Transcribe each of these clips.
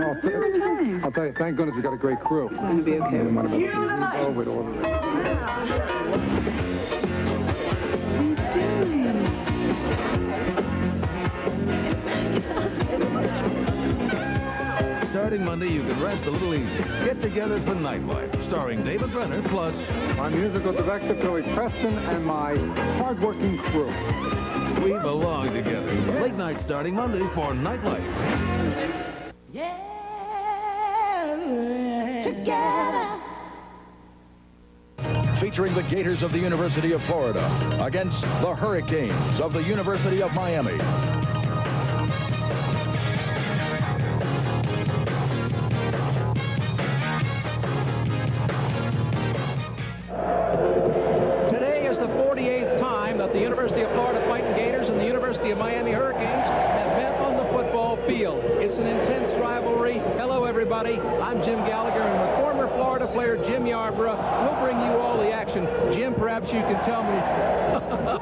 Oh, I'll tell you, thank goodness we got a great crew. It's going to be okay. With all of it. Starting Monday, you can rest a little easy. Get together for Nightlife, starring David Brenner, plus my musical director, Billy Preston, and my hard-working crew. We belong together. Late night starting Monday for Nightlife. Yeah, together. Featuring the Gators of the University of Florida against the Hurricanes of the University of Miami. Today is the 48th time that the University of Florida Fighting Gators and the University of Miami Hurricanes have met on the football field. It's an intense rivalry. Hello, everybody. I'm Jim Gallagher, and with former Florida player Jim Yarborough, we'll bring you all the action. Jim, perhaps you can tell me about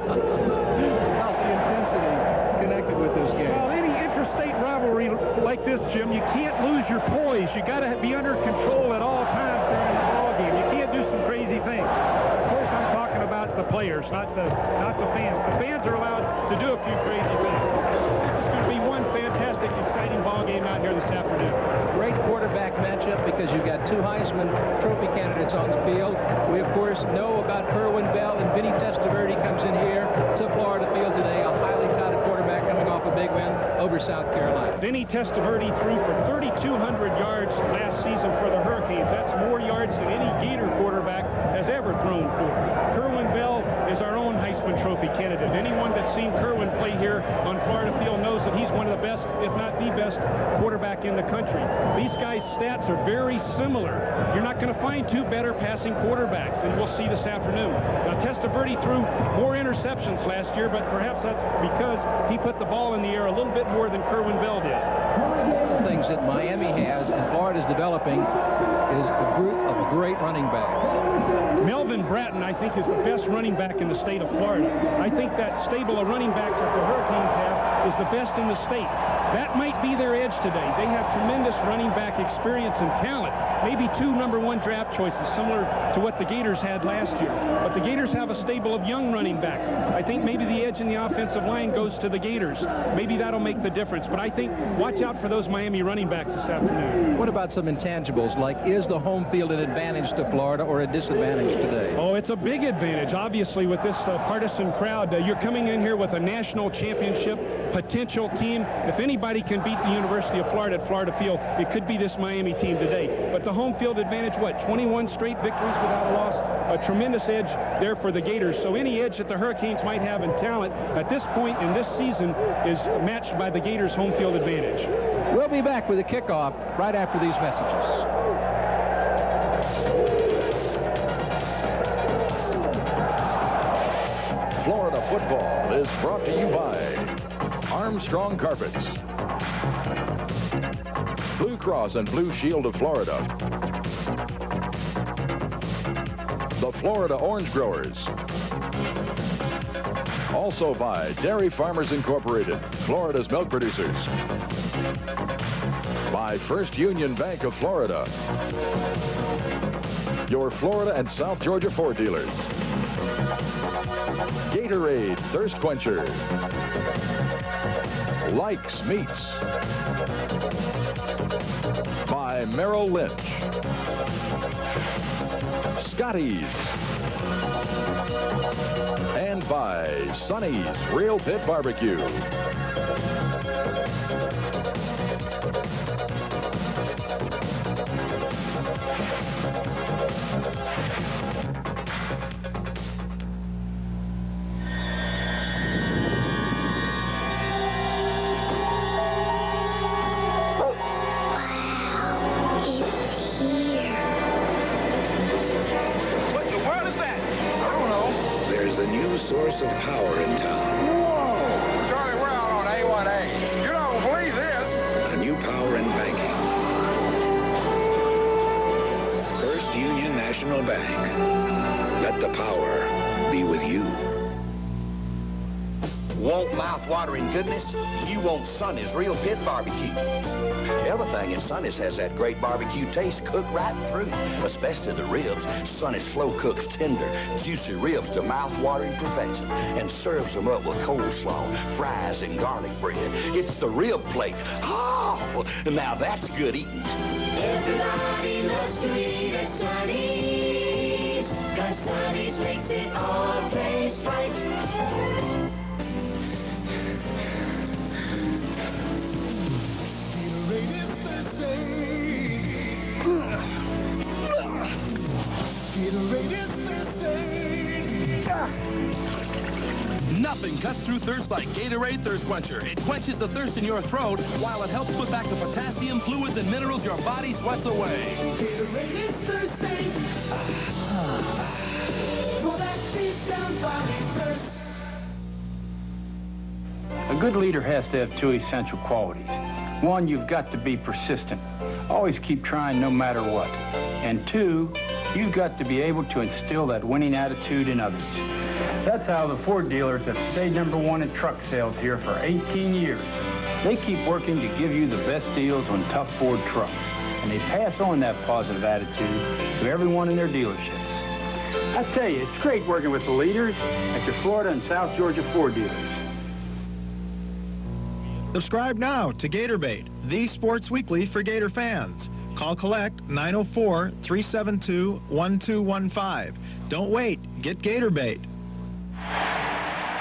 the intensity connected with this game. Well, any interstate rivalry like this, Jim, you can't lose your poise. You got to be under control at all times during the ball game. You can't do some crazy things. Of course, I'm talking about the players, not the fans. The fans are allowed to do a few crazy things. This is going to be one fantastic, exciting ball game out here this afternoon. Great quarterback matchup because you've got two Heisman Trophy candidates on the field. We, of course, know about Kerwin Bell, and Vinny Testaverde comes in here to Florida Field today, a highly touted quarterback coming off a big win over South Carolina. Vinny Testaverde threw for 3,200 yards last season for the Hurricanes. That's more yards than any Gator quarterback has ever thrown for. Kerwin Bell is our own Heisman Trophy candidate. Anyone that's seen Kerwin play here on Florida Field knows that he's one of the best, if not the best, quarterback in the country. These guys' stats are very similar. You're not going to find two better passing quarterbacks than we'll see this afternoon. Now, Testaverde threw more interceptions last year, but perhaps that's because he put the ball in the air a little bit more than Kerwin Bell did. One of the things that Miami has and Florida's developing is a group of great running backs. Melvin Bratton, I think, is the best running back in the state of Florida. I think that stable of running backs that the Hurricanes have is the best in the state. That might be their edge today. They have tremendous running back experience and talent. Maybe two #1 draft choices, similar to what the Gators had last year. But the Gators have a stable of young running backs. I think maybe the edge in the offensive line goes to the Gators. Maybe that'll make the difference. But I think watch out for those Miami running backs this afternoon. What about some intangibles, like is the home field an advantage to Florida or a disadvantage today? Oh, it's a big advantage, obviously, with this partisan crowd. You're coming in here with a national championship potential team. If anybody can beat the University of Florida at Florida Field, it could be this Miami team today. But the home field advantage, what, 21 straight victories without a loss? A tremendous edge there for the Gators. So any edge that the Hurricanes might have in talent at this point in this season is matched by the Gators' home field advantage. We'll be back with a kickoff right after these messages. Florida football is brought to you by Armstrong Carpets, Blue Cross and Blue Shield of Florida, the Florida Orange Growers, also by Dairy Farmers Incorporated, Florida's milk producers, by First Union Bank of Florida, your Florida and South Georgia Ford dealers, Gatorade Thirst Quencher, Likes Meats, by Merrill Lynch, Scotty's, and by Sonny's Real Pit Barbecue. Source of power in town. Whoa! Charlie, we're out on A1A. You don't believe this. A new power in banking. First Union National Bank. Let the power be with you. Want mouth-watering goodness? You want Sonny's Real Pit Barbecue. Everything in Sonny's has that great barbecue taste cooked right through, especially the ribs. Sonny's slow cooks tender, juicy ribs to mouth-watering perfection and serves them up with coleslaw, fries, and garlic bread. It's the rib plate. Oh, now that's good eating. Everybody loves to eat at Sonny's, 'cause Sonny's makes it all taste right. Nothing cuts through thirst like Gatorade Thirst Quencher. It quenches the thirst in your throat while it helps put back the potassium, fluids, and minerals your body sweats away. Gatorade is thirsty. For that deep down body thirst. A good leader has to have two essential qualities. One, you've got to be persistent. Always keep trying no matter what. And two, you've got to be able to instill that winning attitude in others. That's how the Ford dealers have stayed #1 in truck sales here for 18 years. They keep working to give you the best deals on tough Ford trucks, and they pass on that positive attitude to everyone in their dealerships. I tell you, it's great working with the leaders at your Florida and South Georgia Ford dealers. Subscribe now to GatorBait, the sports weekly for Gator fans. Call collect 904-372-1215. Don't wait. Get GatorBait.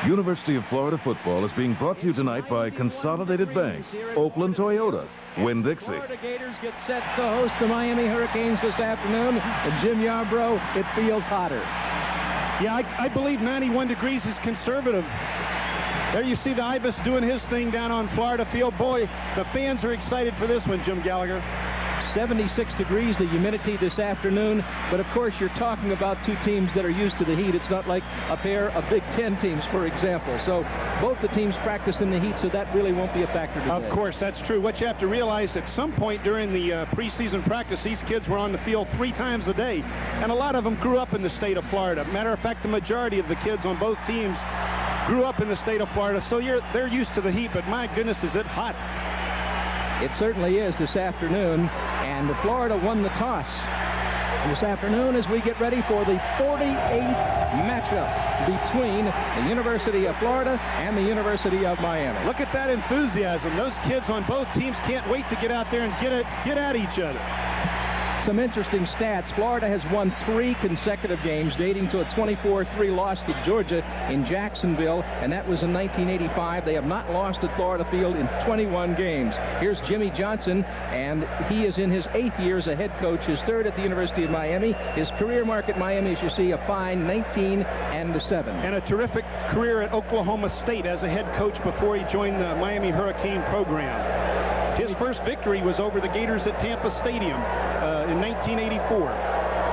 University of Florida football is being brought to you tonight by Consolidated Bank, Oakland Toyota, Winn-Dixie. Florida Gators get set to host the Miami Hurricanes this afternoon. And Jim Yarbrough, it feels hotter. Yeah, I believe 91 degrees is conservative. There you see the Ibis doing his thing down on Florida Field. Boy, the fans are excited for this one, Jim Gallagher. 76 degrees, the humidity this afternoon. But, of course, you're talking about two teams that are used to the heat. It's not like a pair of Big Ten teams, for example. So both the teams practice in the heat, so that really won't be a factor today. Of course, that's true. What you have to realize, at some point during the preseason practice, these kids were on the field 3 times a day. And a lot of them grew up in the state of Florida. Matter of fact, the majority of the kids on both teams grew up in the state of Florida. So they're used to the heat, but my goodness, is it hot. It certainly is this afternoon, and Florida won the toss this afternoon as we get ready for the 48th matchup between the University of Florida and the University of Miami. Look at that enthusiasm. Those kids on both teams can't wait to get out there and get at each other. Some interesting stats. Florida has won 3 consecutive games, dating to a 24-3 loss to Georgia in Jacksonville, and that was in 1985. They have not lost at Florida Field in 21 games. Here's Jimmy Johnson, and he is in his 8th year as a head coach, his 3rd at the University of Miami. His career mark at Miami, as you see, a fine 19-7. And a terrific career at Oklahoma State as a head coach before he joined the Miami Hurricane program. His first victory was over the Gators at Tampa Stadium in 1984.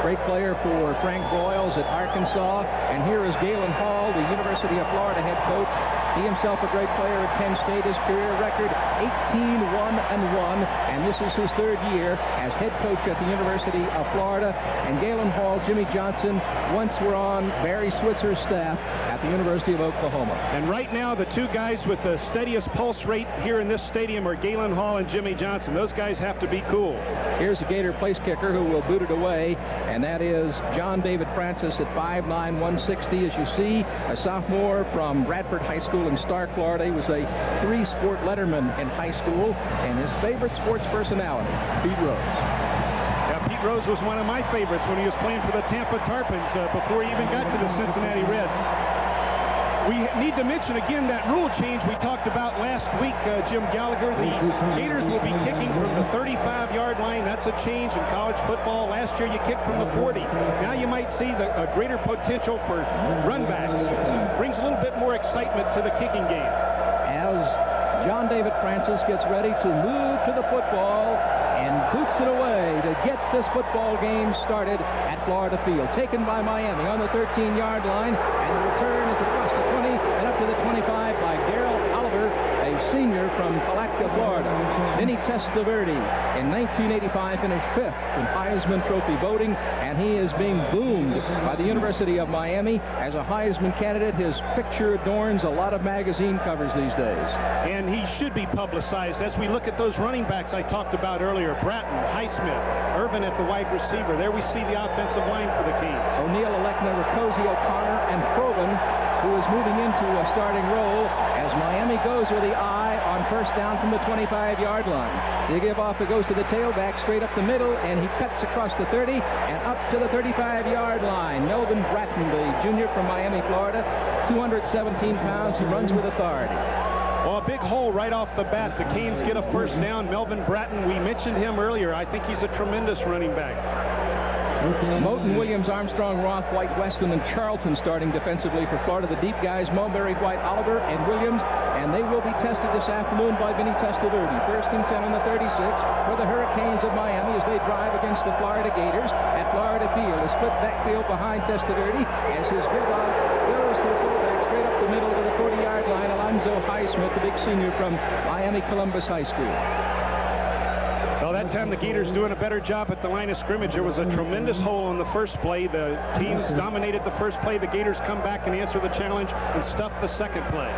Great player for Frank Broyles at Arkansas. And here is Galen Hall, the University of Florida head coach. He himself a great player at Penn State. His career record 18-1-1, and this is his 3rd year as head coach at the University of Florida. And Galen Hall, Jimmy Johnson once were on Barry Switzer's staff at the University of Oklahoma. And right now, the 2 guys with the steadiest pulse rate here in this stadium are Galen Hall and Jimmy Johnson. Those guys have to be cool. Here's a Gator place kicker who will boot it away, and that is John David Francis at 5'9", 160. As you see, a sophomore from Bradford High School in Stark, Florida. He was a 3-sport letterman in high school, and his favorite sports personality, Pete Rose. Yeah, Pete Rose was one of my favorites when he was playing for the Tampa Tarpons before he even got to the Cincinnati Reds. We need to mention again that rule change we talked about last week, Jim Gallagher. The Gators will be kicking from the 35-yard line. That's a change in college football. Last year you kicked from the 40. Now you might see a greater potential for run backs. Brings a little bit more excitement to the kicking game. As John David Francis gets ready to move to the football and boots it away to get this football game started at Florida Field. Taken by Miami on the 13-yard line, and the return is across the 20 and up to the 25 by Darrell Oliver, a senior from Palatka, Florida. Vinny Testaverde in 1985 finished 5th in Heisman Trophy voting, and he is being boomed by the University of Miami as a Heisman candidate. His picture adorns a lot of magazine covers these days. And he should be publicized. As we look at those running backs I talked about earlier, Bratton, Highsmith, Irvin at the wide receiver. There we see the offensive line for the Canes. O'Neill, Alekna, Rakosi, O'Connor, and Proven, who is moving into a starting role as Miami goes with the eye on first down from the 25-yard line. They give off, it goes to the tailback straight up the middle, and he cuts across the 30 and up to the 35-yard line. Melvin Bratton, the junior from Miami, Florida, 217 pounds. He runs with authority. Well, a big hole right off the bat. The Canes get a first down. Melvin Bratton, we mentioned him earlier. I think he's a tremendous running back. Moten, Williams, Armstrong, Roth, White, Weston, and Charlton starting defensively for Florida. The deep guys, Mulberry, White, Oliver, and Williams, and they will be tested this afternoon by Vinny Testaverde. 1st and 10 on the 36 for the Hurricanes of Miami as they drive against the Florida Gators at Florida Field. A split backfield behind Testaverde as his give-off goes to the fullback straight up the middle to the 40-yard line. Alonzo Highsmith, the big senior from Miami Columbus High School. Well, that time the Gators doing a better job at the line of scrimmage. There was a tremendous hole on the first play. The teams dominated the first play. The Gators come back and answer the challenge and stuff the second play.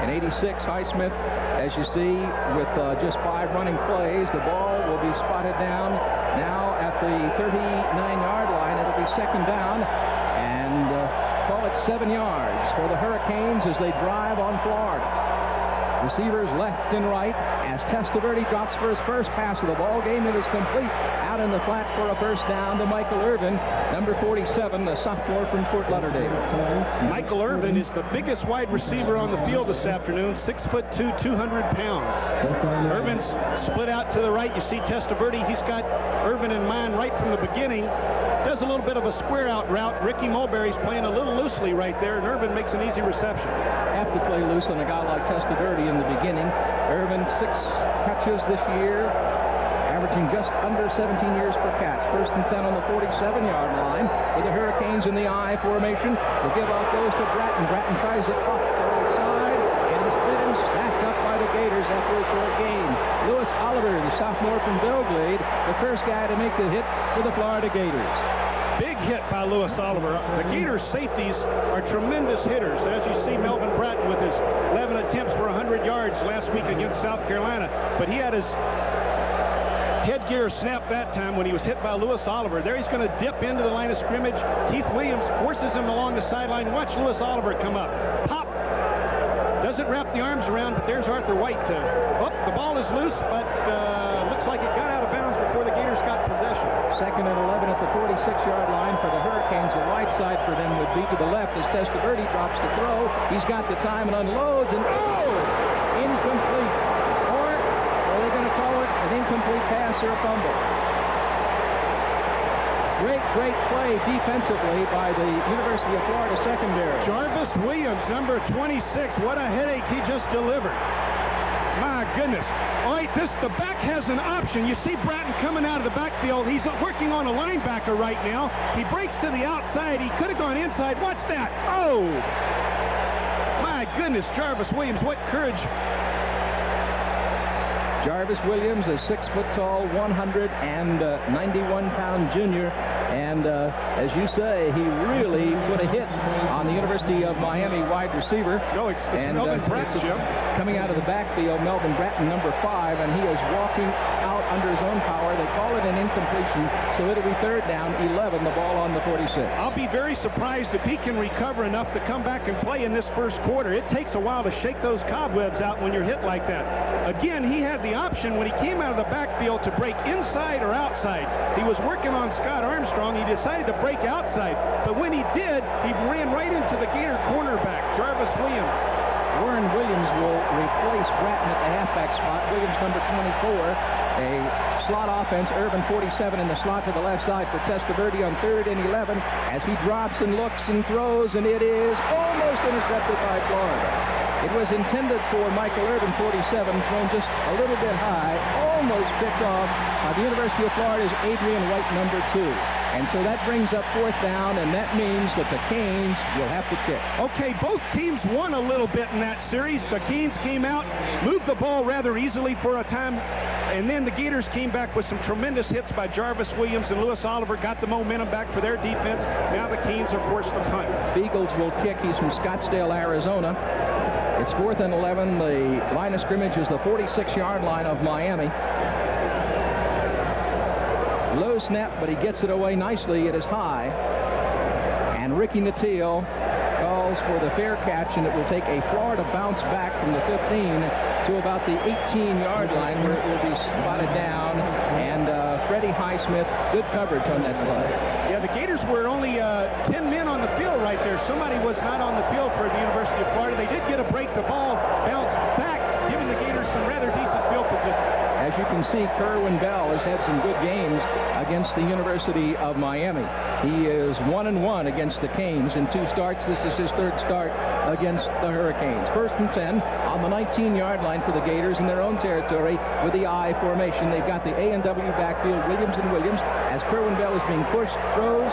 In 86, Highsmith, as you see, with just 5 running plays, the ball will be spotted down now at the 39-yard line. It'll be 2nd down, and call it 7 yards for the Hurricanes as they drive on Florida. Receivers left and right as Testaverde drops for his first pass of the ball game. It is complete out in the flat for a first down to Michael Irvin, number 47, the sophomore from Fort Lauderdale. Michael Irvin is the biggest wide receiver on the field this afternoon, 6'2", 200 pounds. Irvin's split out to the right. You see Testaverde. He's got Irvin in mind right from the beginning. Does a little bit of a square out route. Ricky Mulberry's playing a little loosely right there, and Irvin makes an easy reception. Have to play loose on a guy like Testaverde in the beginning. Irvin, 6 catches this year, averaging just under 17 yards per catch. 1st and 10 on the 47-yard line with the Hurricanes in the I formation. The give-off goes to Bratton. Bratton tries it off the right side, and he's been snapped up by the Gators after a short gain. Lewis Oliver, the sophomore from Belgrade, the first guy to make the hit for the Florida Gators. Big hit by Lewis Oliver. The Gators safeties are tremendous hitters. As you see, Melvin Bratton with his 11 attempts for 100 yards last week against South Carolina. But he had his headgear snapped that time when he was hit by Lewis Oliver. There he's going to dip into the line of scrimmage. Keith Williams forces him along the sideline. Watch Lewis Oliver come up. Pop. Doesn't wrap the arms around, but there's Arthur White. The ball is loose, but looks like it got out of bounds before the Gators got possession. 2nd and 11 at the 46-yard line for the Hurricanes. The right side for them would be to the left as Testaverde drops the throw. He's got the time and unloads, and incomplete. Or are they going to call it an incomplete pass or a fumble? Great play defensively by the University of Florida secondary. Jarvis Williams, number 26. What a headache he just delivered. My goodness. All right, the back has an option. You see Bratton coming out of the backfield. He's working on a linebacker right now. He breaks to the outside. He could have gone inside. Watch that. Oh! My goodness, Jarvis Williams, what courage. Jarvis Williams, a 6-foot-tall, 191-pound junior. And as you say, he really put a hit on the University of Miami wide receiver. No, it's Melvin Bratton, Jim. Coming out of the backfield, Melvin Bratton, number 5, and he is walking out under his own power. They call it an incompletion, so it'll be 3rd down, 11, the ball on the 46. I'll be very surprised if he can recover enough to come back and play in this first quarter. It takes a while to shake those cobwebs out when you're hit like that. Again, he had the option when he came out of the backfield to break inside or outside. He was working on Scott Armstrong. He decided to break outside, but when he did, he ran right into the Gator cornerback, Jarvis Williams. Warren Williams will replace Bratton at the halfback spot. Williams, number 24. A slot offense. Irvin, 47, in the slot to the left side for Testaverde on 3rd and 11 as he drops and looks and throws, and it is almost intercepted by Florida. It was intended for Michael Irvin, 47, thrown just a little bit high, almost picked off by the University of Florida's Adrian White, number 2. And so that brings up 4th down, and that means that the Canes will have to kick. Okay, both teams won a little bit in that series. The Canes came out, moved the ball rather easily for a time, and then the Gators came back with some tremendous hits by Jarvis Williams and Lewis Oliver, got the momentum back for their defense. Now the Canes are forced to punt. Beagles will kick. He's from Scottsdale, Arizona. It's 4th and 11. The line of scrimmage is the 46-yard line of Miami. Low snap, but he gets it away nicely. It is high. And Ricky Nattiel calls for the fair catch, and it will take a Florida bounce back from the 15 to about the 18-yard line, where it will be spotted down. And Freddie Highsmith, good coverage on that play. Yeah, the Gators were only 10 men on the field right there. Somebody was not on the field for the University of Florida. They did get a break. The ball bounced back, giving the Gators some rather decent field position. As you can see, Kerwin Bell has had some good games against the University of Miami. He is 1-1 against the Canes in 2 starts. This is his 3rd start against the Hurricanes. 1st and 10 on the 19-yard line for the Gators in their own territory with the I formation. They've got the A&W backfield, Williams and Williams, as Kerwin Bell is being pushed, throws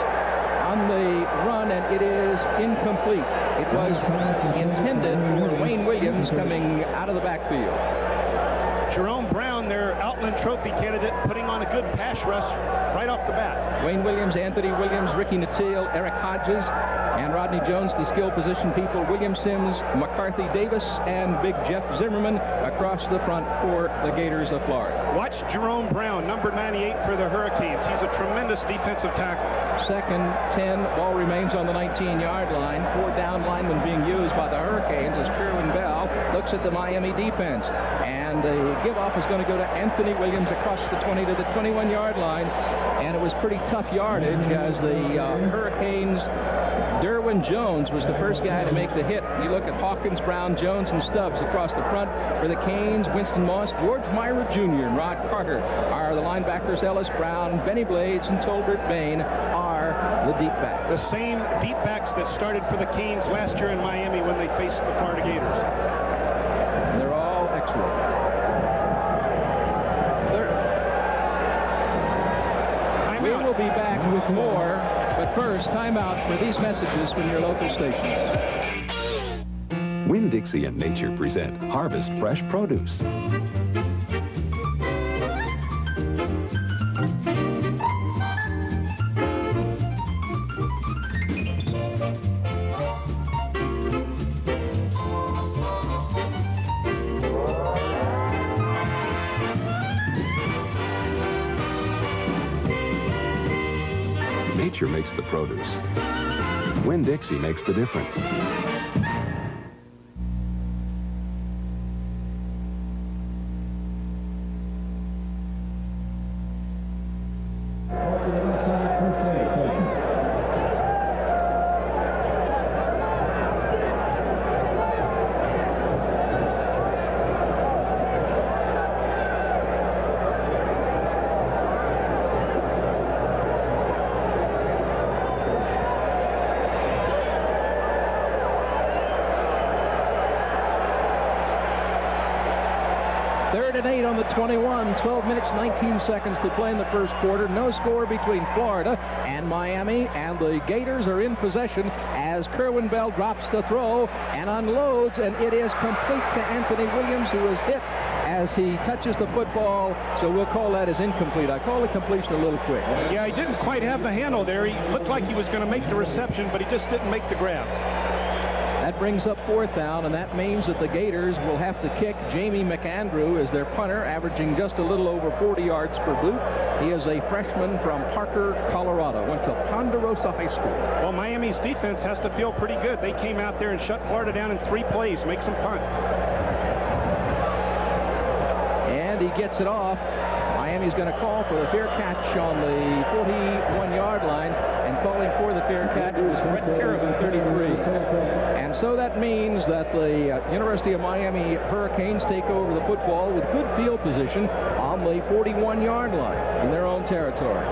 on the run, and it is incomplete. It was intended for Wayne Williams coming out of the backfield. Jerome Brown, their Outland Trophy candidate, putting on a good pass rush right off the bat. Wayne Williams, Anthony Williams, Ricky Nattiel, Eric Hodges, and Rodney Jones, the skill position people, William Sims, McCarthy Davis, and Big Jeff Zimmerman across the front for the Gators of Florida. Watch Jerome Brown, number 98 for the Hurricanes. He's a tremendous defensive tackle. 2nd, 10, ball remains on the 19-yard line. 4 down linemen being used by the Hurricanes as Kerwin Bell looks at the Miami defense. And the give-off is going to go to Anthony Williams across the 20 to the 21-yard line. And it was pretty tough yardage as the Hurricanes, Derwin Jones was the first guy to make the hit. You look at Hawkins, Brown, Jones, and Stubbs across the front for the Canes. Winston Moss, George Myra Jr., and Rod Carter are the linebackers. Ellis Brown, Benny Blades, and Tolbert Bain are the deep backs. The same deep backs that started for the Canes last year in Miami when they faced the Florida Gators. And they're all excellent. We will be back with more, but first, time out for these messages from your local stations. Winn-Dixie and Nature present Harvest Fresh Produce. Nature makes the produce. Winn-Dixie makes the difference. Third and 8 on the 21, 12 minutes, 19 seconds to play in the first quarter. No score between Florida and Miami, and the Gators are in possession as Kerwin Bell drops the throw and unloads, and it is complete to Anthony Williams, who is hit as he touches the football, so we'll call that as incomplete. I call the completion a little quick. Yeah, he didn't quite have the handle there. He looked like he was going to make the reception, but he just didn't make the grab. That brings up fourth down, and that means that the Gators will have to kick. Jamie McAndrew is their punter, averaging just a little over 40 yards per boot. He is a freshman from Parker, Colorado. Went to Ponderosa High School. Well, Miami's defense has to feel pretty good. They came out there and shut Florida down in 3 plays. Makes them punt. And he gets it off. Miami's going to call for the fair catch on the 41-yard line, and calling for the fair catch was Brett Caravan, 33. And so that means that the University of Miami Hurricanes take over the football with good field position on the 41-yard line in their own territory.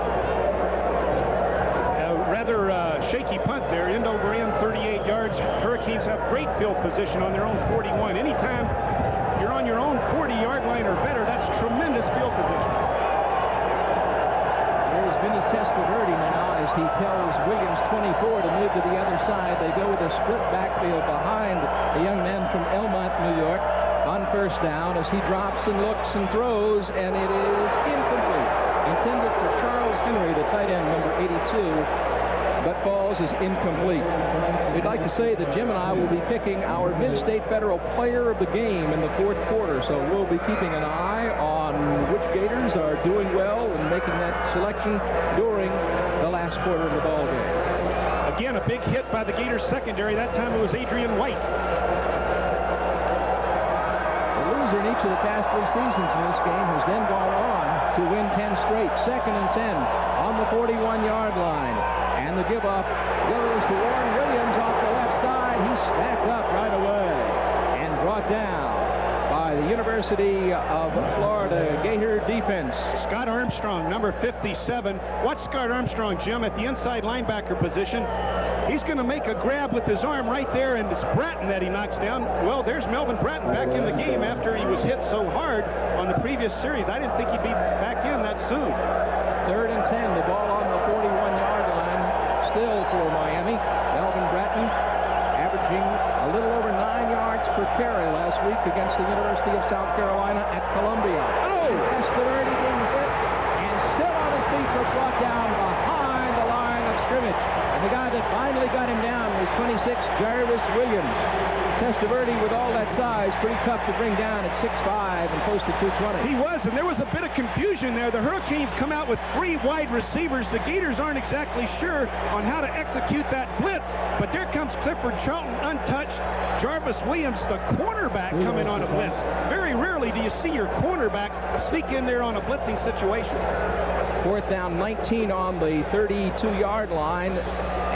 rather shaky punt there, end over end, 38 yards. Hurricanes have great field position on their own 41. Anytime you're on your own 40-yard line or better, that's tremendous field position. There's Vinny Testaverde now as he tells Williams 24 to move to the other side. They go with a split backfield behind the young man from Elmont, New York, on first down as he drops and looks and throws, and it is incomplete. Intended for Charles Henry, the tight end, number 82, but falls is incomplete. We'd like to say that Jim and I will be picking our Mid-State Federal Player of the Game in the fourth quarter, so we'll be keeping an eye on which Gators are doing well and making that selection during the last quarter of the ball game. Again, a big hit by the Gators secondary. That time it was Adrian White. The loser in each of the past 3 seasons in this game has then gone on to win 10 straight. 2nd and 10 on the 41-yard line. And the give up goes to Warren Williams off the left side. He's stacked up right away and brought down by the University of Florida Gator defense. Scott Armstrong, number 57. Watch Scott Armstrong, Jim, at the inside linebacker position. He's going to make a grab with his arm right there, and it's Bratton that he knocks down. Well, there's Melvin Bratton back in the game after he was hit so hard on the previous series. I didn't think he'd be back in that soon. 3rd and 10, the ball on the 41-yard line, still for Miami. Melvin Bratton averaging a little over 9 yards per carry last week against the University of South Carolina at Columbia. Oh! Testaverde didn't hit, and still on his feet was brought down behind the line of scrimmage. And the guy that finally got him down was 26, Jarvis Williams. Testaverde, with all that size, pretty tough to bring down at 6'5" and close to 220. He was, and there was a bit of confusion there. The Hurricanes come out with 3 wide receivers. The Gators aren't exactly sure on how to execute that blitz, but there comes Clifford Charlton untouched. Jarvis Williams, the cornerback, coming on a blitz. Very rarely do you see your cornerback sneak in there on a blitzing situation. 4th down, 19 on the 32-yard line.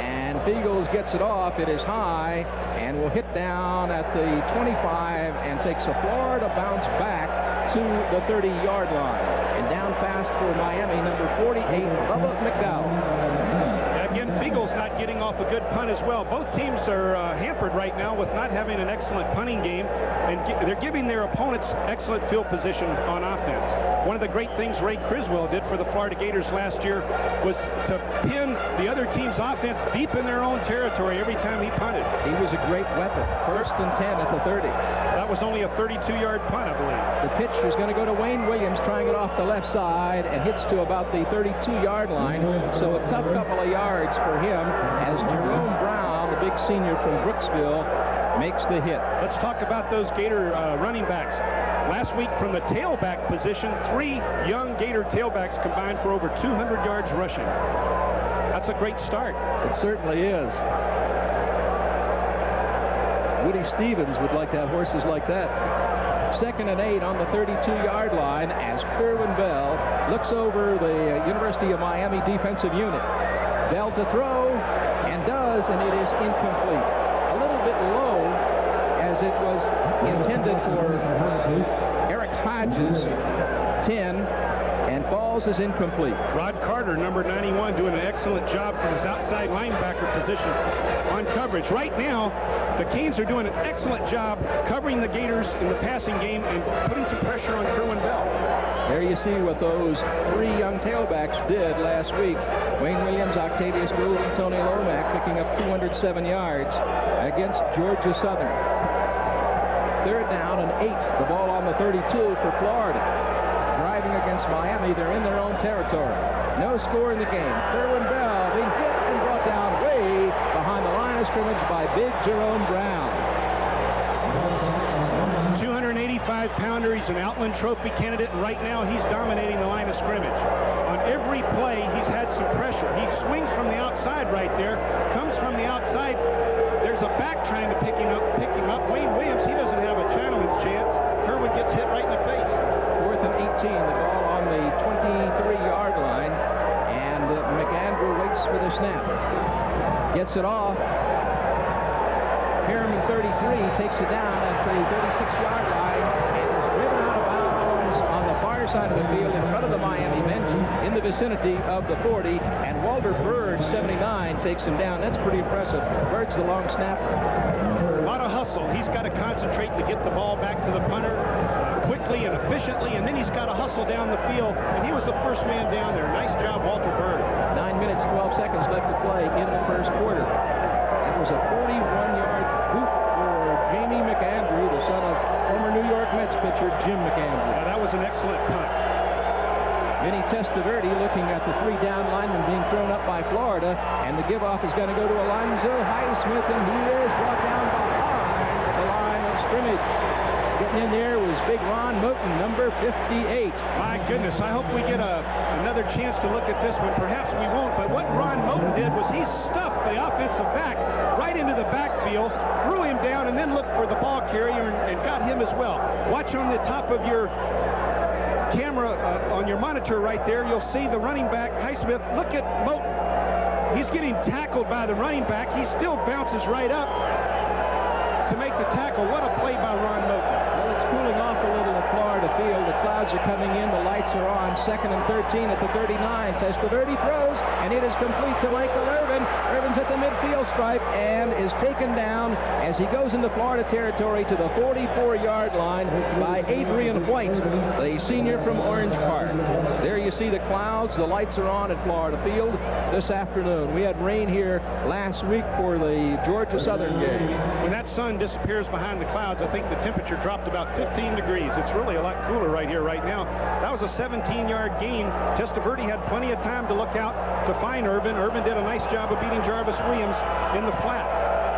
And Feagles gets it off. It is high and will hit down at the 25 and takes a Florida bounce back to the 30-yard line. And down fast for Miami, number 48, Bubba McDowell. Again, Feagles not getting off a good punt as well. Both teams are hampered right now with not having an excellent punting game, and they're giving their opponents excellent field position on offense. One of the great things Ray Criswell did for the Florida Gators last year was to pin the other team's offense deep in their own territory every time he punted. He was a great weapon. 1st and 10 at the 30. That was only a 32-yard punt, I believe. The pitch is going to go to Wayne Williams, trying it off the left side, and hits to about the 32-yard line. So a tough couple of yards for him as Jerome Brown, the big senior from Brooksville, makes the hit. Let's talk about those Gator running backs. Last week from the tailback position, 3 young Gator tailbacks combined for over 200 yards rushing. That's a great start. It certainly is. Woody Stevens would like to have horses like that. 2nd and 8 on the 32-yard line as Kerwin Bell looks over the University of Miami defensive unit. Bell to throw, and does, and it is incomplete. A little bit low, as it was intended for Eric Hodges, 10, and falls is incomplete. Rod Carter, number 91, doing an excellent job from his outside linebacker position on coverage. Right now, the Canes are doing an excellent job covering the Gators in the passing game and putting some pressure on Kerwin Bell. There you see what those 3 young tailbacks did last week. Wayne Williams, Octavius Gould, and Tony Lomack picking up 207 yards against Georgia Southern. 3rd down and 8. The ball on the 32 for Florida. Driving against Miami, they're in their own territory. No score in the game. Kerwin Bell being hit and brought down way behind the line of scrimmage by big Jerome Brown. 285-pounder. He's an Outland Trophy candidate, and right now he's dominating the line of scrimmage. On every play, he's had some pressure. He swings from the outside right there, comes from the outside. There's a back trying to pick him up. Wayne Williams, he doesn't have a gentleman's chance. Kerwin gets hit right in the face. 4th and 18, the ball on the 23-yard line, and McAndrew waits for the snap. Gets it off. Harriman 33 takes it down at the 36-yard line and is driven out of bounds on the far side of the field in front of the Miami bench in the vicinity of the 40, and Walter Bird, 79, takes him down. That's pretty impressive. Bird's the long snapper. A lot of hustle. He's got to concentrate to get the ball back to the punter quickly and efficiently, and then he's got to hustle down the field, and he was the first man down there. Nice job, Walter Bird. 9 minutes, 12 seconds left to play in the first quarter. That was a 41-yard hoop for Jamie McAndrew, the son of former New York Mets pitcher Jim McAndrew. Yeah, that was an excellent punt. Vinny Testaverde looking at the 3 down linemen being thrown up by Florida, and the give-off is going to go to Alonzo Highsmith, and he is brought down behind the line of scrimmage. Getting in there was big Ron Moten, number 58. My goodness, I hope we get another chance to look at this one. Perhaps we won't, but what Ron Moten did was he stuffed the offensive back right into the backfield, threw him down, and then looked for the ball carrier and got him as well. Watch on the top of your camera on your monitor right there. You'll see the running back, Highsmith. Look at Moten. He's getting tackled by the running back. He still bounces right up to make the tackle. What a play by Ron Moten. Well, it's cooling off a little at Florida Field. The clouds are coming in. The lights are on. 2nd and 13 at the 39. Testaverde throws, and it is complete to Michael Irvin. Irvin's at the midfield stripe and is taken down as he goes into Florida territory to the 44-yard line by Adrian White, the senior from Orange Park. There you see the clouds. The lights are on at Florida Field this afternoon. We had rain here last week for the Georgia Southern game. When that sun disappears behind the clouds, I think the temperature dropped about 15 degrees. It's really a lot cooler right here right now. That was a 17-yard gain. Testaverde had plenty of time to look out to find Irvin. Irvin did a nice job of beating Jarvis Williams in the flat.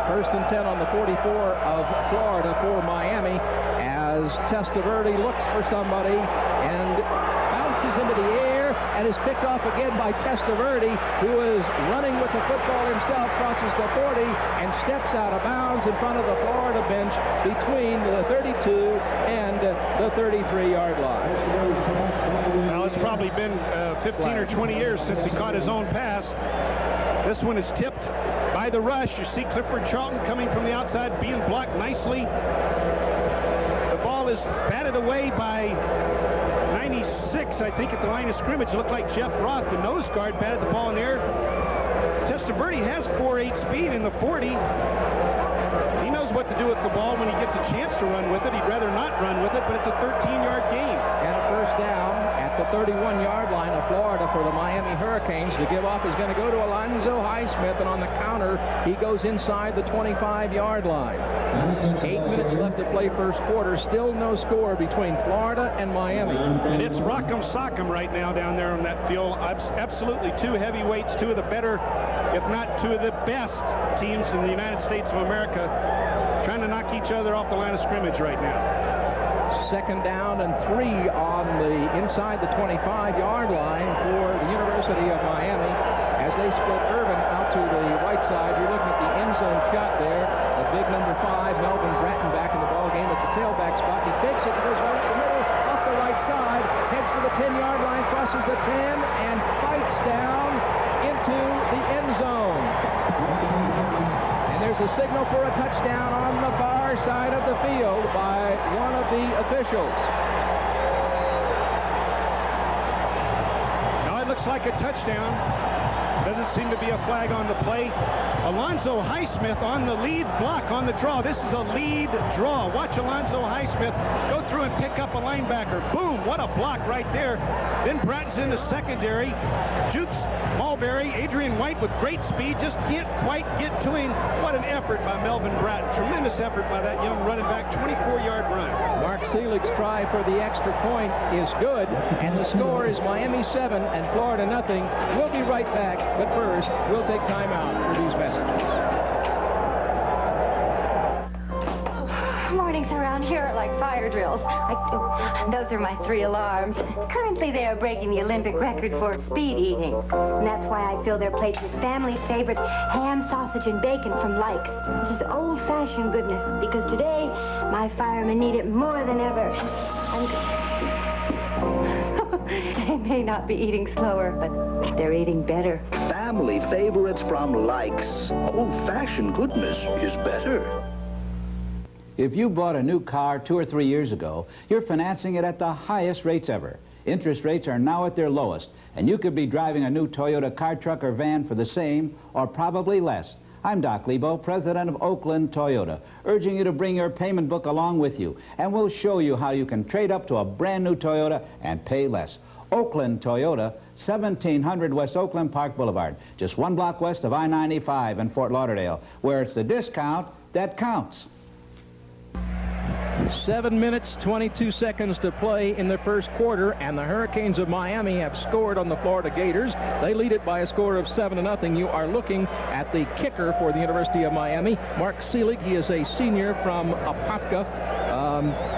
1st and 10 on the 44 of Florida for Miami as Testaverde looks for somebody and bounces into the air and is picked off again by Testaverde, who is running with the football himself, crosses the 40 and steps out of bounds in front of the Florida bench between the 32 and the 33-yard line. Now, it's probably been 15 or 20 years since he caught his own pass. This one is tipped by the rush. You see Clifford Charlton coming from the outside, being blocked nicely. The ball is batted away by 96, I think, at the line of scrimmage. It looked like Jeff Roth, the nose guard, batted the ball in the air. Testaverde has 4.8 speed in the 40. He knows what to do with the ball when he gets a chance to run with it. He'd rather not run with it, but it's a 13-yard gain. And a first down at the 31-yard line of Florida for the Miami Hurricanes. The give-off is going to go to Alonzo Highsmith, and on the counter, he goes inside the 25-yard line. 8 minutes left to play first quarter. Still no score between Florida and Miami. And it's rock'em sock'em right now down there on that field. Absolutely two heavyweights, two of the better, if not two of the best teams in the United States of America, trying to knock each other off the line of scrimmage right now. 2nd down and 3 on the inside the 25-yard line for the University of Miami as they split Irvin out to the right side. You're looking at the end zone shot there. The big number 5, Melvin Bratton, back in the ball game at the tailback spot. He takes it and goes right up the middle, off the right side, heads for the 10-yard line, crosses the 10, and fights down into the end zone. And there's a signal for a touchdown on the far side of the field by one of the officials. Now it looks like a touchdown. Doesn't seem to be a flag on the play. Alonzo Highsmith on the lead block on the draw. This is a lead draw. Watch Alonzo Highsmith go through and pick up a linebacker. Boom, what a block right there. Then Bratton's in the secondary. Jukes Mulberry, Adrian White with great speed, just can't quite get to him. What an effort by Melvin Bratton. Tremendous effort by that young running back, 24-yard run. Mark Selig's try for the extra point is good, and the score is Miami 7 and Florida nothing. We'll be right back, but first, we'll take time out for these messages. Mornings around here are like fire drills. Those are my 3 alarms. Currently, they are breaking the Olympic record for speed eating. And that's why I fill their plates with family favorite ham, sausage, and bacon from Likes. This is old-fashioned goodness, because today, my firemen need it more than ever. They may not be eating slower, but they're eating better. Family favorites from Likes. Old-fashioned goodness is better. If you bought a new car 2 or 3 years ago, you're financing it at the highest rates ever. Interest rates are now at their lowest, and you could be driving a new Toyota car, truck, or van for the same or probably less. I'm Doc Lebo, president of Oakland Toyota, urging you to bring your payment book along with you, and we'll show you how you can trade up to a brand new Toyota and pay less. Oakland Toyota, 1700 West Oakland Park Boulevard, just 1 block west of I-95 in Fort Lauderdale, where it's the discount that counts. 7 minutes, 22 seconds to play in the first quarter, and the Hurricanes of Miami have scored on the Florida Gators. They lead it by a score of 7-0. You are looking at the kicker for the University of Miami, Mark Selig. He is a senior from Apopka.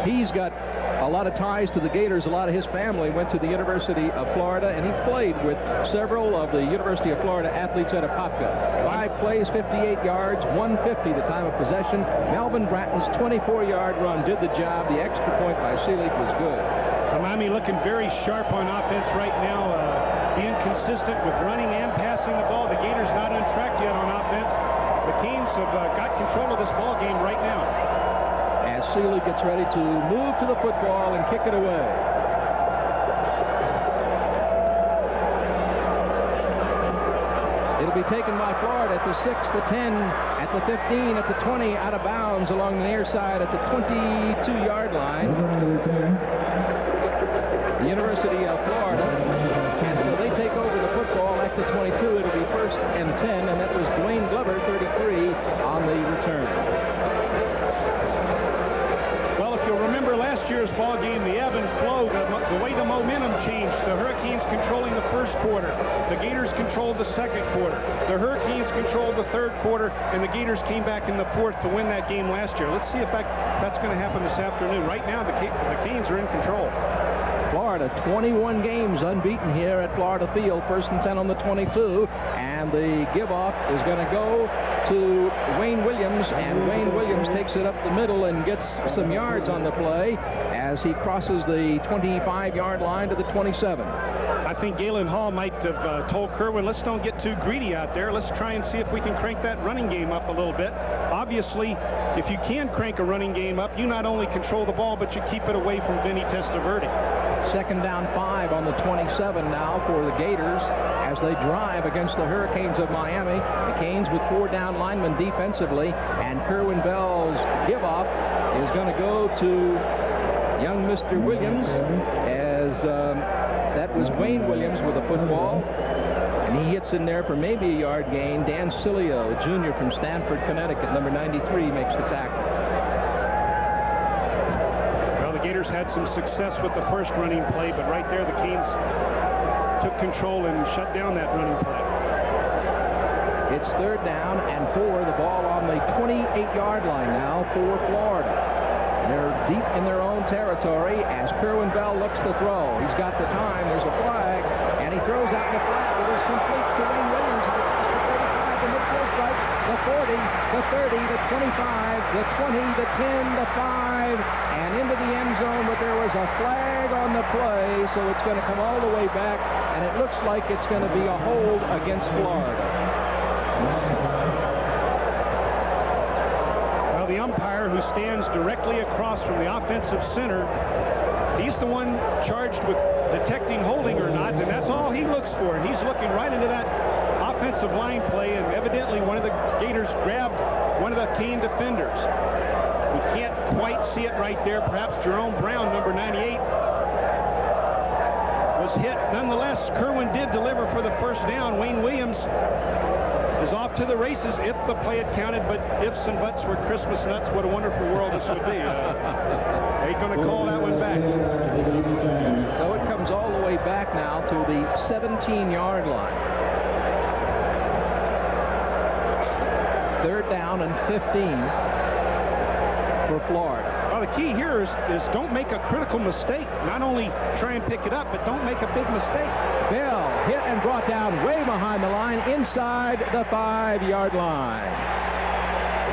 He's got a lot of ties to the Gators. A lot of his family went to the University of Florida, and he played with several of the University of Florida athletes at Apopka. 5 plays, 58 yards, 150 the time of possession. Melvin Bratton's 24-yard run did the job. The extra point by Selig was good. Miami looking very sharp on offense right now, being consistent with running and passing the ball. The Gators not untracked yet on offense. The Canes have got control of this ball game right now. As Selig gets ready to move to the football and kick it away. It'll be taken by Florida at the 6, the 10, at the 15, at the 20, out of bounds along the near side at the 22-yard line. The University of Florida, and so they take over the football at the 22. It'll be 1st and 10, and that was Dwayne Glover, 33, on the return. Well, if you'll remember last year's ball game, the ebb and flow, the way the momentum changed. The Hurricanes controlling the first quarter. The Gators controlled the second quarter. The Hurricanes controlled the third quarter, and the Gators came back in the fourth to win that game last year. Let's see if that's going to happen this afternoon. Right now, the Canes are in control. Florida, 21 games unbeaten here at Florida Field. 1st and 10 on the 22, and the give-off is going to go to Wayne Williams, and Wayne Williams takes it up the middle and gets some yards on the play as he crosses the 25-yard line to the 27. I think Galen Hall might have told Kerwin, let's don't get too greedy out there. Let's try and see if we can crank that running game up a little bit. Obviously, if you can crank a running game up, you not only control the ball, but you keep it away from Vinny Testaverde. 2nd down 5 on the 27 now for the Gators as they drive against the Hurricanes of Miami. The Canes with 4 down linemen defensively, and Kerwin Bell's give-off is going to go to young Mr. Williams as that was Wayne Williams with the football, and he hits in there for maybe a yard gain. Dan Cilio, Jr. from Stamford, Connecticut, number 93, makes the tackle. Gators had some success with the first running play, but right there the Canes took control and shut down that running play. It's 3rd down and 4. The ball on the 28-yard line now for Florida. They're deep in their own territory as Kerwin Bell looks to throw. He's got the time. There's a flag, and he throws out in the flat. It is complete to Wayne Williams. The midfield stripe, the 40, the 30, the 25, the 20, the 10, the 5, and into the end zone, but there was a flag on the play, so it's going to come all the way back, and it looks like it's going to be a hold against Florida. Well, the umpire, who stands directly across from the offensive center, he's the one charged with detecting holding or not, and that's all he looks for, and he's looking right into that offensive line play, and evidently one of the Gators grabbed one of the Cane defenders. We can't quite see it right there. Perhaps Jerome Brown, number 98, was hit. Nonetheless, Kerwin did deliver for the first down. Wayne Williams is off to the races if the play had counted, but ifs and buts were Christmas nuts. What a wonderful world this would be. They're going to call that one back. So it comes all the way back now to the 17-yard line. 3rd down and 15 for Florida. Well, the key here is don't make a critical mistake. Not only try and pick it up, but don't make a big mistake. Bell hit and brought down way behind the line, inside the 5-yard line.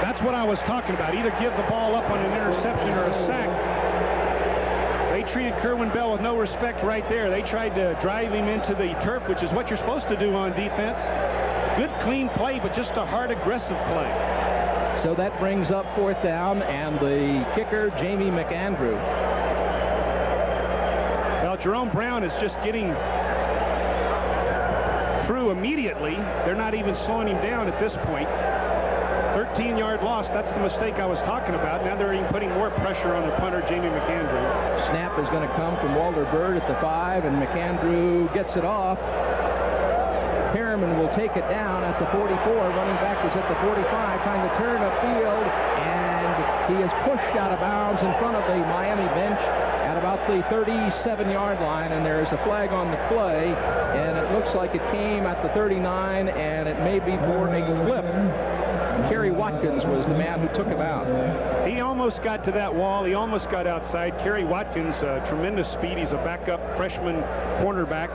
That's what I was talking about. Either give the ball up on an interception or a sack. They treated Kerwin Bell with no respect right there. They tried to drive him into the turf, which is what you're supposed to do on defense. Good, clean play, but just a hard, aggressive play. So that brings up 4th down, and the kicker, Jamie McAndrew. Well, Well, Jerome Brown is just getting through immediately. They're not even slowing him down at this point. 13-yard loss. That's the mistake I was talking about. Now they're even putting more pressure on the punter, Jamie McAndrew. Snap is going to come from Walter Bird at the 5, and McAndrew gets it off. Perriman will take it down at the 44, running backwards at the 45, trying to turn upfield, and he is pushed out of bounds in front of the Miami bench at about the 37-yard line, and there is a flag on the play, and it looks like it came at the 39, and it may be for a flip. Kerry Watkins was the man who took him out. He almost got to that wall. He almost got outside. Kerry Watkins, tremendous speed. He's a backup freshman cornerback.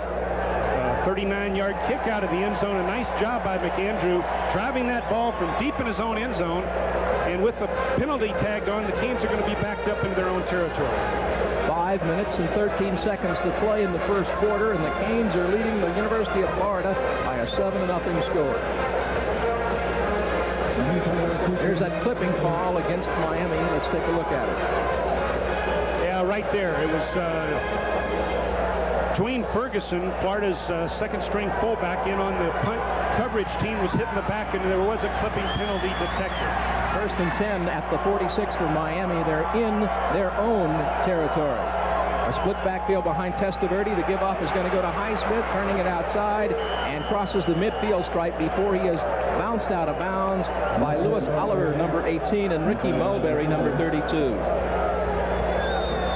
39-yard kick out of the end zone. A nice job by McAndrew driving that ball from deep in his own end zone. And with the penalty tagged on, the Canes are going to be backed up into their own territory. 5 minutes and 13 seconds to play in the first quarter, and the Canes are leading the University of Florida by a 7-0 score. There's that clipping call against Miami. Let's take a look at it. Yeah, right there. It was Dwayne Ferguson, Florida's second-string fullback, in on the punt coverage team, was hitting the back, and there was a clipping penalty detected. 1st and 10 at the 46 for Miami. They're in their own territory. A split backfield behind Testaverde. The give-off is going to go to Highsmith, turning it outside, and crosses the midfield stripe before he is bounced out of bounds by Lewis Oliver, number 18, and Ricky Mulberry, number 32.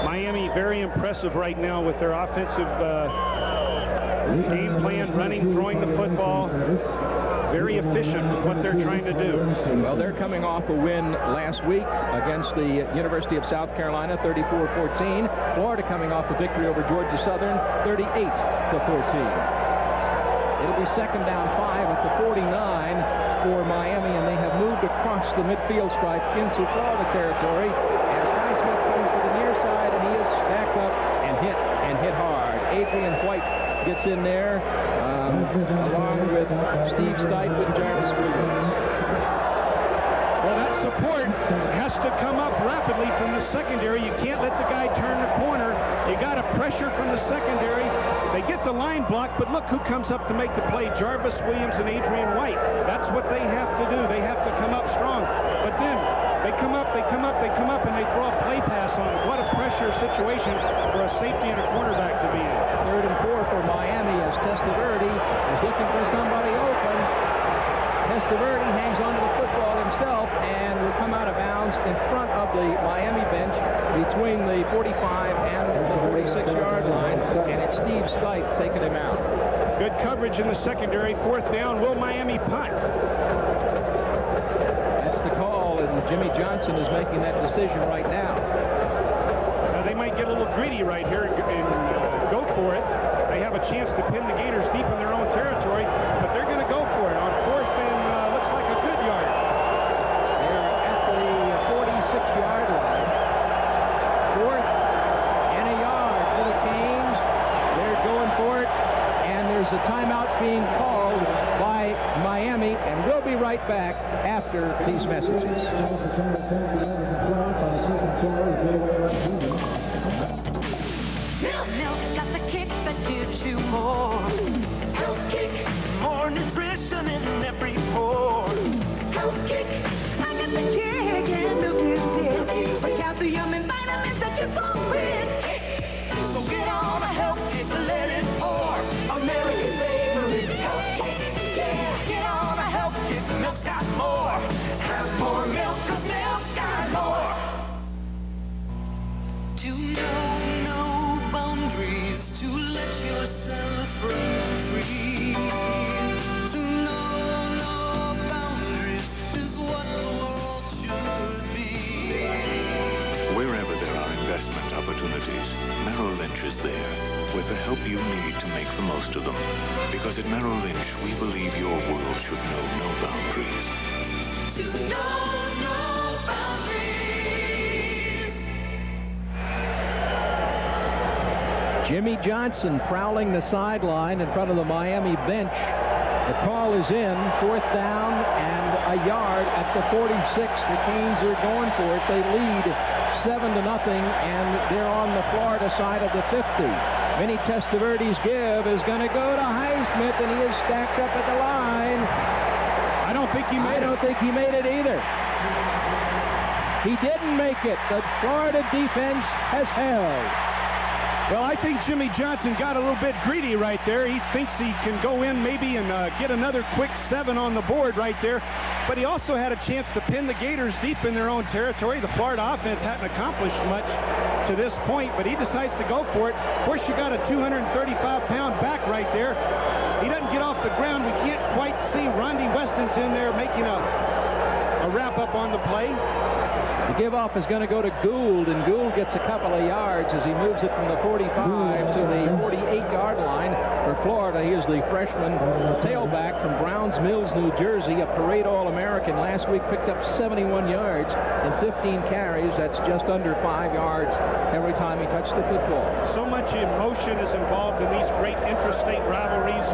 Miami very impressive right now with their offensive game plan, running, throwing the football. Very efficient with what they're trying to do. Well, they're coming off a win last week against the University of South Carolina, 34-14. Florida coming off a victory over Georgia Southern, 38-14. It'll be 2nd down 5 at the 49 for Miami, and they have moved across the midfield stripe into Florida territory as Highsmith comes to the near side, and he is stacked up and hit hard. Adrian White gets in there, along with Steve Stipe and Jarvis Williams. Well, that support has to come up rapidly from the secondary. You can't let the guy turn the corner. You got to pressure from the secondary. They get the line block, but look who comes up to make the play. Jarvis Williams and Adrian White. That's what they have to do. They have to come up strong. But then they come up, and they throw a play pass on them. What a pressure situation for a safety and a cornerback to be in. 3rd and 4 for Miami as Testaverde is looking for somebody open. Testaverde hangs onto the football himself and will come out of bounds in front of the Miami bench between the 45 and the 46-yard line, and it's Steve Stipe taking him out. Good coverage in the secondary. 4th down. Will Miami punt? That's the call, and Jimmy Johnson is making that decision right now. They might get a little greedy right here and go for it. They have a chance to pin the Gators deep in their own territory, but they're going to go for it on 4th and looks like a good yard. They're at the 46-yard line. 4th and a yard for the Canes. They're going for it, and there's a timeout being called by Miami, and we'll be right back after these messages. Milk's got the kick that gives you more. Health Kick. More nutrition in every pore. Health Kick. I got the kick, and milk is it. For calcium and vitamins that you're so rich. So get on a Health Kick, let it pour. America's favorite Health Kick. Yeah, get on a Health Kick. Milk's got more. Have more milk, 'cause milk's got more. To know no boundaries, to let yourself run free. To know no boundaries is what the world should be. Wherever there are investment opportunities, Merrill Lynch is there with the help you need to make the most of them. Because at Merrill Lynch, we believe your world should know no boundaries. To know no boundaries. Jimmy Johnson prowling the sideline in front of the Miami bench. The call is in, 4th down and a yard at the 46. The Canes are going for it. They lead 7-0, and they're on the Florida side of the 50. Vinny Testaverde's give is going to go to Highsmith, and he is stacked up at the line. I don't think he made it. I don't think he made it either. He didn't make it. The Florida defense has held. Well, I think Jimmy Johnson got a little bit greedy right there. He thinks he can go in maybe and get another quick 7 on the board right there. But he also had a chance to pin the Gators deep in their own territory. The Florida offense hadn't accomplished much to this point, but he decides to go for it. Of course, you got a 235-pound back right there. He doesn't get off the ground. We can't quite see. Rondy Weston's in there making a wrap-up on the play. The give-off is going to go to Gould, and Gould gets a couple of yards as he moves it from the 45 to the 48-yard line for Florida. He is the freshman tailback from Browns Mills, New Jersey, a parade All-American. Last week picked up 71 yards and 15 carries. That's just under 5 yards every time he touched the football. So much emotion is involved in these great intrastate rivalries.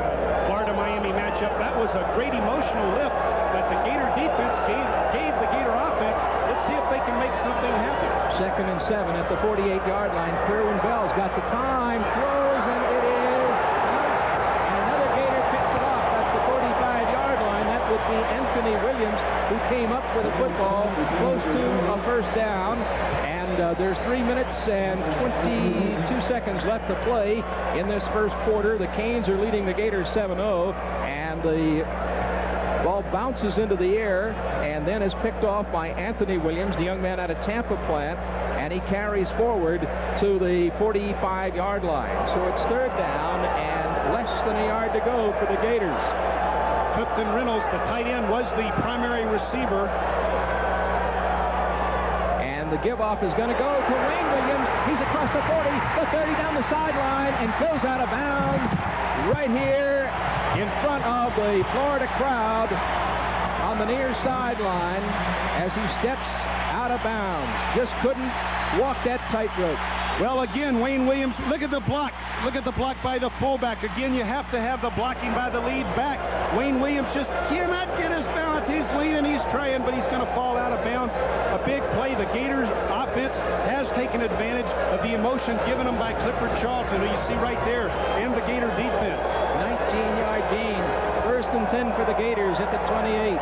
Florida-Miami matchup. That was a great emotional lift that the Gator defense gave the Gator offense. Let's see if they can make something happen. 2nd and 7 at the 48-yard line. Kerwin Bell's got the time, throws, and it is nice. And another Gator picks it off at the 45-yard line. That would be Anthony Williams, who came up with a football close to a 1st down. And there's 3 minutes and 22 seconds left to play in this 1st quarter. The Canes are leading the Gators 7-0, and the ball bounces into the air and then is picked off by Anthony Williams, the young man out of Tampa Plant, and he carries forward to the 45-yard line. So it's 3rd down and less than a yard to go for the Gators. Clifton Reynolds, the tight end, was the primary receiver. And the give-off is going to go to Wayne Williams. He's across the 40, the 30 down the sideline, and goes out of bounds right here in front of the Florida crowd on the near sideline as he steps out of bounds. Just couldn't walk that tightrope. Well, again, Wayne Williams, look at the block. Look at the block by the fullback. Again, you have to have the blocking by the lead back. Wayne Williams just cannot get his balance. He's leading, he's trying, but he's going to fall out of bounds. A big play. The Gators offense has taken advantage of the emotion given them by Clifford Charlton, who you see right there, and the Gator defense. 19-yard gain. 1st and 10 for the Gators at the 28.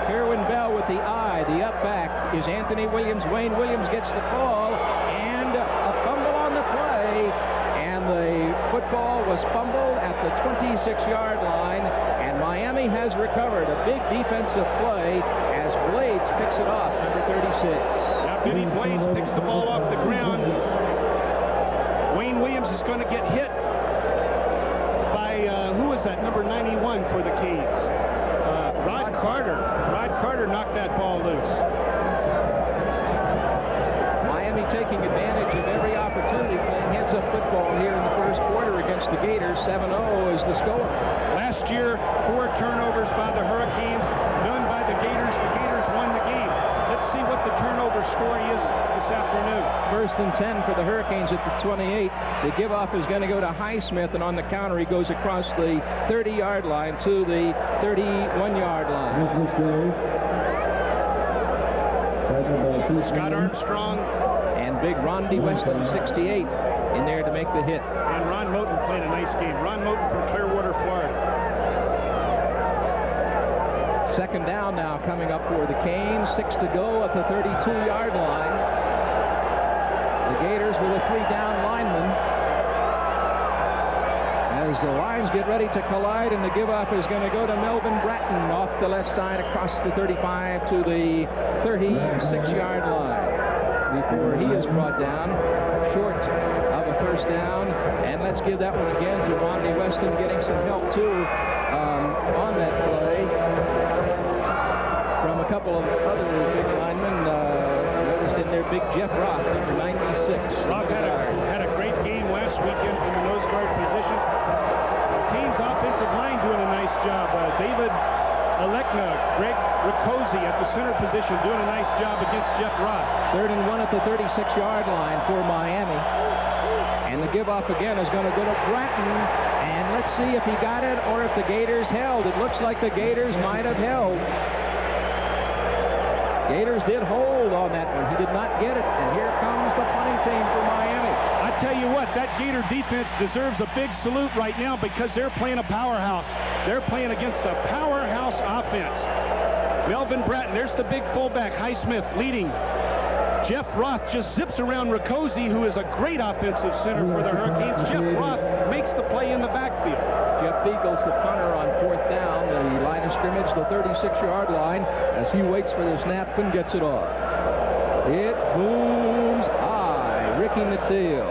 Kerwin Bell with the eye. The up back is Anthony Williams. Wayne Williams gets the call, and a fumble on the play. And the football was fumbled at the 26-yard line, and Miami has recovered. A big defensive play as Blades picks it off, number 36. Now Benny Blades picks the ball off the ground. Wayne Williams is going to get hit by, who was that, number 91 for the Canes? Rod Carter. Rod Carter knocked that ball loose. Miami taking advantage of every opportunity, playing heads-up football here in the 1st quarter against the Gators. 7-0 is the score. Last year, 4 turnovers by the Hurricanes, none by the Gators. The Gators won the game. Let's see what the turnover story is this afternoon. 1st and 10 for the Hurricanes at the 28. The give-off is going to go to Highsmith, and on the counter he goes across the 30-yard line to the 31-yard line. Scott Armstrong and big Rondy Weston, 68, in there to make the hit. And Ron Moten played a nice game. Ron Moten from Clearwater, Florida. 2nd down now coming up for the Canes. 6 to go at the 32-yard line. The Gators with a 3-down lineman. As the lines get ready to collide, and the give-off is going to go to Melvin Bratton off the left side across the 35 to the 36-yard line before he is brought down short of a 1st down. And let's give that one again to Rondy Weston, getting some help too on that play from a couple of other big linemen. Noticed in there big Jeff Roth, number 96. Roth had a great game last weekend from the nose guard position. Canes offensive line doing a nice job. David Alekna, Greg Riccozzi at the center position doing a nice job against Jeff Roth. 3rd and 1 at the 36-yard line for Miami. And the give-off again is going to go to Bratton. And let's see if he got it or if the Gators held. It looks like the Gators might have held. Gators did hold on that one. He did not get it. And here comes the punting team for Miami. I tell you what, that Gator defense deserves a big salute right now because they're playing a powerhouse. They're playing against a powerhouse offense. Melvin Bratton, there's the big fullback, Highsmith leading. Jeff Roth just zips around Riccozzi, who is a great offensive center for the Hurricanes. Jeff Roth makes the play in the backfield. Jeff Beagles, the punter, on 4th down, the line of scrimmage, the 36-yard line, as he waits for the snap and gets it off. It booms high. Ricky Nattil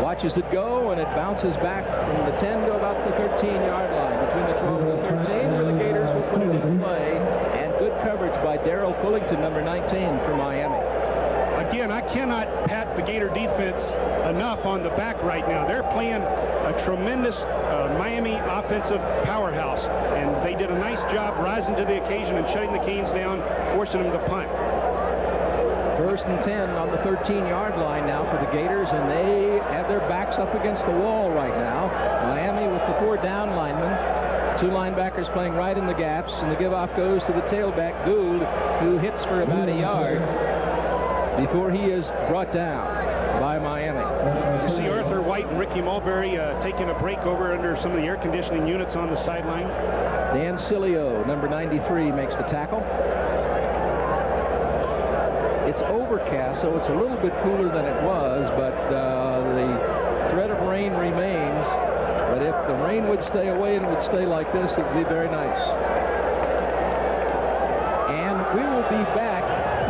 watches it go, and it bounces back from the 10 to about the 13-yard line, between the 12 and the 13, where the Gators will put it in play. And good coverage by Darrell Fullington, number 19, for Miami. Again, I cannot pat the Gator defense enough on the back right now. They're playing a tremendous Miami offensive powerhouse, and they did a nice job rising to the occasion and shutting the Canes down, forcing them to punt. 1st and 10 on the 13-yard line now for the Gators, and they have their backs up against the wall right now. Miami with the 4 down linemen. 2 linebackers playing right in the gaps, and the give-off goes to the tailback, Gould, who hits for about a yard before he is brought down by Miami. You see Arthur White and Ricky Mulberry taking a break over under some of the air conditioning units on the sideline. Dan Cilio, number 93, makes the tackle. It's overcast, so it's a little bit cooler than it was, but the threat of rain remains. But if the rain would stay away and it would stay like this, it would be very nice. And we will be back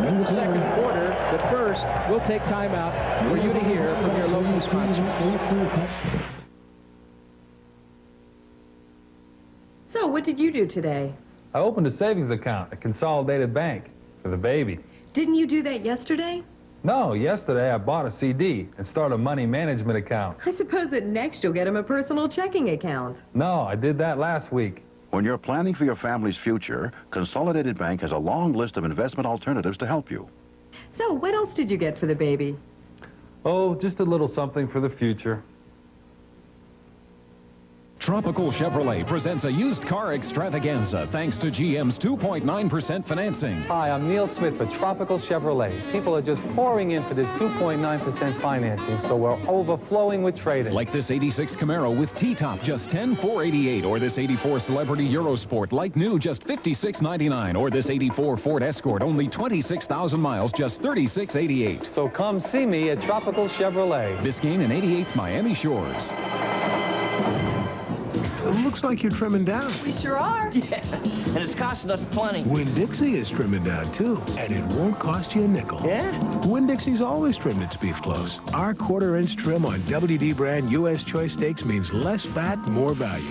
in the second quarter, but first, we'll take time out for you to hear from your local sponsor. So, what did you do today? I opened a savings account at Consolidated Bank for the baby. Didn't you do that yesterday? No, yesterday I bought a CD and started a money management account. I suppose that next you'll get him a personal checking account. No, I did that last week. When you're planning for your family's future, Consolidated Bank has a long list of investment alternatives to help you. So, what else did you get for the baby? Oh, just a little something for the future. Tropical Chevrolet presents a used car extravaganza thanks to GM's 2.9% financing. Hi, I'm Neil Smith for Tropical Chevrolet. People are just pouring in for this 2.9% financing, so we're overflowing with trade-in. Like this 86 Camaro with T-top, just $10,488, or this 84 Celebrity Eurosport, like new, just $56.99, or this 84 Ford Escort, only 26,000 miles, just $36.88. So come see me at Tropical Chevrolet. Biscayne and 88th Miami Shores. It looks like you're trimming down. We sure are. Yeah, and it's costing us plenty. Winn-Dixie is trimming down, too, and it won't cost you a nickel. Yeah? Winn-Dixie's always trimmed its beef close. Our quarter-inch trim on WD brand U.S. choice steaks means less fat, more value.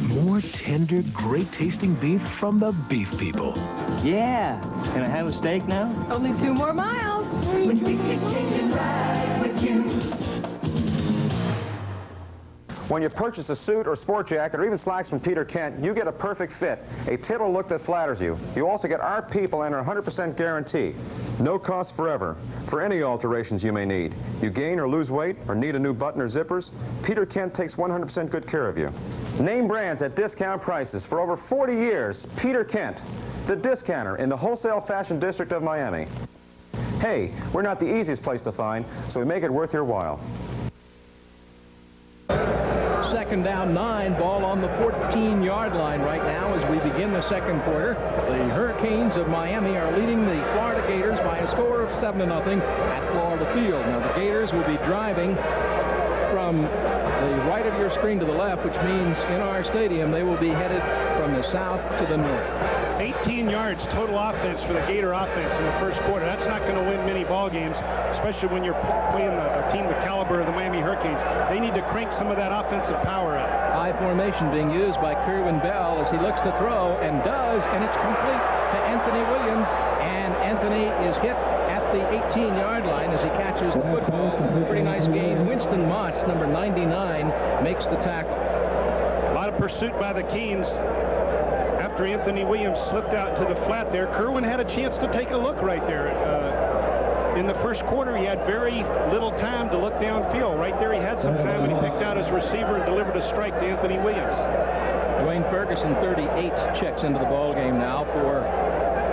More tender, great-tasting beef from the beef people. Yeah. Can I have a steak now? Only 2 more miles. Winn-Dixie's changing right with you. When you purchase a suit or sport jacket or even slacks from Peter Kent, you get a perfect fit, a tittle look that flatters you. You also get our people and our 100% guarantee. No cost forever for any alterations you may need. You gain or lose weight or need a new button or zippers, Peter Kent takes 100% good care of you. Name brands at discount prices for over 40 years. Peter Kent, the discounter in the wholesale fashion district of Miami. Hey, we're not the easiest place to find, so we make it worth your while. 2nd down 9, ball on the 14-yard line right now as we begin the second quarter. The Hurricanes of Miami are leading the Florida Gators by a score of 7-0 at Florida Field. Now the Gators will be driving from the right of your screen to the left, which means in our stadium they will be headed from the south to the north. 18 yards total offense for the Gator offense in the first quarter. That's not going to win many ball games, especially when you're playing a team the caliber of the Miami Hurricanes. They need to crank some of that offensive power up. High formation being used by Kerwin Bell as he looks to throw, and does, and it's complete to Anthony Williams. And Anthony is hit at the 18-yard line as he catches the football. Pretty nice game. Winston Moss, number 99, makes the tackle. A lot of pursuit by the Canes. After Anthony Williams slipped out to the flat there, Kerwin had a chance to take a look right there. in the first quarter, he had very little time to look downfield. Right there, he had some time when he picked out his receiver and delivered a strike to Anthony Williams. Dwayne Ferguson, 38, checks into the ball game now for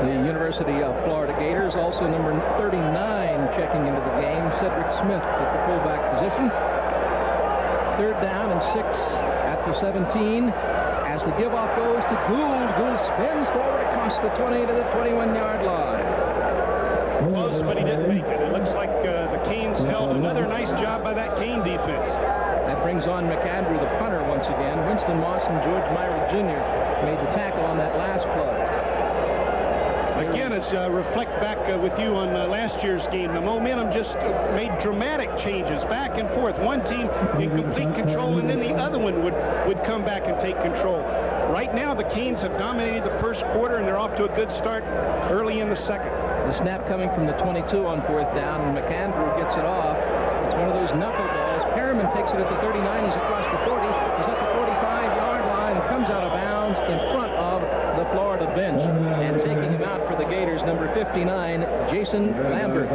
the University of Florida Gators. Also number 39 checking into the game, Cedric Smith at the fullback position. Third down and 6 at the 17. As the give-off goes to Gould. Gould spins forward across the 20 to the 21-yard line. Close, but he didn't make it. It looks like the Canes held another nice job by that Cane defense. That brings on McAndrew, the punter, once again. Winston Moss and George Myra Jr. made the tackle on that last play. Again, as reflect back with you on last year's game, the momentum just made dramatic changes back and forth. One team in complete control, and then the other one would come back and take control. Right now, the Canes have dominated the first quarter, and they're off to a good start early in the second. The snap coming from the 22 on fourth down, and McAndrew gets it off. It's one of those knuckleballs. Perriman takes it at the 39. He's across the 40. He's at the 45-yard line and comes out of bounds in front of the Florida bench. And taking him out for the Gators, number 59, Jason Lambert.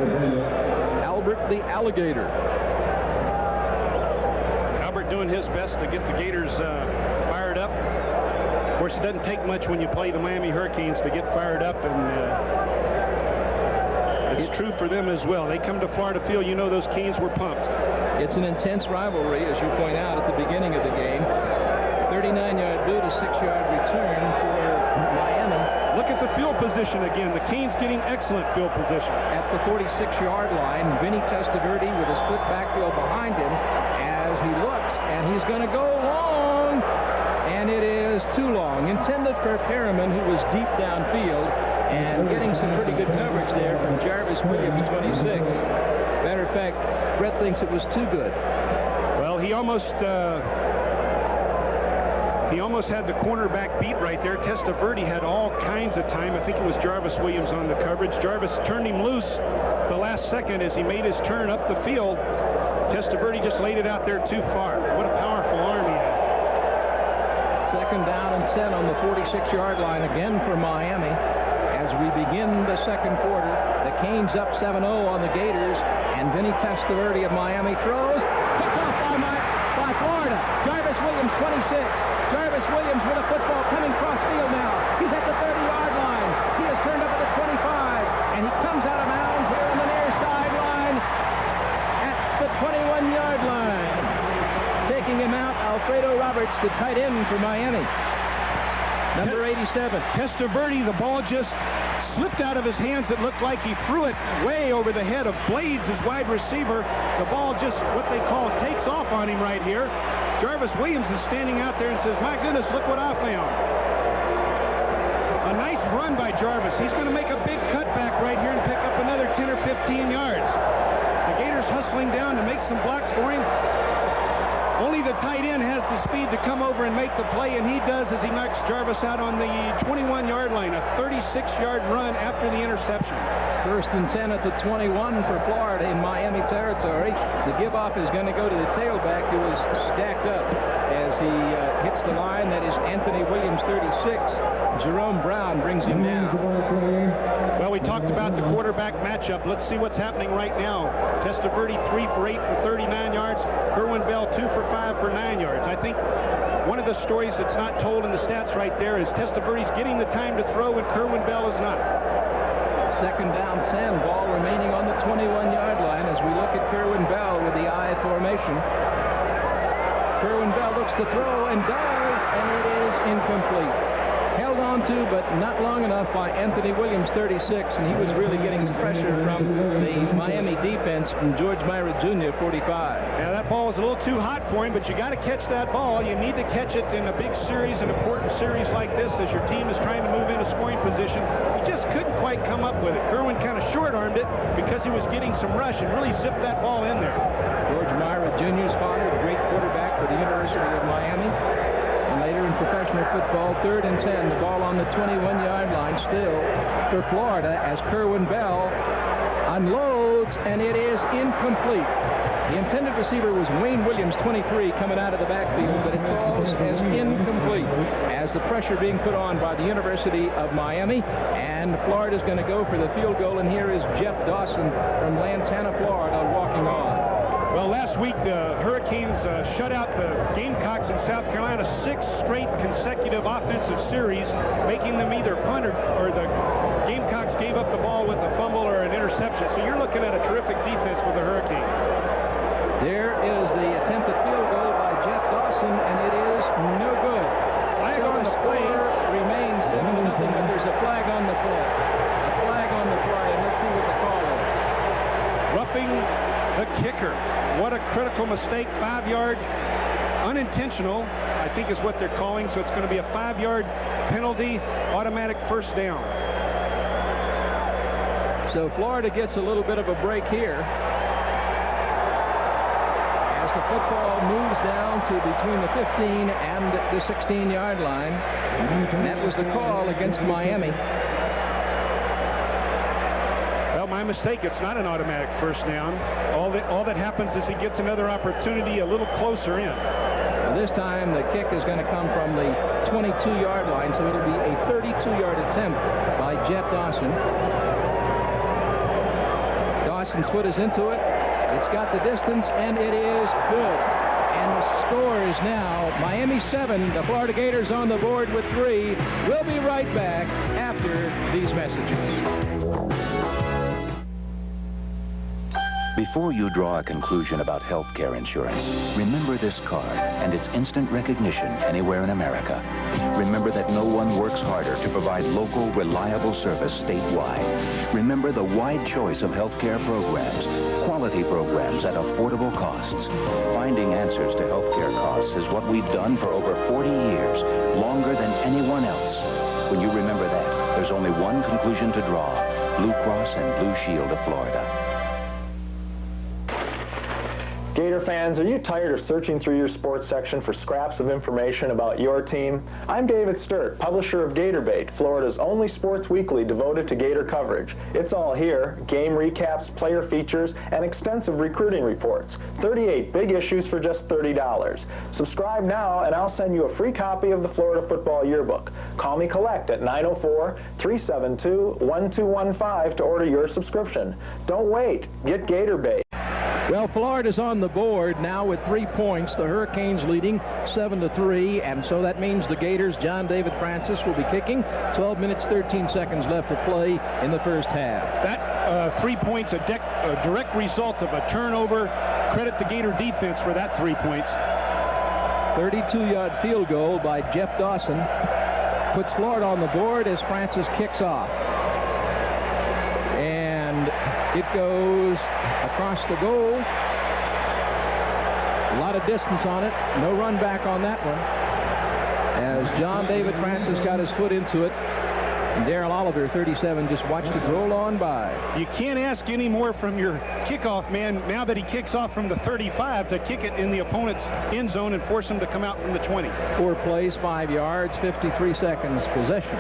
Albert the Alligator. Albert doing his best to get the Gators fired up. Of course, it doesn't take much when you play the Miami Hurricanes to get fired up, and it's true for them as well. They come to Florida Field, you know those Canes were pumped. It's an intense rivalry, as you point out at the beginning of the game. 39-yard boot, a 6-yard return for Miami. Look at the field position again. The Canes getting excellent field position. At the 46-yard line, Vinny Testaverde with a split backfield behind him as he looks, and he's going to go long, and it is too long. Intended for Perriman, who was deep downfield, and getting some pretty good coverage there from Jarvis Williams, 26. Matter of fact, Brett thinks it was too good. Well, he almost had the cornerback beat right there. Testaverde had all kinds of time. I think it was Jarvis Williams on the coverage. Jarvis turned him loose the last second as he made his turn up the field. Testaverde just laid it out there too far. What a powerful arm he has. Second down and 10 on the 46-yard line again for Miami. As we begin the second quarter, the Canes up 7-0 on the Gators, and Vinny Testaverde of Miami throws. Picked off by Florida. Jarvis Williams, 26. Jarvis Williams with a football coming cross field now. He's at the 30-yard line. He has turned up at the 25, and he comes out of bounds here on the near sideline at the 21-yard line. Taking him out, Alfredo Roberts, the tight end for Miami. Number 87. Testaverde, the ball just slipped out of his hands. It looked like he threw it way over the head of Blades, his wide receiver. The ball just, what they call, takes off on him right here. Jarvis Williams is standing out there and says, my goodness, look what I found. A nice run by Jarvis. He's going to make a big cutback right here and pick up another 10 or 15 yards. The Gators hustling down to make some blocks for him. Only the tight end has the speed to come over and make the play, and he does as he knocks Jarvis out on the 21-yard line, a 36-yard run after the interception. First and 10 at the 21 for Florida in Miami territory. The give-off is going to go to the tailback, who is stacked up as he hits the line. That is Anthony Williams, 36. Jerome Brown brings him down. Well, we talked about the quarterback matchup. Let's see what's happening right now. Testaverde 3 for 8 for 39 yards. Kerwin Bell 2 for 5 for 9 yards. I think one of the stories that's not told in the stats right there is Testaverde's getting the time to throw and Kerwin Bell is not. Second down, 10. Ball remaining on the 21-yard line as we look at Kerwin Bell with the I formation. Kerwin Bell looks to throw and does, and it is incomplete. Held on to, but not long enough by Anthony Williams, 36, and he was really getting the pressure from the Miami defense from George Myra Jr., 45. Yeah, that ball was a little too hot for him, but you got to catch that ball. You need to catch it in a big series, an important series like this, as your team is trying to move into scoring position. He just couldn't quite come up with it. Kerwin kind of short-armed it because he was getting some rush and really zipped that ball in there. George Myra Jr.'s father, a great quarterback for the University of Miami. Later in professional football, 3rd and 10, the ball on the 21-yard line still for Florida as Kerwin Bell unloads, and it is incomplete. The intended receiver was Wayne Williams, 23, coming out of the backfield, but it falls as incomplete as the pressure being put on by the University of Miami. And Florida's going to go for the field goal, and here is Jeff Dawson from Lantana, Florida, walking on. Well, last week the Hurricanes shut out the Gamecocks in South Carolina 6 straight consecutive offensive series, making them either punt or the Gamecocks gave up the ball with a fumble or an interception. So you're looking at a terrific defense with the Hurricanes. There is the attempted field goal by Jeff Dawson, and it is no good. Flag on the play. Remains 7-0, but there's a flag on the play. A flag on the play, and let's see what the call is. Roughing the kicker. What a critical mistake. 5-yard, unintentional, I think is what they're calling. So it's going to be a 5-yard penalty, automatic first down. So Florida gets a little bit of a break here as the football moves down to between the 15 and the 16-yard line. And that was the call against Miami. Well, my mistake. It's not an automatic first down. All that happens is he gets another opportunity a little closer in. Well, this time the kick is going to come from the 22-yard line, so it'll be a 32-yard attempt by Jeff Dawson. Dawson's foot is into it. It's got the distance, and it is good. And the score is now Miami 7, the Florida Gators on the board with 3. We'll be right back after these messages. Before you draw a conclusion about health care insurance, remember this card and its instant recognition anywhere in America. Remember that no one works harder to provide local, reliable service statewide. Remember the wide choice of health care programs, quality programs at affordable costs. Finding answers to health care costs is what we've done for over 40 years, longer than anyone else. When you remember that, there's only one conclusion to draw: Blue Cross and Blue Shield of Florida. Gator fans, are you tired of searching through your sports section for scraps of information about your team? I'm David Sturt, publisher of Gator Bait, Florida's only sports weekly devoted to Gator coverage. It's all here: game recaps, player features, and extensive recruiting reports. 38 big issues for just $30. Subscribe now and I'll send you a free copy of the Florida Football Yearbook. Call me collect at 904-372-1215 to order your subscription. Don't wait. Get Gator Bait. Well, Florida's on the board now with 3 points. The Hurricanes leading 7-3, and so that means the Gators, John David Francis, will be kicking. 12 minutes, 13 seconds left to play in the first half. That 3 points, a direct result of a turnover. Credit the Gator defense for that 3 points. 32-yard field goal by Jeff Dawson puts Florida on the board as Francis kicks off. And it goes across the goal. A lot of distance on it. No run back on that one. As John David Francis got his foot into it, and Darrell Oliver, 37, just watched it roll on by. You can't ask any more from your kickoff man now that he kicks off from the 35 to kick it in the opponent's end zone and force him to come out from the 20. 4 plays, 5 yards, 53 seconds possession.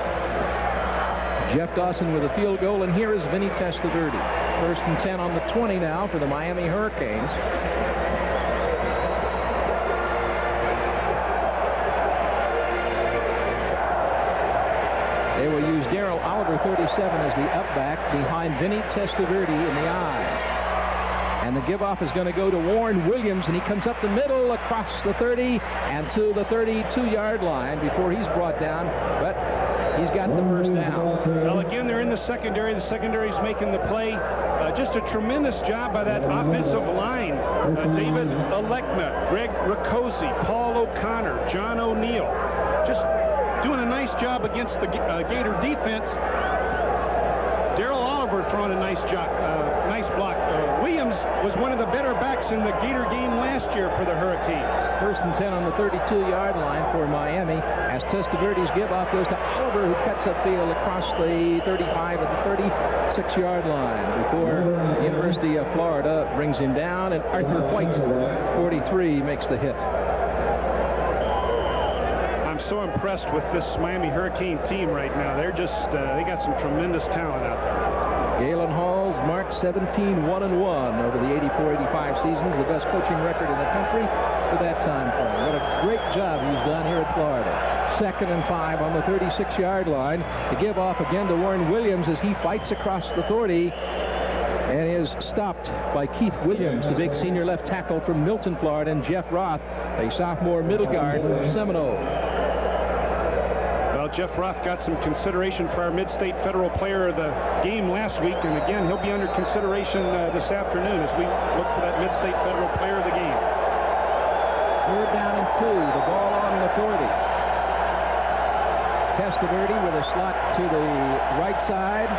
Jeff Dawson with a field goal, and here is Vinny Testaverde. 1st and 10 on the 20 now for the Miami Hurricanes. They will use Darrell Oliver, 37, as the up-back behind Vinny Testaverde in the I. And the give-off is going to go to Warren Williams, and he comes up the middle across the 30 and to the 32-yard line before he's brought down. But he's got the first down. Well, again, they're in the secondary. The secondary's making the play. Just a tremendous job by that offensive line. David Alekna, Greg Riccozzi, Paul O'Connor, John O'Neill. Just doing a nice job against the Gator defense. Darrell Oliver throwing a nice job, nice block. Williams was one of the better backs in the Gator game last year for the Hurricanes. 1st and 10 on the 32-yard line for Miami as Testaverde's give-off goes to Oliver, who cuts upfield across the 35 at the 36-yard line before the University of Florida brings him down, and Arthur White, 43, makes the hit. I'm so impressed with this Miami Hurricane team right now. They're just, they got some tremendous talent out there. Galen Hall's marked 17-1-1 over the 84-85 seasons, the best coaching record in the country for that time frame. What a great job he's done here at Florida. 2nd and 5 on the 36-yard line. To give off again to Warren Williams as he fights across the 40 and is stopped by Keith Williams, the big senior left tackle from Milton, Florida, and Jeff Roth, a sophomore middle guard from Seminole. Well, Jeff Roth got some consideration for our Mid-State Federal Player of the Game last week, and again, he'll be under consideration this afternoon as we look for that Mid-State Federal Player of the Game. 3rd down and 2, the ball on the 40. Testaverde with a slot to the right side.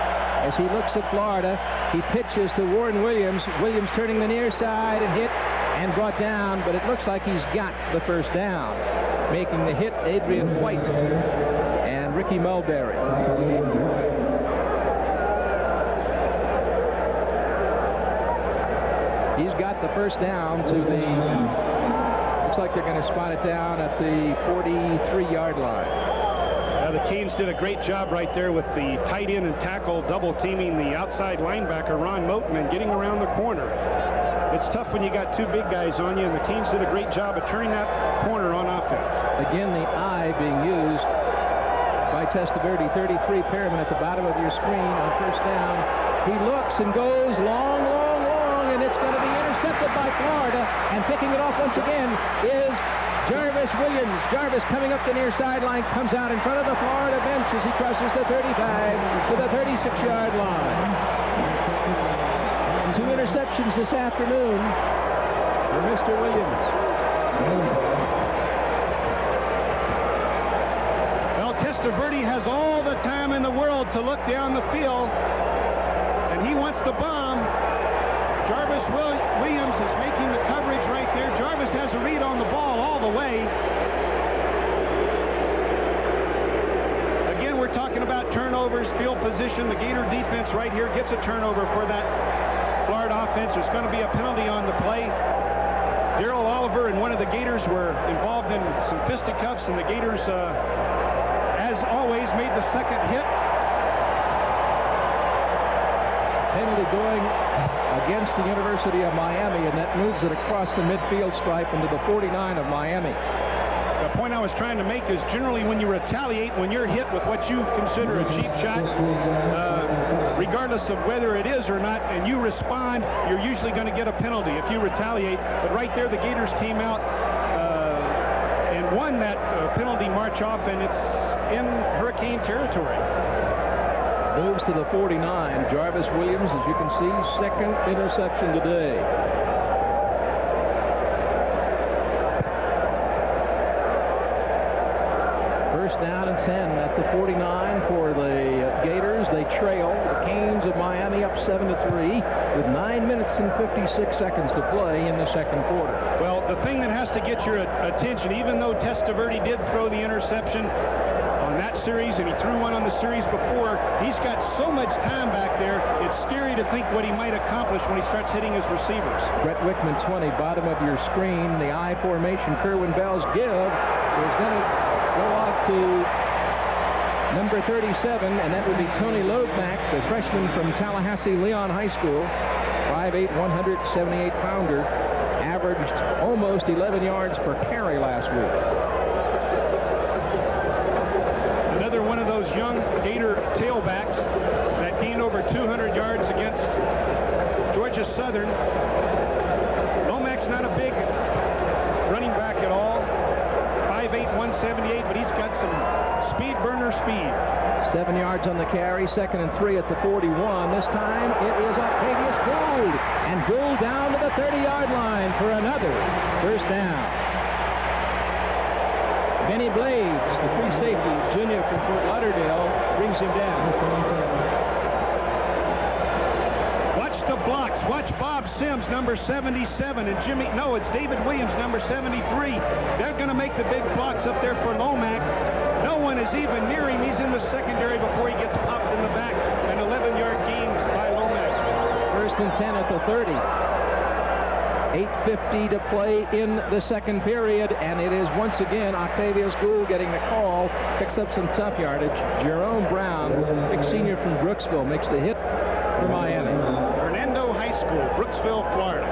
As he looks at Florida, he pitches to Warren Williams. Williams turning the near side and hit and brought down, but it looks like he's got the first down. Making the hit, Adrian White and Ricky Mulberry. He's got the first down to the, looks like they're going to spot it down at the 43-yard line. The Canes did a great job right there with the tight end and tackle double teaming the outside linebacker, Ron Moten, and getting around the corner. It's tough when you got two big guys on you, and the Canes did a great job of turning that corner on offense. Again, the eye being used by Testaverde, 33 Perriman at the bottom of your screen on first down. He looks and goes long, long, long, and it's going to be intercepted by Florida, and picking it off once again is Jarvis Williams. Jarvis coming up the near sideline, comes out in front of the Florida bench as he crosses the 35 to the 36-yard line. 2 interceptions this afternoon for Mr. Williams. Well, Testaverde has all the time in the world to look down the field, and he wants the bomb. Jarvis Williams is making the coverage right there. Jarvis has a read on the ball all the way. Again, we're talking about turnovers, field position. The Gator defense right here gets a turnover for that Florida offense. There's going to be a penalty on the play. Darrell Oliver and one of the Gators were involved in some fisticuffs, and the Gators, as always, made the second hit. Penalty going against the University of Miami, and that moves it across the midfield stripe into the 49 of Miami. The point I was trying to make is generally when you retaliate, when you're hit with what you consider a cheap shot, regardless of whether it is or not, and you respond, you're usually going to get a penalty if you retaliate. But right there, the Gators came out and won that penalty march off, and it's in Hurricane territory. Moves to the 49. Jarvis Williams, as you can see, 2nd interception today. First down and 10 at the 49 for the Gators. They trail the Canes of Miami up 7-3 with 9 minutes and 56 seconds to play in the second quarter. Well, the thing that has to get your attention, even though Testaverde did throw the interception on that series, and he threw one on the series before, he's got so much time back there, it's scary to think what he might accomplish when he starts hitting his receivers. Brett Wickman, 20, bottom of your screen. The I formation, Kerwin Bell's give is going to go off to number 37, and that would be Tony Loebmack, the freshman from Tallahassee Leon High School, 5'8", 178-pounder, averaged almost 11 yards per carry last week. Another one of those young Gator tailbacks that gained over 200 yards against Georgia Southern. Lomack's not a big running back at all, 5'8", 178, but he's got some speed burner speed. 7 yards on the carry, 2nd and 3 at the 41. This time it is Octavius Gould, and Gould down to the 30-yard line for another first down. Benny Blades, the free safety, junior from Fort Lauderdale, brings him down. Watch the blocks. Watch Bob Sims, number 77, and it's David Williams, number 73. They're going to make the big blocks up there for Lomack. No one is even near him. He's in the secondary before he gets popped in the back. An 11-yard gain by Lomack. 1st and 10 at the 30. 8:50 to play in the second period, and it is once again Octavius Gould getting the call, picks up some tough yardage. Jerome Brown, big senior from Brooksville, makes the hit for Miami. Hernando High School, Brooksville, Florida.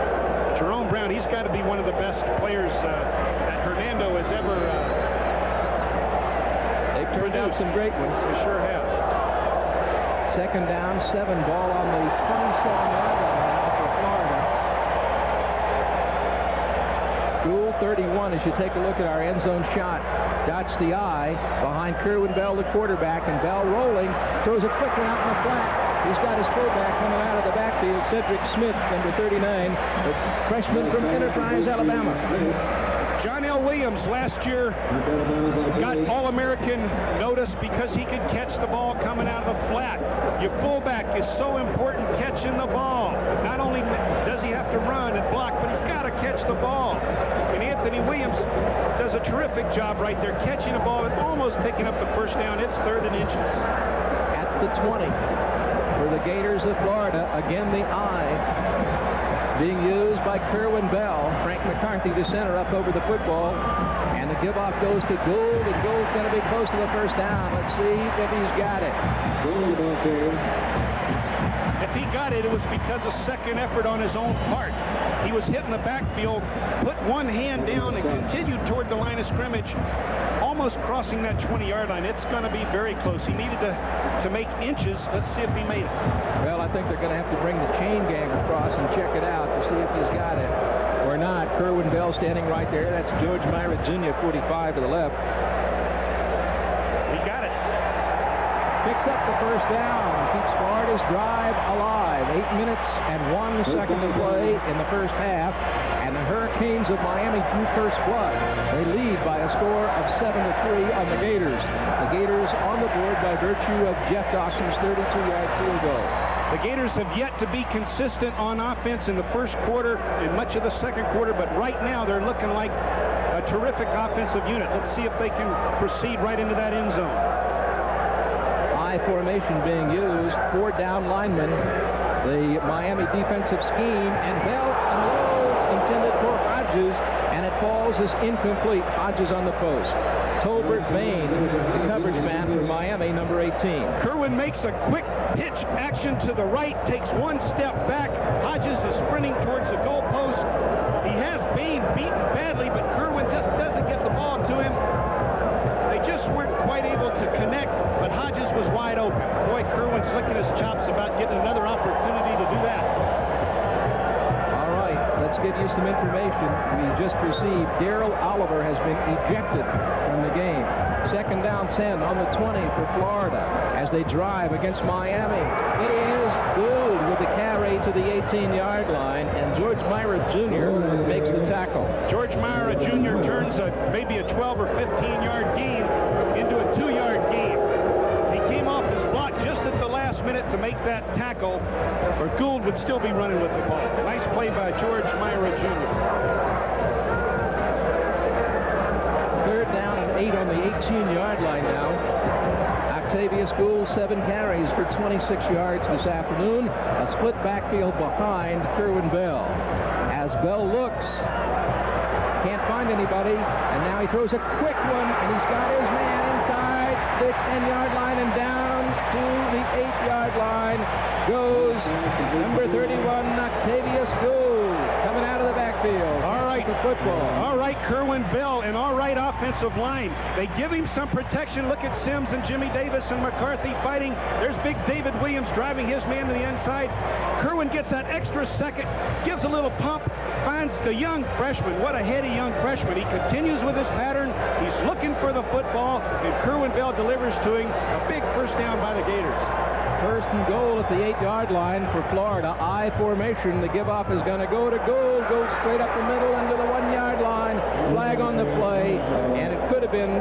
Jerome Brown, he's got to be one of the best players that Hernando has ever They've turned out some great ones. They sure have. Second down, 7, ball on the 27-yard line now for Florida. Gould 31 as you take a look at our end zone shot. Dots the eye behind Kerwin Bell, the quarterback, and Bell rolling, throws a quick one out in the flat. He's got his fullback coming out of the backfield, Cedric Smith, number 39, the freshman from Enterprise, Alabama. John L. Williams last year got All-American notice because he could catch the ball coming out of the flat. Your fullback is so important catching the ball. Not only does he have to run and block, but he's got to catch the ball. And Anthony Williams does a terrific job right there, catching the ball and almost picking up the first down. It's 3rd and inches. At the 20 for the Gators of Florida. Again, the eye being used by Kerwin Bell. Frank McCarthy, the center, up over the football. And the give-off goes to Gould, and Gould's going to be close to the first down. Let's see if he's got it. If he got it, it was because of second effort on his own part. He was hitting the backfield, put one hand down, and continued toward the line of scrimmage, almost crossing that 20-yard line. It's going to be very close. He needed to make inches. Let's see if he made it. Well, I think they're going to have to bring the chain gang across and check it out to see if he's got it or not. Kerwin Bell standing right there. That's George Myra Jr., 45 to the left. He got it. Picks up the first down. Keeps Florida's drive alive. 8 minutes and 1 second to play in the first half. And the Hurricanes of Miami drew first blood. They lead by a score of 7-3 on the Gators. The Gators on the board by virtue of Jeff Dawson's 32-yard field goal. The Gators have yet to be consistent on offense in the first quarter and much of the second quarter, but right now they're looking like a terrific offensive unit. Let's see if they can proceed right into that end zone. High formation being used. 4 down linemen. The Miami defensive scheme, and Bell unloads, intended for Hodges, and it falls as incomplete. Hodges on the post. Tolbert Bain, the coverage man for Miami, number 18. Kerwin makes a quick pitch action to the right, takes one step back. Hodges is sprinting towards the goalpost. He has Bain beaten badly, but Kerwin just doesn't get the ball to him. They just weren't quite able to connect, but Hodges was wide open. Boy, Kerwin's licking his chops about getting another opportunity to do that. All right, let's give you some information. We just received Daryl Oliver has been ejected from the game. Second down 10 on the 20 for Florida as they drive against Miami. It is Gould with the carry to the 18-yard line, and George Myra Jr. makes the tackle. George Myra Jr. turns maybe a 12 or 15-yard gain into a 2-yard gain. He came off his block just at the last minute to make that tackle, or Gould would still be running with the ball. Nice play by George Myra Jr. Third down and 8 on the 18-yard line now. Octavius Gould, 7 carries for 26 yards this afternoon. A split backfield behind Kerwin Bell. As Bell looks, can't find anybody, and now he throws a quick one, and he's got his man inside the 10-yard line, and down to the 8-yard line goes number 31, Octavius Gould, coming out of the backfield. All right, the football. All right, Kerwin Bell, and all right offensive line. They give him some protection. Look at Sims and Jimmy Davis and McCarthy fighting. There's big David Williams driving his man to the inside. Kerwin gets that extra second, gives a little pump, finds the young freshman. What a heady young freshman. He continues with his pattern. He's looking for the football, and Kerwin Bell delivers to him. A big first down by the Gators. First and goal at the 8-yard line for Florida. I formation. The give-off is going to go to Gould. Goes straight up the middle into the 1-yard line. Flag on the play, and it could have been.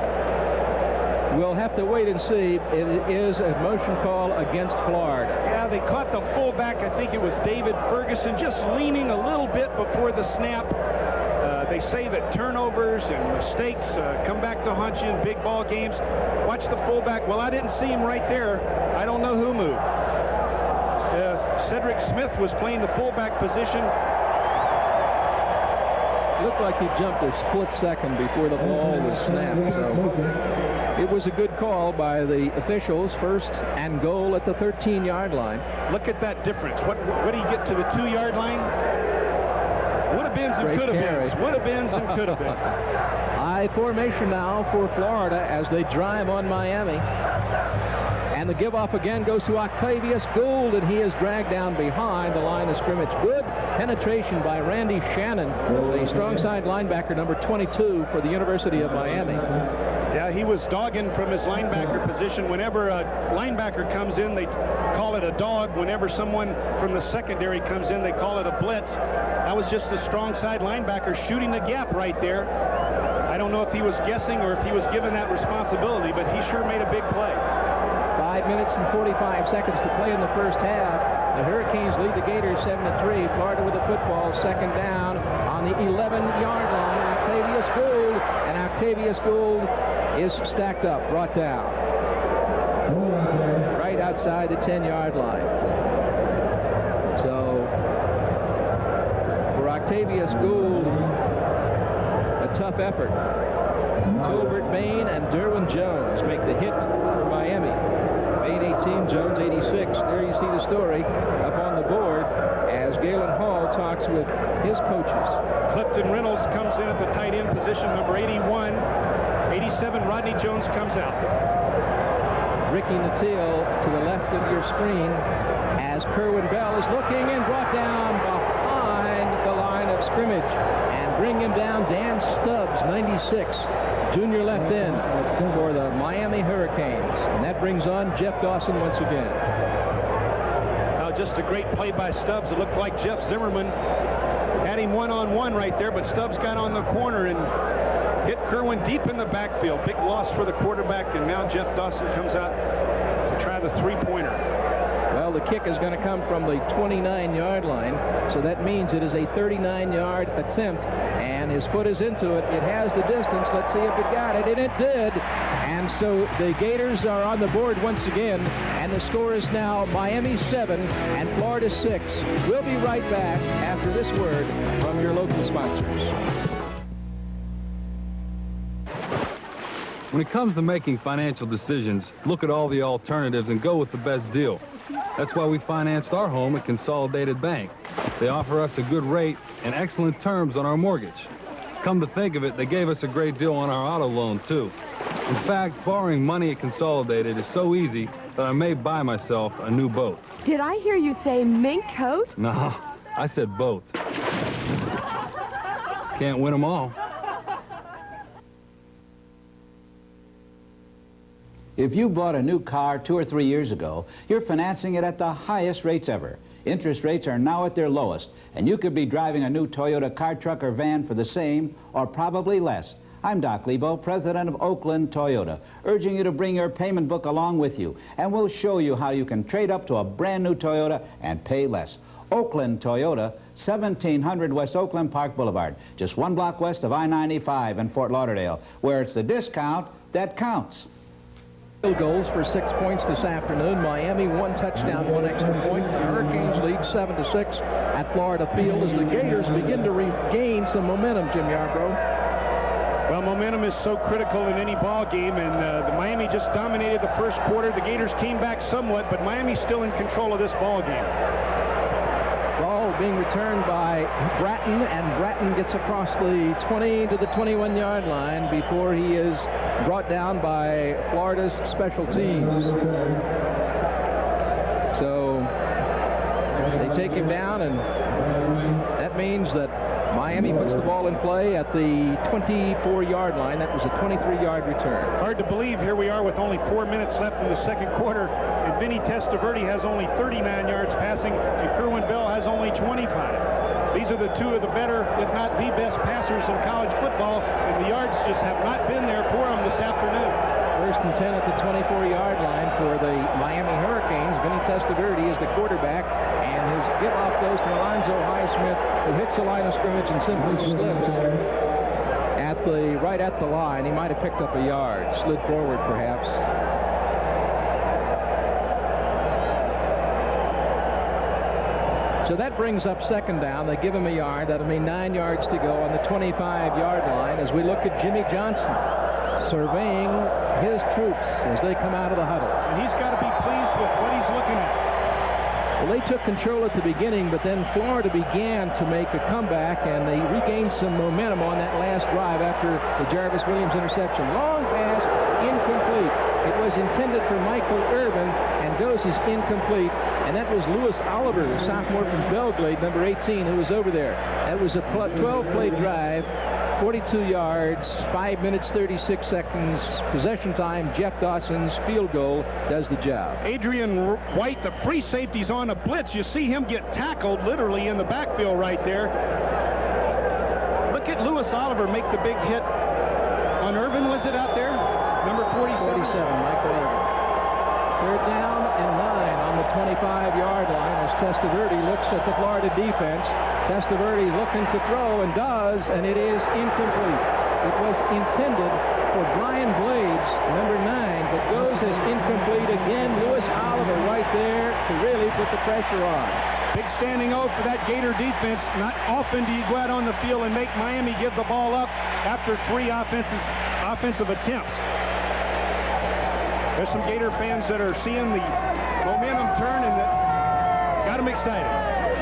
We'll have to wait and see. It is a motion call against Florida. Yeah, they caught the fullback. I think it was David Ferguson, just leaning a little bit before the snap. They say that turnovers and mistakes come back to haunt you in big ball games. Watch the fullback. Well, I didn't see him right there. I don't know who moved. Cedric Smith was playing the fullback position. looked like he jumped a split second before the ball was snapped. So it was a good call by the officials. First and goal at the 13-yard line. Look at that difference. What do you get to the 2-yard line? Would have beens and could have beens. Would have beens and could have beens. High formation now for Florida as they drive on Miami. And the give-off again goes to Octavius Gould, and he is dragged down behind the line of scrimmage. Good penetration by Randy Shannon, the strong side linebacker, number 22 for the University of Miami. Yeah, he was dogging from his linebacker position. Whenever a linebacker comes in, they call it a dog. Whenever someone from the secondary comes in, they call it a blitz. That was just a strong side linebacker shooting the gap right there. I don't know if he was guessing or if he was given that responsibility, but he sure made a big play. 5 minutes and 45 seconds to play in the first half. The Hurricanes lead the Gators 7-3. Florida with the football, second down on the 11-yard line. Octavius Gould, and Octavius Gould is stacked up, brought down right outside the 10-yard line. So for Octavius Gould, a tough effort. Tolbert Bain and Derwin Jones make the hit for Miami. Bain 18, Jones 86. There you see the story up on the board as Galen Hall talks with his coaches. Clifton Reynolds comes in at the tight end position, number 81. 87, Rodney Jones comes out. Ricky Nattil to the left of your screen as Kerwin Bell is looking and brought down behind the line of scrimmage. And bring him down, Dan Stubbs, 96, junior left end for the Miami Hurricanes. And that brings on Jeff Dawson once again. Now, just a great play by Stubbs. It looked like Jeff Zimmerman had him one-on-one right there, but Stubbs got on the corner and hit Kerwin deep in the backfield. Big loss for the quarterback, and now Jeff Dawson comes out to try the three-pointer. Well, the kick is going to come from the 29-yard line, so that means it is a 39-yard attempt, and his foot is into it. It has the distance. Let's see if it got it, and it did. And so the Gators are on the board once again, and the score is now Miami 7 and Florida 6. We'll be right back after this word from your local sponsors. When it comes to making financial decisions, look at all the alternatives and go with the best deal. That's why we financed our home at Consolidated Bank. They offer us a good rate and excellent terms on our mortgage. Come to think of it, they gave us a great deal on our auto loan, too. In fact, borrowing money at Consolidated is so easy that I may buy myself a new boat. Did I hear you say mink coat? No, I said boat. Can't win them all. If you bought a new car 2 or 3 years ago, you're financing it at the highest rates ever. Interest rates are now at their lowest, and you could be driving a new Toyota car, truck, or van for the same or probably less. I'm Doc Lebo, president of Oakland Toyota, urging you to bring your payment book along with you, and we'll show you how you can trade up to a brand new Toyota and pay less. Oakland Toyota, 1700 West Oakland Park Boulevard, just 1 block west of I-95 in Fort Lauderdale, where it's the discount that counts. Field goals for 6 points this afternoon. Miami 1 touchdown, 1 extra point. The Hurricanes lead 7-6 at Florida Field as the Gators begin to regain some momentum, Jim Yarbrough. Well, momentum is so critical in any ball game, and the Miami just dominated the first quarter. The Gators came back somewhat, but Miami's still in control of this ball game. Ball being returned by Bratton, and Bratton gets across the 20 to the 21-yard line before he is brought down by Florida's special teams. So they take him down, and that means that Miami puts the ball in play at the 24-yard line. That was a 23-yard return. Hard to believe here we are with only 4 minutes left in the second quarter, and Vinny Testaverde has only 39 yards passing, and Kerwin Bell has only 25. These are the two of the better, if not the best passers in college football, and the yards just have not been there for them this afternoon. First and 10 at the 24-yard line for the Miami Hurricanes. Vinny Testaverde is the quarterback, and his give-off goes to Alonzo Highsmith, who hits the line of scrimmage and simply slips right at the line. He might have picked up a yard, slid forward perhaps. So that brings up second down. They give him a yard. That'll mean 9 yards to go on the 25-yard line as we look at Jimmy Johnson surveying his troops as they come out of the huddle. And he's got to be pleased with what he's looking at. Well, they took control at the beginning, but then Florida began to make a comeback, and they regained some momentum on that last drive after the Jarvis Williams interception. Long pass, incomplete. It was intended for Michael Irvin, and goes as incomplete. And that was Lewis Oliver, the sophomore from Belgrade, number 18, who was over there. That was a 12-play drive, 42 yards, 5 minutes, 36 seconds. Possession time. Jeff Dawson's field goal does the job. Adrian White, the free safety's on a blitz. You see him get tackled literally in the backfield right there. Look at Lewis Oliver make the big hit on Irvin. Was it out there? Number 47. 47, Michael Irvin. Third down and 9 on the 25-yard line as Testaverde looks at the Florida defense. Testaverde looking to throw and does, and it is incomplete. It was intended for Brian Blades, number 9, but goes as incomplete again. Lewis Oliver right there to really put the pressure on. Big standing O for that Gator defense. Not often do you go out on the field and make Miami give the ball up after 3 offensive attempts. There's some Gator fans that are seeing the momentum turn, and that's got them excited.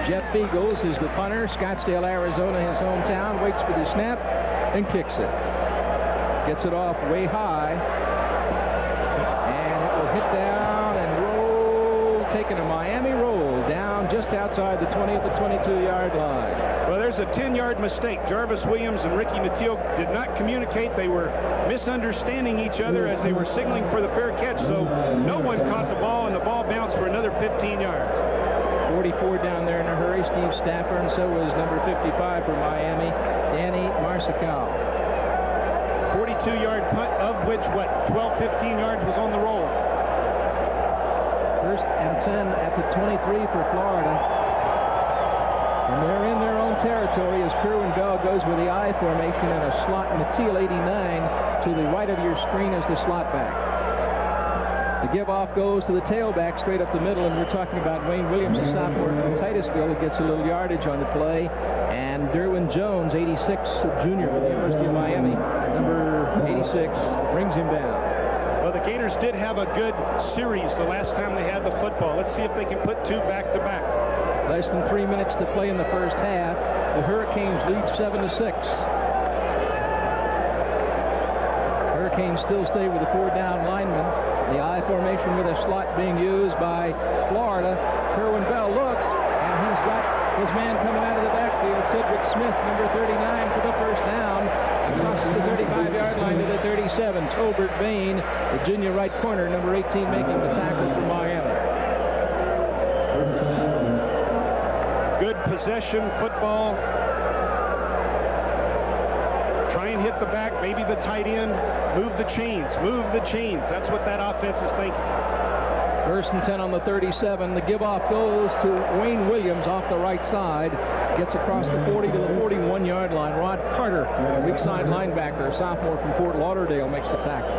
Jeff Beagles is the punter. Scottsdale, Arizona, his hometown. Waits for the snap and kicks it. Gets it off way high. And it will hit down and roll, taking a Miami roll down just outside the 20 at the 22-yard line. Well, there's a 10-yard mistake. Jarvis Williams and Ricky Natile did not communicate. They were misunderstanding each other as they were signaling for the fair catch, so no one caught the ball, and the ball bounced for another 15 yards. 44 down there in a hurry, Steve Stafford, and so was number 55 for Miami, Danny Marsical. 42-yard punt, of which, 12, 15 yards was on the roll. First and 10 at the 23 for Florida. And they're in their own territory as Kerwin Bell goes with the I formation and a slot. Natile 89 to the right of your screen as the slot back. The give-off goes to the tailback straight up the middle, and we're talking about Wayne Williams, the sophomore from Titusville, who gets a little yardage on the play, and Derwin Jones, 86, a junior from the University of Miami, number 86, brings him down. Well, the Gators did have a good series the last time they had the football. Let's see if they can put 2 back-to-back. Less than 3 minutes to play in the first half. The Hurricanes lead 7-6. Hurricanes still stay with the 4-down lineman. The I formation with a slot being used by Florida. Kerwin Bell looks, and he's got his man coming out of the backfield, Cedric Smith, number 39, for the first down. Across the 35-yard line to the 37. Tolbert Bain, the junior right corner, number 18, making the tackle for Miami. Good possession football. Try and hit the back, maybe the tight end. Move the chains, move the chains. That's what that offense is thinking. First and 10 on the 37. The give-off goes to Wayne Williams off the right side. Gets across the 40 to the 41-yard line. Rod Carter, weak side linebacker, a sophomore from Fort Lauderdale, makes the tackle.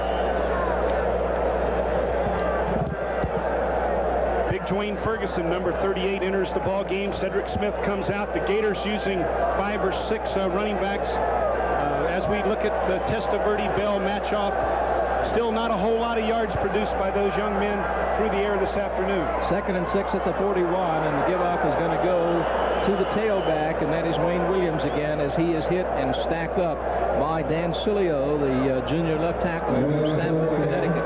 Big Dwayne Ferguson, number 38, enters the ball game. Cedric Smith comes out. The Gators using 5 or 6 running backs. As we look at the Testaverde-Bell match-off, still not a whole lot of yards produced by those young men through the air this afternoon. 2nd and 6 at the 41, and the give-off is going to go to the tailback, and that is Wayne Williams again, as he is hit and stacked up by Dan Cilio, the junior left tackle from Stamford, Connecticut.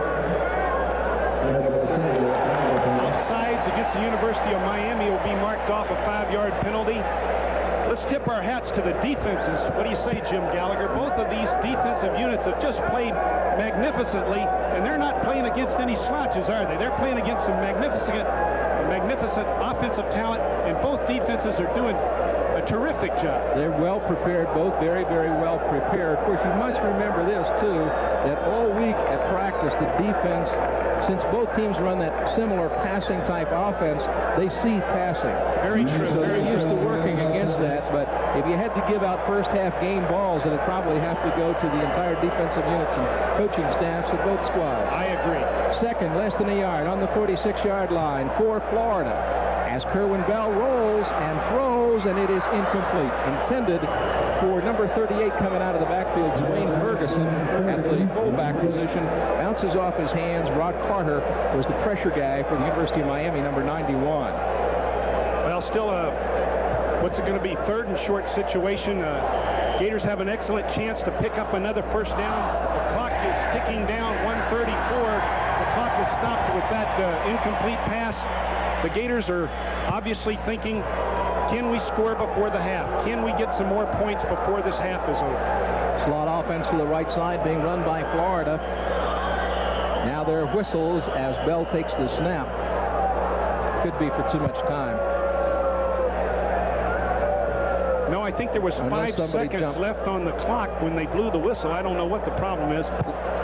Offsides against the University of Miami will be marked off a 5-yard penalty. Let's tip our hats to the defenses. What do you say, Jim Gallagher? Both of these defensive units have just played magnificently, and they're not playing against any slouches, are they? They're playing against some magnificent offensive talent, and both defenses are doing a terrific job. They're well prepared, both very, very well prepared. Of course, you must remember this, too, that all week at practice, the defense, since both teams run that similar passing type offense, they see passing. Very true. So they're used to working against that, but if you had to give out first half game balls, then it'd probably have to go to the entire defensive units and coaching staffs of both squads. I agree. Second, less than a yard on the 46-yard line for Florida. as Kerwin Bell rolls and throws, and it is incomplete. Intended for number 38 coming out of the backfield, Dwayne Ferguson at the fullback position. Bounces off his hands. Rod Carter was the pressure guy for the University of Miami, number 91. Well, still what's it going to be, third and short situation. Gators have an excellent chance to pick up another first down. The clock is ticking down, 1:34. The clock is stopped with that incomplete pass. The Gators are obviously thinking, can we score before the half? Can we get some more points before this half is over? Slot offense to the right side being run by Florida. Now there are whistles as Bell takes the snap. Could be for too much time. No, I think there was 5 seconds left on the clock when they blew the whistle. I don't know what the problem is.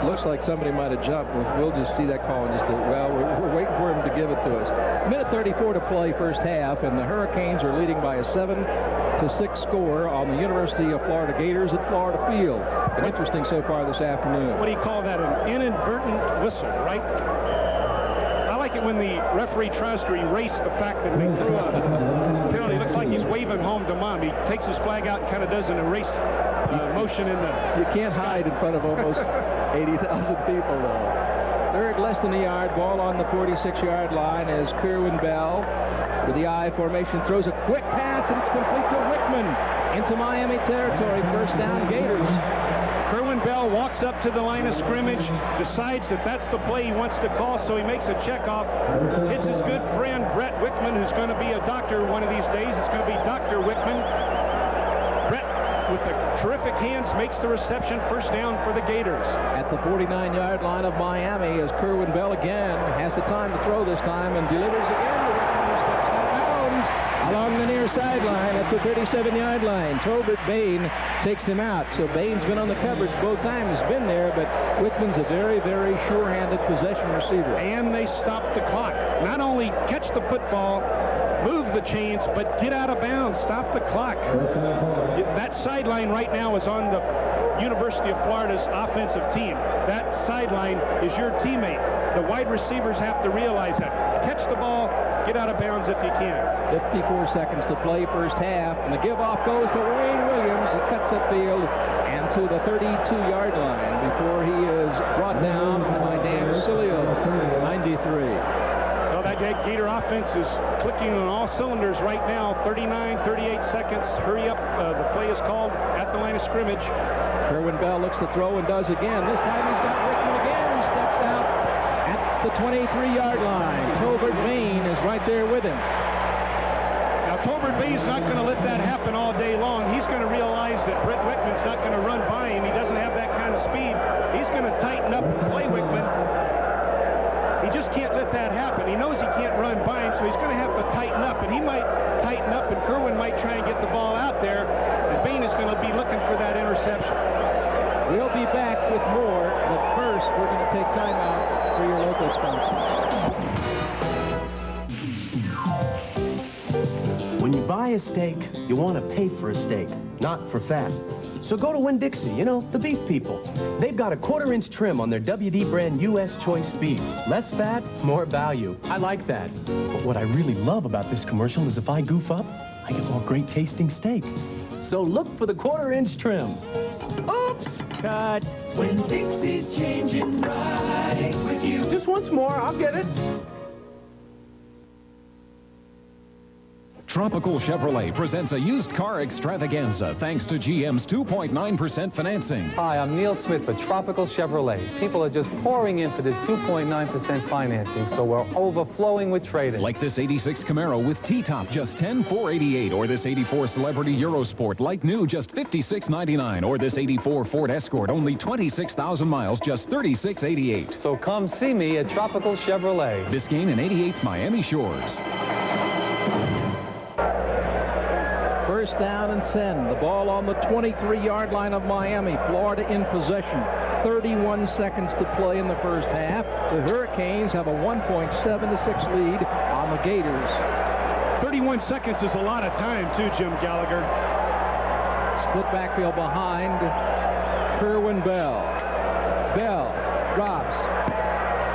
Looks like somebody might have jumped. We'll just see that call and just do, well, we're waiting for him to give it to us. Minute 34 to play first half, and the Hurricanes are leading by a 7-6 score on the University of Florida Gators at Florida Field. Been interesting so far this afternoon. What do you call that? An inadvertent whistle, right? I like it when the referee tries to erase the fact that they threw a penalty. It looks like he's waving home to mom. He takes his flag out and kind of does an erase motion in the... You can't hide in front of almost 80,000 people, though. Third, less than a yard. Ball on the 46-yard line as Kerwin Bell, with the I formation, throws a quick pass, and it's complete to Wickman into Miami territory. First down, Gators. Kerwin Bell walks up to the line of scrimmage, decides that that's the play he wants to call, so he makes a checkoff. Hits his good friend, Brett Wickman, who's going to be a doctor one of these days. It's going to be Dr. Wickman. Brett, with the terrific hands, makes the reception. First down for the Gators. At the 49-yard line of Miami, as Kerwin Bell again has the time to throw this time and delivers again to Wickman, who steps out of bounds along the near sideline at the 37-yard line. Tolbert Bain takes him out. So Bain's been on the coverage both times, been there, but Wickman's a very, very sure-handed possession receiver. And they stop the clock. Not only catch the football, move the chains, but get out of bounds, stop the clock. That sideline right now is on the University of Florida's offensive team. That sideline is your teammate. The wide receivers have to realize that. Catch the ball, get out of bounds if you can. 54 seconds to play first half, and the give-off goes to Wayne Williams. It cuts upfield and to the 32-yard line before he is brought down by Dan Cilio, 93. Well, that Gator offense is clicking on all cylinders right now. 38 seconds. Hurry up. The play is called at the line of scrimmage. Kerwin Bell looks to throw and does again. This time he's got Wickman again, who steps out at the 23-yard line. Tolbert Bain is right there with him. Now, Tolbert Bain's not going to let that happen all day long. He's going to realize that Brett Wickman's not going to run by him. He doesn't have that kind of speed. He's going to tighten up and play Wickman. He just can't let that happen. He knows he can't run by him, so he's going to have to tighten up, and he might tighten up, and Kerwin might try and get the ball out there, and Bain is going to be looking for that interception. We'll be back with more, but first we're going to take time out for your local sponsors. When you buy a steak, you want to pay for a steak, not for fat. So go to Winn-Dixie, you know, the beef people. They've got a 1/4-inch trim on their WD brand U.S. Choice beef. Less fat, more value. I like that. But what I really love about this commercial is if I goof up, I get more great tasting steak. So look for the 1/4-inch trim. Oops! Cut. Winn-Dixie's changing right with you. Just once more, I'll get it. Tropical Chevrolet presents a used car extravaganza thanks to GM's 2.9% financing. Hi, I'm Neil Smith for Tropical Chevrolet. People are just pouring in for this 2.9% financing, so we're overflowing with trade-in. Like this 86 Camaro with T-top, just $10,488, or this 84 Celebrity Eurosport, like new, just $56.99, or this 84 Ford Escort, only 26,000 miles, just $36.88. So come see me at Tropical Chevrolet. Biscayne and 88th Miami Shores. First down and 10. The ball on the 23-yard line of Miami. Florida in possession. 31 seconds to play in the first half. The Hurricanes have a 1.7-6 lead on the Gators. 31 seconds is a lot of time, too, Jim Gallagher. Split backfield behind Kerwin Bell. Bell drops.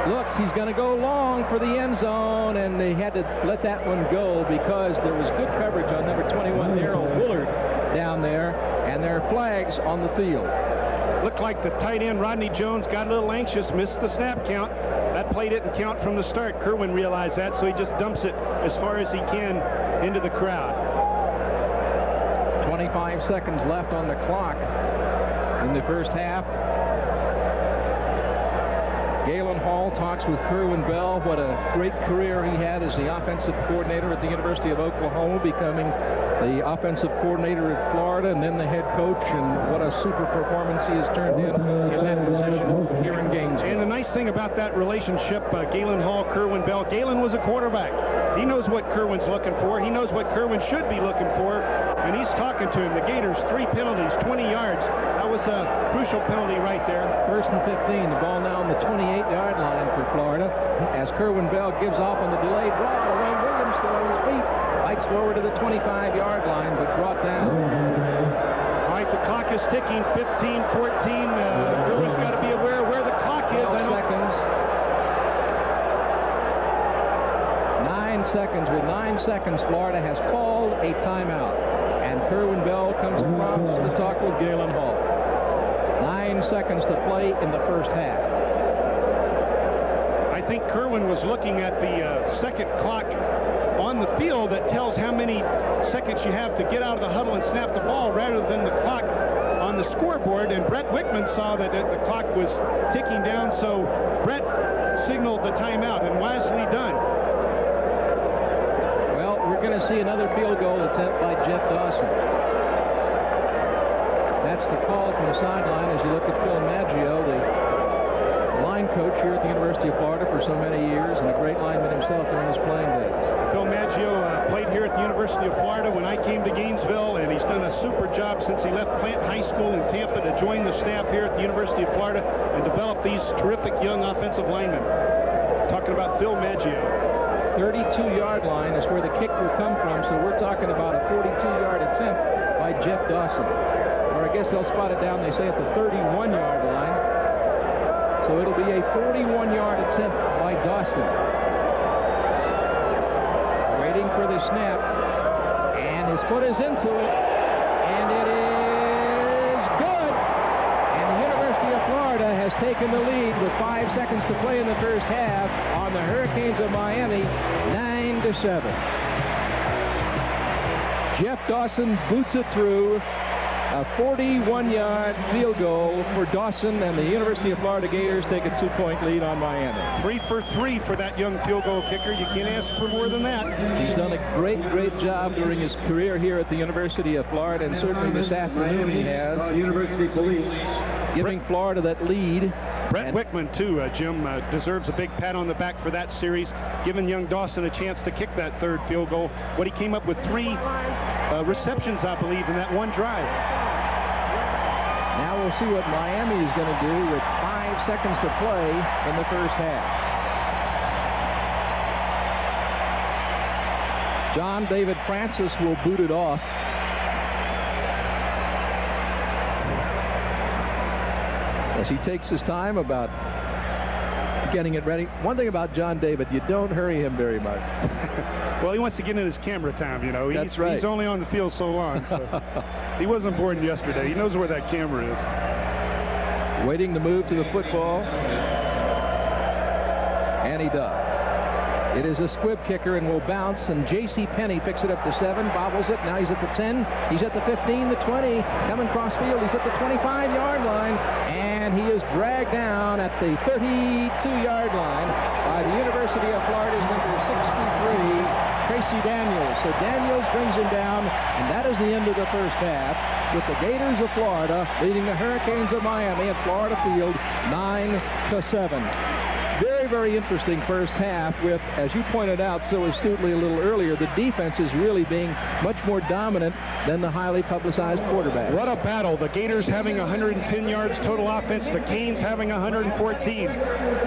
Looks, he's going to go long for the end zone, and they had to let that one go because there was good coverage on number 21, Darrell Willard, down there, and there are flags on the field. Looked like the tight end, Rodney Jones, got a little anxious, missed the snap count. That play didn't count from the start. Kerwin realized that, so he just dumps it as far as he can into the crowd. 25 seconds left on the clock in the first half. Galen Hall talks with Kerwin Bell. What a great career he had as the offensive coordinator at the University of Oklahoma, becoming the offensive coordinator at Florida and then the head coach, and what a super performance he has turned in that position here in Gainesville. And the nice thing about that relationship, Galen Hall, Kerwin Bell, Galen was a quarterback. He knows what Kerwin's looking for. He knows what Kerwin should be looking for, and he's talking to him. The Gators, 3 penalties, 20 yards. That was a crucial penalty right there. First and 15, the ball now on the 28-yard line for Florida as Kerwin Bell gives off on the delayed draw. Wayne Williams still on his feet. Fights forward to the 25-yard line, but brought down. All right, the clock is ticking. 15, 14. Kerwin's got to be aware of where the clock is. 12 seconds. 9 seconds. With 9 seconds, Florida has called a timeout. And Kerwin Bell comes across to talk with Galen Hall. 9 seconds to play in the first half. I think Kerwin was looking at the second clock on the field that tells how many seconds you have to get out of the huddle and snap the ball rather than the clock on the scoreboard. And Brett Wickman saw that the clock was ticking down, so Brett signaled the timeout, and wisely done. Well, we're going to see another field goal attempt by Jeff Dawson. That's the call from the sideline as you look at Phil Maggio, the line coach here at the University of Florida for so many years, and a great lineman himself during his playing days. Phil Maggio played here at the University of Florida when I came to Gainesville, and he's done a super job since he left Plant High School in Tampa to join the staff here at the University of Florida and develop these terrific young offensive linemen. Talking about Phil Maggio. 32-yard line is where the kick will come from, so we're talking about a 42-yard attempt by Jeff Dawson. Or I guess they'll spot it down, they say, at the 31-yard line. So it'll be a 41-yard attempt by Dawson. Waiting for the snap, and his foot is into it, and it is good. And the University of Florida has taken the lead with 5 seconds to play in the first half on the Hurricanes of Miami, 9-7. Jeff Dawson boots it through. A 41-yard field goal for Dawson, and the University of Florida Gators take a 2-point lead on Miami. 3 for 3 for that young field goal kicker. You can't ask for more than that. He's done a great job during his career here at the University of Florida, and certainly this afternoon he has. University police giving Florida that lead. Brett Wickman, too, Jim, deserves a big pat on the back for that series, giving young Dawson a chance to kick that third field goal. What he came up with 3 receptions, I believe, in that one drive. Now we'll see what Miami is going to do with 5 seconds to play in the first half. John David Francis will boot it off. As he takes his time about getting it ready. One thing about John David, you don't hurry him very much. Well, he wants to get in his camera time, you know. That's right. He's only on the field so long, so he wasn't born yesterday. He knows where that camera is. Waiting to move to the football. And he does. It is a squib kicker and will bounce, and J.C. Penney picks it up to 7, bobbles it. Now he's at the 10, he's at the 15, the 20, coming cross field. He's at the 25-yard line, and he is dragged down at the 32-yard line by the University of Florida's number 63, Tracy Daniels. So Daniels brings him down, and that is the end of the first half, with the Gators of Florida leading the Hurricanes of Miami at Florida Field 9-7. Very interesting first half with, as you pointed out so astutely a little earlier, the defense is really being much more dominant than the highly publicized quarterback. What a battle. The Gators having 110 yards total offense. The Canes having 114.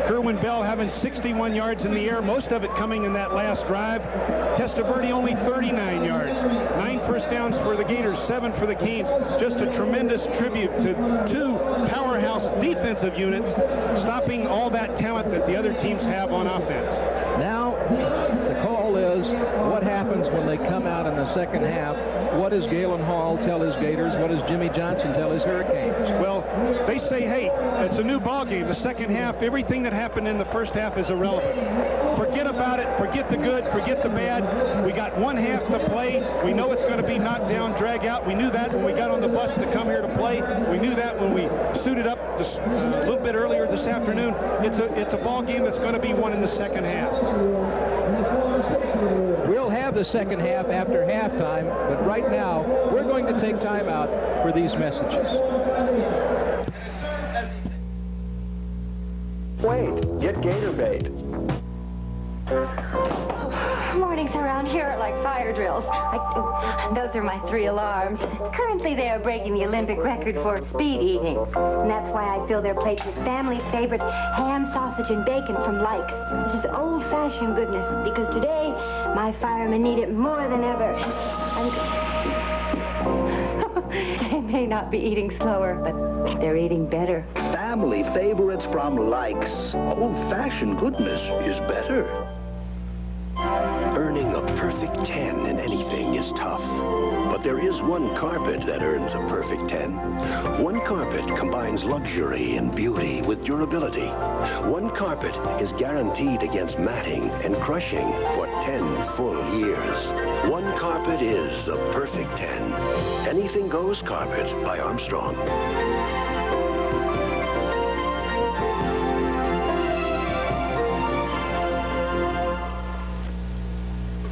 Kerwin Bell having 61 yards in the air, most of it coming in that last drive. Testaverde only 39 yards. 9 first downs for the Gators, 7 for the Canes. Just a tremendous tribute to 2 powerhouse defensive units, stopping all that talent that the other teams have on offense. Now, the call is, what happens when they come out in the second half? What does Galen Hall tell his Gators? What does Jimmy Johnson tell his Hurricanes? Well, they say, hey, it's a new ball game. The second half, everything that happened in the first half is irrelevant. Forget about it. Forget the good. Forget the bad. We got one half to play. We know it's going to be knocked down, drag out. We knew that when we got on the bus to come here to play. We knew that when we suited up a little bit earlier this afternoon. It's a ball game that's going to be won in the second half. We'll have the second half after halftime, but right now, we're going to take time out for these messages. Wait, get Gator Bait. Mornings around here are like fire drills. Those are my 3 alarms. Currently, they are breaking the Olympic record for speed eating. And that's why I fill their plates with family favorite ham, sausage, and bacon from Likes. This is old-fashioned goodness, because today, my firemen need it more than ever. They may not be eating slower, but they're eating better. Family favorites from Likes. Old-fashioned goodness is better. Earning a perfect 10 in anything is tough. But there is one carpet that earns a perfect 10. One carpet combines luxury and beauty with durability. One carpet is guaranteed against matting and crushing for 10 full years. One carpet is a perfect 10. Anything Goes Carpet by Armstrong.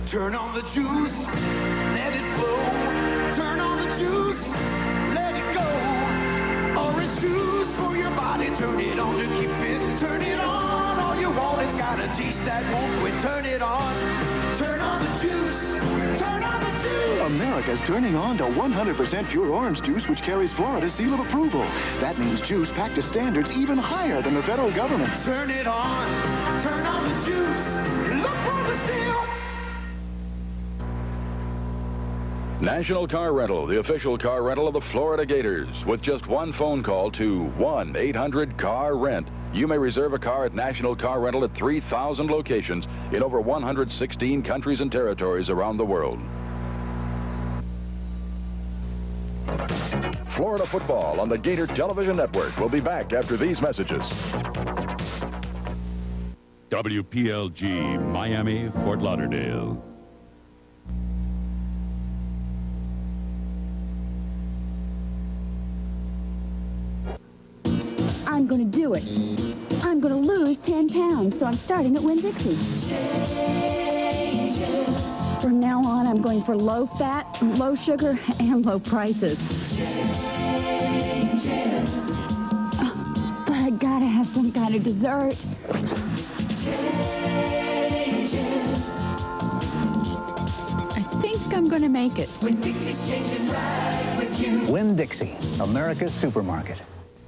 Turn on the juice, let it flow. Turn on the juice, let it go. Orange juice for your body, turn it on to keep fit. Turn it on all you want, it's got a taste that won't quit. Turn it on, turn on the juice, turn on the juice. America's turning on to 100% pure orange juice, which carries Florida's seal of approval. That means juice packed to standards even higher than the federal government. Turn it on, turn on the juice, look for the seal. National Car Rental, the official car rental of the Florida Gators. With just one phone call to 1-800-CAR-RENT, you may reserve a car at National Car Rental at 3,000 locations in over 116 countries and territories around the world. Florida football on the Gator Television Network will be back after these messages. WPLG, Miami, Fort Lauderdale. I'm going to do it. I'm going to lose 10 pounds, so I'm starting at Winn-Dixie. From now on, I'm going for low fat, low sugar, and low prices. But I gotta have some kind of dessert. I think I'm going to make it. Winn-Dixie's changing right with you. Winn-Dixie, America's supermarket.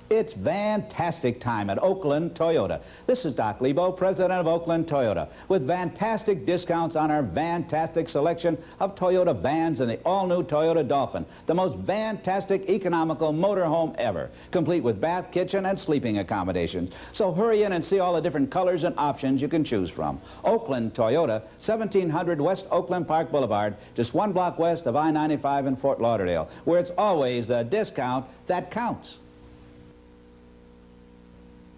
It's fantastic time at Oakland Toyota. This is Doc Lebo, president of Oakland Toyota, with fantastic discounts on our fantastic selection of Toyota vans and the all-new Toyota Dolphin, the most fantastic economical motorhome ever, complete with bath, kitchen, and sleeping accommodations. So hurry in and see all the different colors and options you can choose from. Oakland Toyota, 1700 West Oakland Park Boulevard, just 1 block west of I-95 in Fort Lauderdale, where it's always the discount that counts.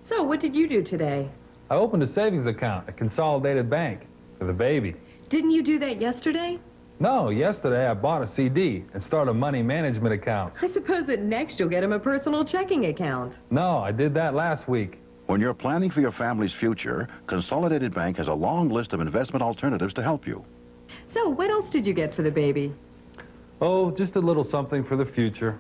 So, what did you do today? I opened a savings account at Consolidated Bank for the baby. Didn't you do that yesterday? No, yesterday I bought a CD and started a money management account. I suppose that next you'll get him a personal checking account. No, I did that last week. When you're planning for your family's future, Consolidated Bank has a long list of investment alternatives to help you. So, what else did you get for the baby? Oh, just a little something for the future.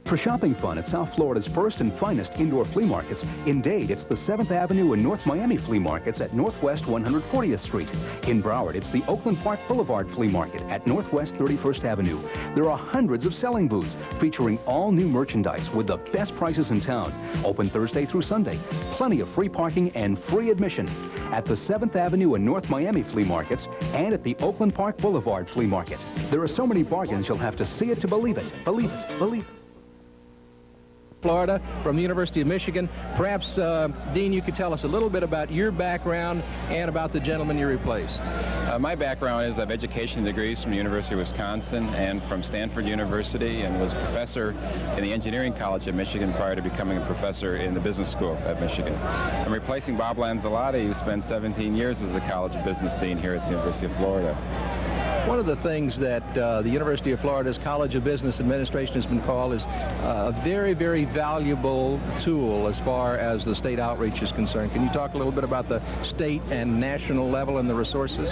For shopping fun at South Florida's first and finest indoor flea markets, in Dade, it's the 7th Avenue and North Miami Flea Markets at Northwest 140th Street. In Broward, it's the Oakland Park Boulevard Flea Market at Northwest 31st Avenue. There are hundreds of selling booths featuring all new merchandise with the best prices in town. Open Thursday through Sunday. Plenty of free parking and free admission at the 7th Avenue and North Miami Flea Markets and at the Oakland Park Boulevard Flea Market. There are so many bargains you'll have to see it to believe it. Believe it. Believe it. Florida from the University of Michigan. Perhaps, Dean, you could tell us a little bit about your background and about the gentleman you replaced. My background is I have education degrees from the University of Wisconsin and from Stanford University, and was professor in the Engineering College at Michigan prior to becoming a professor in the Business School at Michigan. I'm replacing Bob Lanzalotti, who spent 17 years as the College of Business Dean here at the University of Florida. One of the things that the University of Florida's College of Business Administration has been called is a very, very valuable tool as far as the state outreach is concerned. Can you talk a little bit about the state and national level and the resources?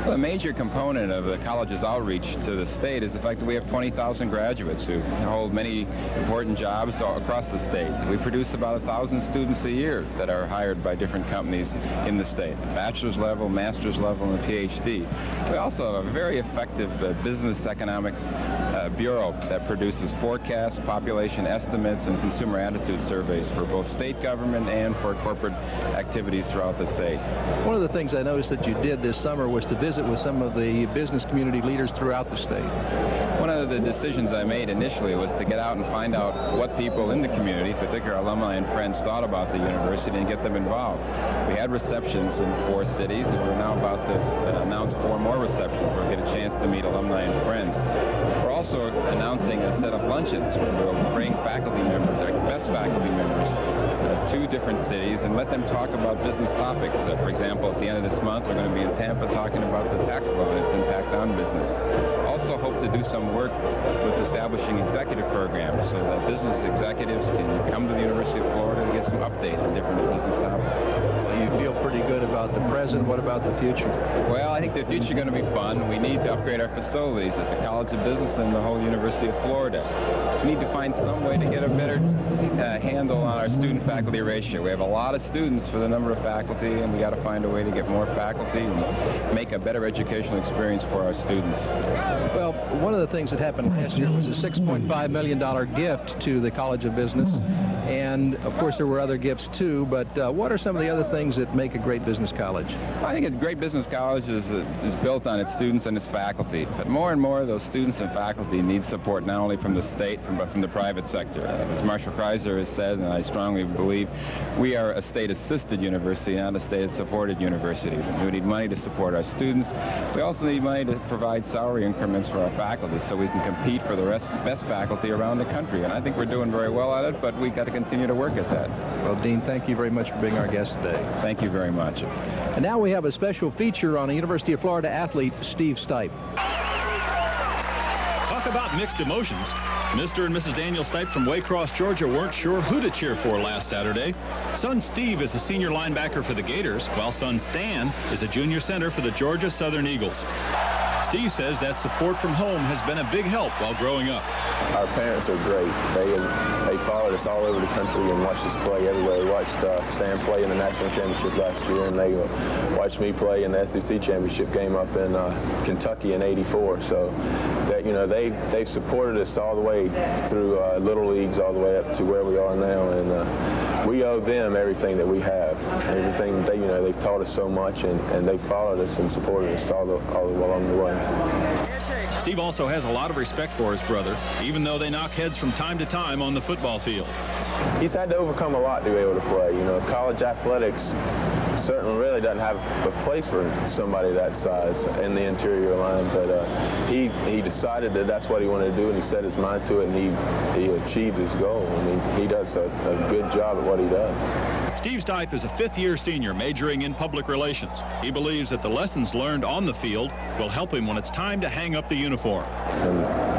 Well, a major component of the college's outreach to the state is the fact that we have 20,000 graduates who hold many important jobs across the state. We produce about 1,000 students a year that are hired by different companies in the state, bachelor's level, master's level, and a PhD. We also have a very effective business economics bureau that produces forecasts, population estimates, and consumer attitude surveys for both state government and for corporate activities throughout the state. One of the things I noticed that you did this summer was to visit with some of the business community leaders throughout the state. One of the decisions I made initially was to get out and find out what people in the community, particularly alumni and friends, thought about the university and get them involved. We had receptions in 4 cities, and we're now about to announce 4 more receptions where we'll get a chance to meet alumni and friends. We're also announcing a set of luncheons where we'll bring faculty members, our best faculty members, to different cities and let them talk about business topics. For example, at the end of this month, we're going to be in Tampa talking about the tax law and its impact on business. Also hope to do some work with establishing executive programs so that business executives can come to the University of Florida and get some update on different business topics. You feel pretty good about the present. What about the future? Well, I think the future is going to be fun. We need to upgrade our facilities at the College of Business and the whole University of Florida. We need to find some way to get a better handle on our student-faculty ratio. We have a lot of students for the number of faculty, and we got to find a way to get more faculty and make a better educational experience for our students. Well, one of the things that happened last year was a $6.5 million gift to the College of Business. And, of course, there were other gifts, too. But what are some of the other things that make a great business college? I think a great business college is built on its students and its faculty. But more and more, those students and faculty need support not only from the state, but from the private sector. As Marshall Kreiser has said, and I strongly believe, we are a state-assisted university, not a state-supported university. We need money to support our students. We also need money to provide salary increments for our faculty so we can compete for the best faculty around the country. And I think we're doing very well at it, but we got to continue to work at that. Well, Dean, thank you very much for being our guest today. Thank you very much. And now we have a special feature on a University of Florida athlete, Steve Stipe. Talk about mixed emotions. Mr. and Mrs. Daniel Stipe from Waycross, Georgia weren't sure who to cheer for last Saturday. Son Steve is a senior linebacker for the Gators, while son Stan is a junior center for the Georgia Southern Eagles. Steve says that support from home has been a big help while growing up. Our parents are great. They followed us all over the country and watched us play everywhere. They watched Stan play in the national championship last year, and they watched me play in the SEC championship game up in Kentucky in '84. So that, you know, they've supported us all the way through little leagues, all the way up to where we are now, and we owe them everything that we have. Everything they've taught us so much, and they followed us and supported us all along the way. Steve also has a lot of respect for his brother, even though they knock heads from time to time on the football field. He's had to overcome a lot to be able to play. You know, college athletics certainly really doesn't have a place for somebody that size in the interior line, but he decided that that's what he wanted to do, and he set his mind to it, and he achieved his goal. I mean, he does a good job at what he does. Steve Stipe is a fifth-year senior majoring in public relations. He believes that the lessons learned on the field will help him when it's time to hang up the uniform.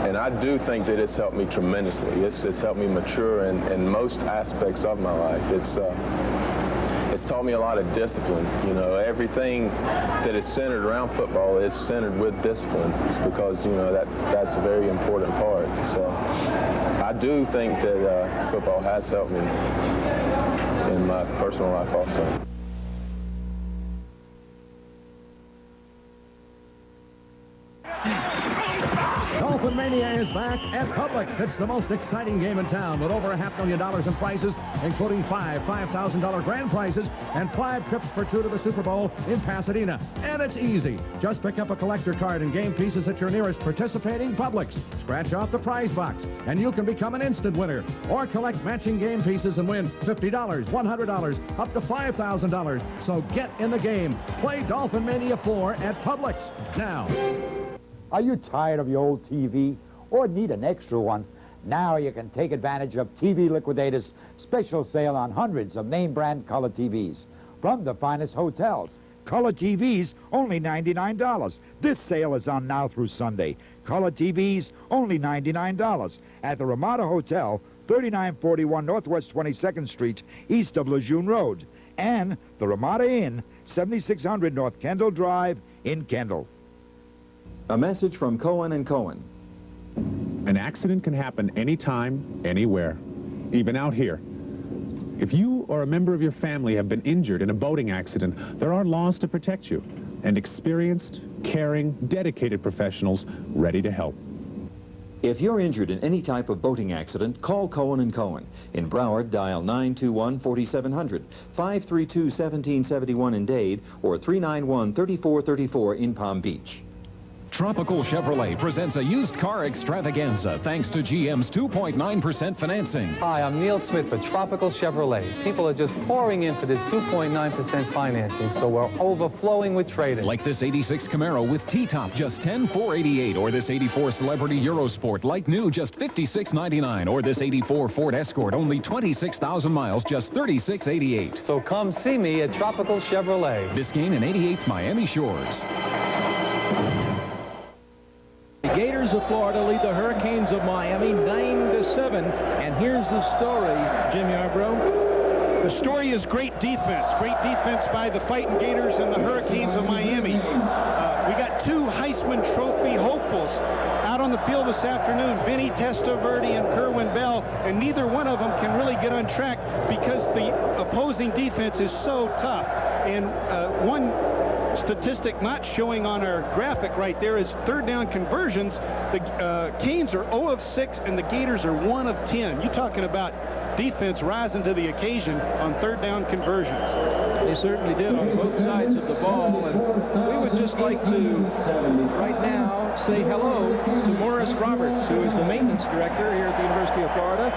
And I do think that it's helped me tremendously. It's helped me mature in most aspects of my life. It's taught me a lot of discipline. You know, everything that is centered around football is centered with discipline. It's because, you know, that's a very important part. So I do think that football has helped me in my personal life also. Dolphin Mania is back at Publix. It's the most exciting game in town with over $500,000 in prizes, including five $5,000 grand prizes and 5 trips for 2 to the Super Bowl in Pasadena. And it's easy. Just pick up a collector card and game pieces at your nearest participating Publix. Scratch off the prize box, and you can become an instant winner. Or collect matching game pieces and win $50, $100, up to $5,000. So get in the game. Play Dolphin Mania 4 at Publix now. Are you tired of your old TV or need an extra one? Now you can take advantage of TV Liquidators' special sale on hundreds of name brand color TVs from the finest hotels. Color TVs, only $99. This sale is on now through Sunday. Color TVs, only $99 at the Ramada Hotel, 3941 Northwest 22nd Street, east of Lejeune Road, and the Ramada Inn, 7600 North Kendall Drive in Kendall. A message from Cohen & Cohen. An accident can happen anytime, anywhere, even out here. If you or a member of your family have been injured in a boating accident, there are laws to protect you, and experienced, caring, dedicated professionals ready to help. If you're injured in any type of boating accident, call Cohen & Cohen. In Broward, dial 921-4700, 532-1771 in Dade, or 391-3434 in Palm Beach. Tropical Chevrolet presents a used car extravaganza thanks to GM's 2.9% financing. Hi, I'm Neil Smith for Tropical Chevrolet. People are just pouring in for this 2.9% financing, so we're overflowing with trade-in. Like this 86 Camaro with T-top, just $10,488, or this 84 Celebrity Eurosport, like new, just $56.99, or this 84 Ford Escort, only 26,000 miles, just $36.88. So come see me at Tropical Chevrolet. Biscayne and 88th Miami Shores. The Gators of Florida lead the Hurricanes of Miami 9-7. And here's the story, Jim Yarbrough. The story is great defense. Great defense by the Fighting Gators and the Hurricanes of Miami. We got 2 Heisman Trophy hopefuls out on the field this afternoon, Vinny Testaverde and Kerwin Bell, and neither one of them can really get on track because the opposing defense is so tough. And one statistic not showing on our graphic right there is third down conversions. The Canes are 0 of 6 and the Gators are 1 of 10. You're talking about defense rising to the occasion on third down conversions. They certainly did on both sides of the ball, and we would just like to right now say hello to Morris Roberts, who is the maintenance director here at the University of Florida.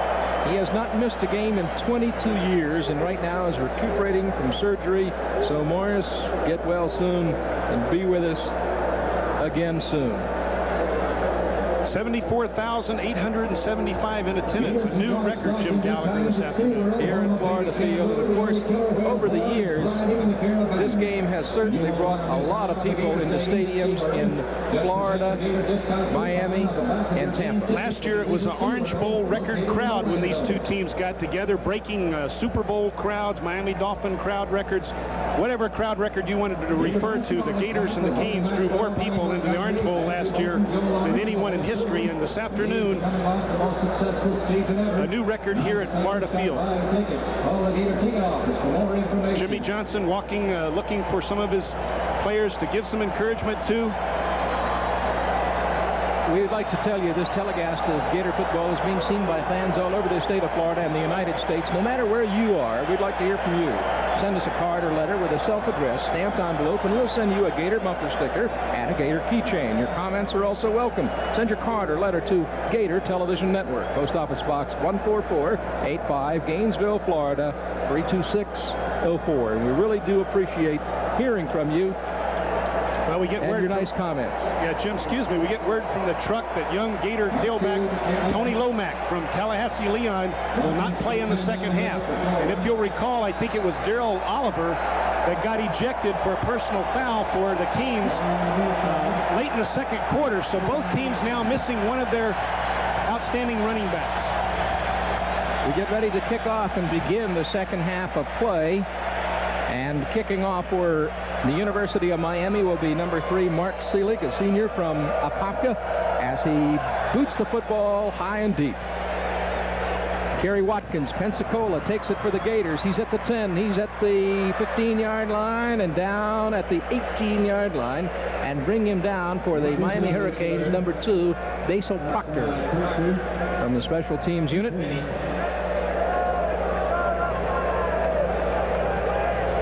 He has not missed a game in 22 years, and right now is recuperating from surgery. So Morris, get well soon and be with us again soon. 74,875 in attendance, a new record, Jim Gallagher, this afternoon. Here at Florida Field, and of course, over the years, this game has certainly brought a lot of people into stadiums in Florida, Miami, and Tampa. Last year, it was an Orange Bowl record crowd when these two teams got together, breaking Super Bowl crowds, Miami Dolphin crowd records, whatever crowd record you wanted to refer to. The Gators and the Canes drew more people into the Orange Bowl last year than anyone in history, and this afternoon a new record here at Florida Field. Jimmy Johnson walking, looking for some of his players to give some encouragement to. We'd like to tell you this telecast of Gator football is being seen by fans all over the state of Florida and the United States. No matter where you are, we'd like to hear from you. Send us a card or letter with a self-addressed stamped envelope, and we'll send you a Gator bumper sticker and a Gator keychain. Your comments are also welcome. Send your card or letter to Gator Television Network, Post Office Box 14485, Gainesville, Florida 32604. And we really do appreciate hearing from you. Well, we get word your nice comments. Yeah, Jim, excuse me. We get word from the truck that young Gator tailback Tony Lomack from Tallahassee Leon will not play in the second half. And if you'll recall, I think it was Daryl Oliver that got ejected for a personal foul for the Canes late in the second quarter. So both teams now missing one of their outstanding running backs. We get ready to kick off and begin the second half of play. And kicking off for the University of Miami will be number 3, Mark Seelig, a senior from Apopka, as he boots the football high and deep. Gary Watkins, Pensacola, takes it for the Gators. He's at the 10. He's at the 15-yard line and down at the 18-yard line, and bring him down for the Miami Hurricanes, number 2, Basil Proctor from the special teams unit.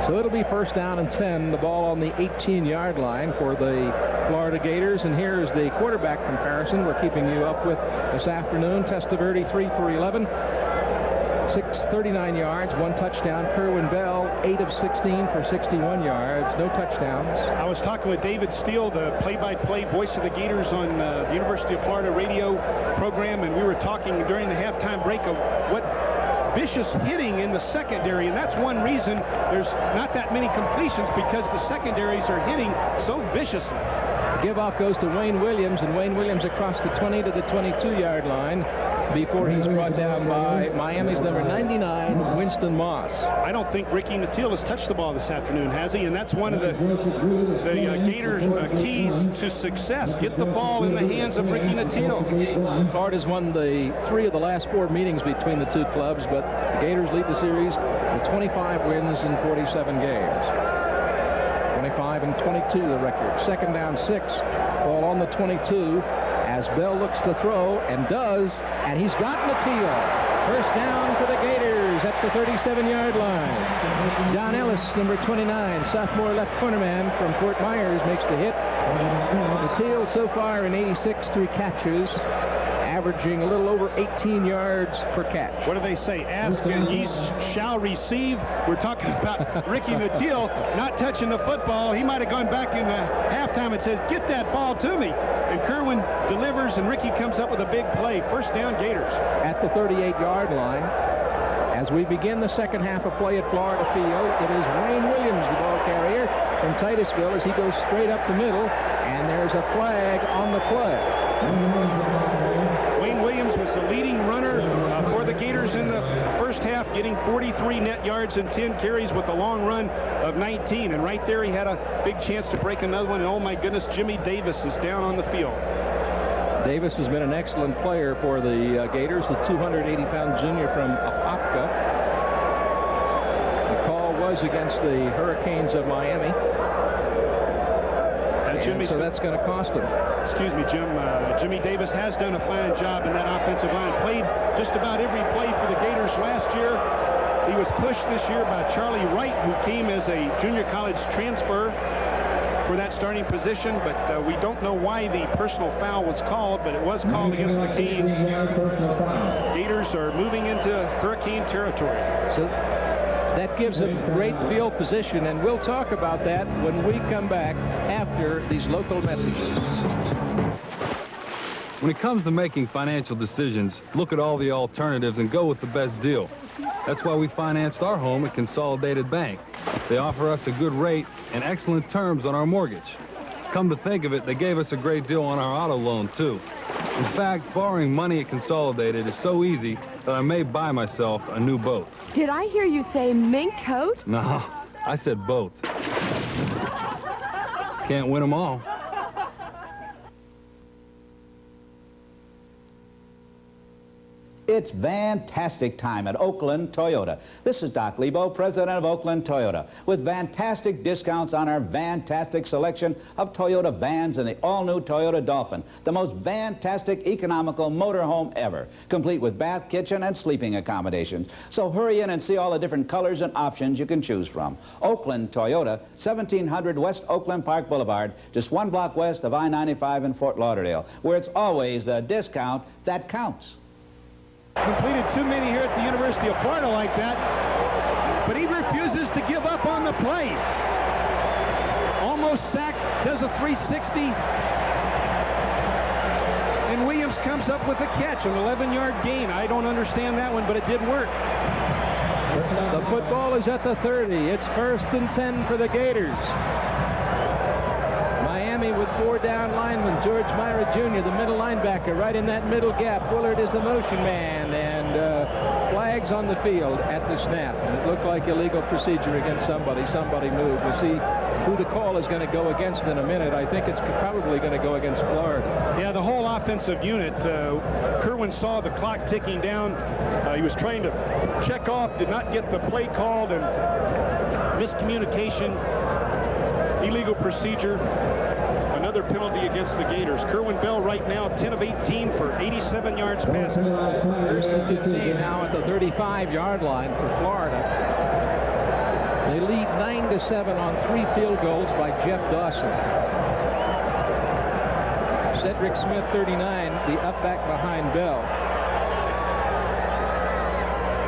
So it'll be first down and 10, the ball on the 18-yard line for the Florida Gators. And here's the quarterback comparison we're keeping you up with this afternoon. Testaverde, 3 for 11, 639 yards, 1 touchdown. Kerwin Bell, 8 of 16 for 61 yards, no touchdowns. I was talking with David Steele, the play-by-play voice of the Gators on the University of Florida radio program, and we were talking during the halftime break of what vicious hitting in the secondary, and that's one reason there's not that many completions, because the secondaries are hitting so viciously. The give-off goes to Wayne Williams, and Wayne Williams across the 20 to the 22-yard line before he's brought down by Miami's number 99, Winston Moss. I don't think Ricky Nattiel has touched the ball this afternoon, has he? And that's one of the Gators' keys to success. Get the ball in the hands of Ricky Nattiel. Florida's won the 3 of the last 4 meetings between the two clubs, but the Gators lead the series with 25 wins in 47 games. 25 and 22 the record. Second down 6, ball on the 22 as Bell looks to throw and does, and he's got Nattiel. First down for the Gators at the 37-yard line. Don Ellis, number 29, sophomore left cornerman from Fort Myers, makes the hit. Nattiel so far in 86 through catches, averaging a little over 18 yards per catch. What do they say? Ask and ye shall receive. We're talking about Ricky Nattiel not touching the football. He might have gone back in halftime and says, get that ball to me. And Kerwin delivers, and Ricky comes up with a big play. First down, Gators. At the 38-yard line, as we begin the second half of play at Florida Field, it is Wayne Williams, the ball carrier from Titusville, as he goes straight up the middle, and there's a flag on the play. Wayne Williams was the leading runner for the Gators in the first half, getting 43 net yards and 10 carries with a long run of 19. And right there he had a big chance to break another one. And oh my goodness, Jimmy Davis is down on the field. Davis has been an excellent player for the Gators, the 280-pound junior from Apopka. The call was against the Hurricanes of Miami. So that's going to cost him. Excuse me, Jim. Jimmy Davis has done a fine job in that offensive line. Played just about every play for the Gators last year. He was pushed this year by Charlie Wright, who came as a junior college transfer for that starting position, but we don't know why the personal foul was called, but it was called against the Canes. Gators are moving into Hurricane territory. So that gives them great field position, and we'll talk about that when we come back after these local messages. When it comes to making financial decisions, look at all the alternatives and go with the best deal. That's why we financed our home at Consolidated Bank. They offer us a good rate and excellent terms on our mortgage. Come to think of it, they gave us a great deal on our auto loan, too. In fact, borrowing money at Consolidated is so easy that I may buy myself a new boat. Did I hear you say mink coat? No, I said boat. Can't win them all. It's fantastic time at Oakland Toyota. This is Doc Lebo, president of Oakland Toyota, with fantastic discounts on our fantastic selection of Toyota vans and the all-new Toyota Dolphin, the most fantastic economical motorhome ever, complete with bath, kitchen, and sleeping accommodations. So hurry in and see all the different colors and options you can choose from. Oakland Toyota, 1700 West Oakland Park Boulevard, just 1 block west of I-95 in Fort Lauderdale, where it's always the discount that counts. Completed too many here at the University of Florida like that, but he refuses to give up on the play. Almost sacked, does a 360, and Williams comes up with a catch, an 11-yard gain. I don't understand that one, but it did work. The football is at the 30. It's first and 10 for the Gators. Miami Miami with 4 down linemen. George Myra Jr., the middle linebacker, right in that middle gap. Willard is the motion man, and flags on the field at the snap. And it looked like illegal procedure against somebody. Somebody moved. We'll see who the call is going to go against in a minute. I think it's probably going to go against Florida. Yeah, the whole offensive unit. Kerwin saw the clock ticking down. He was trying to check off, did not get the play called, and miscommunication, illegal procedure, another penalty against the Gators. Kerwin Bell right now 10 of 18 for 87 yards passing. First and 15 now at the 35-yard line for Florida. They lead 9-7 on 3 field goals by Jeff Dawson. Cedric Smith, 39, the up back behind Bell.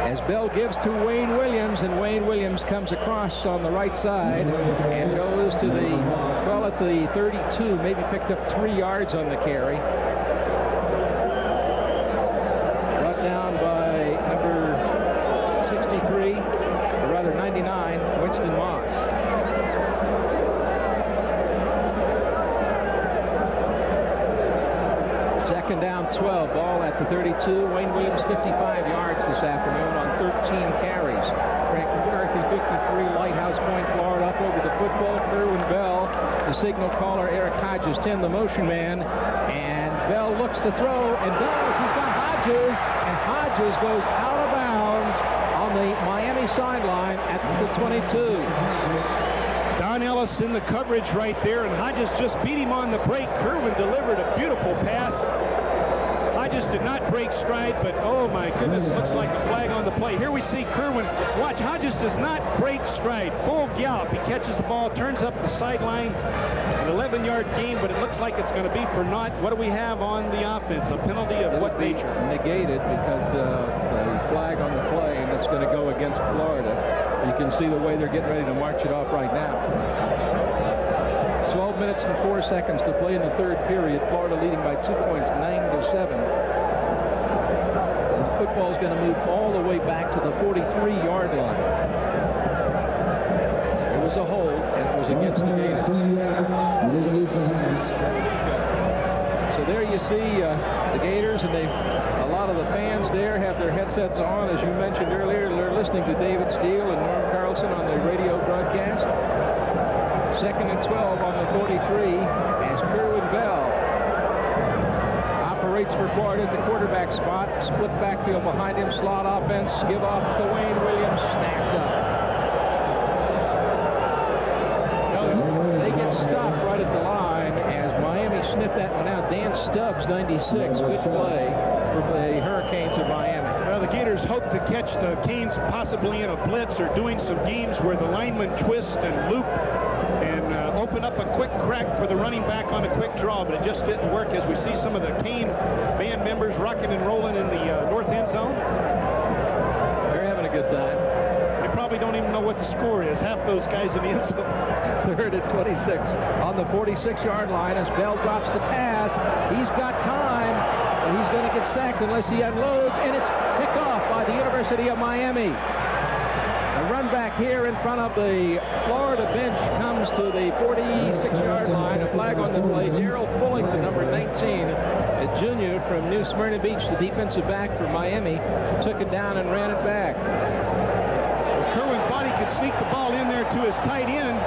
As Bell gives to Wayne Williams, and Wayne Williams comes across on the right side and goes to the, call it the 32, maybe picked up 3 yards on the carry. Brought down by number 63, or rather 99, Winston Moss. Second down, 12, ball at the 32. Wayne Williams 55 yards this afternoon on 13 carries. Frank McCarthy 53, Lighthouse Point, Florida up over the football. Kerwin Bell, the signal caller. Eric Hodges 10, the motion man, and Bell looks to throw and does. He's got Hodges, and Hodges goes out of bounds on the Miami sideline at the 22. Don Ellis in the coverage right there, and Hodges just beat him on the break. Kerwin delivered a beautiful pass. Hodges did not break stride, but oh my goodness, looks like a flag on the play. Here we see Kerwin. Watch, Hodges does not break stride. Full gallop. He catches the ball, turns up the sideline. An 11-yard gain, but it looks like it's going to be for naught. What do we have on the offense? A penalty of what nature? Negated because the flag on the play, and it's going to go against Florida. You can see the way they're getting ready to march it off right now. 12 minutes and 4 seconds to play in the third period. Florida leading by 2 points, 9-7. The football's going to move all the way back to the 43-yard line. It was a hold, and it was against the Gators. So there you see the Gators, and a lot of the fans there have their headsets on. As you mentioned earlier, they're listening to David Steele and Norm Carlson on the radio broadcast. Second and 12 on the 43 as Kerwin Bell operates for Florida at the quarterback spot. Split backfield behind him, slot offense, give off to Wayne Williams, snapped up. They get stopped right at the line as Miami sniffed that one out. Dan Stubbs, 96, good play for the Hurricanes of Miami. Well, the Gators hope to catch the Canes possibly in a blitz or doing some games where the linemen twist and loop and open up a quick crack for the running back on a quick draw, but it just didn't work as we see some of the Cane band members rocking and rolling in the north end zone. They're having a good time. They probably don't even know what the score is. Half those guys in the end zone. Third and 26 on the 46-yard line as Bell drops the pass. He's got time, but he's going to get sacked unless he unloads, and it's picked off by the University of Miami. A run back here in front of the Florida bench comes to the 46-yard line. A flag on the play. Daryl Fullington, number 19, a junior from New Smyrna Beach, the defensive back for Miami, took it down and ran it back. Kerwin thought he could sneak the ball in there to his tight end,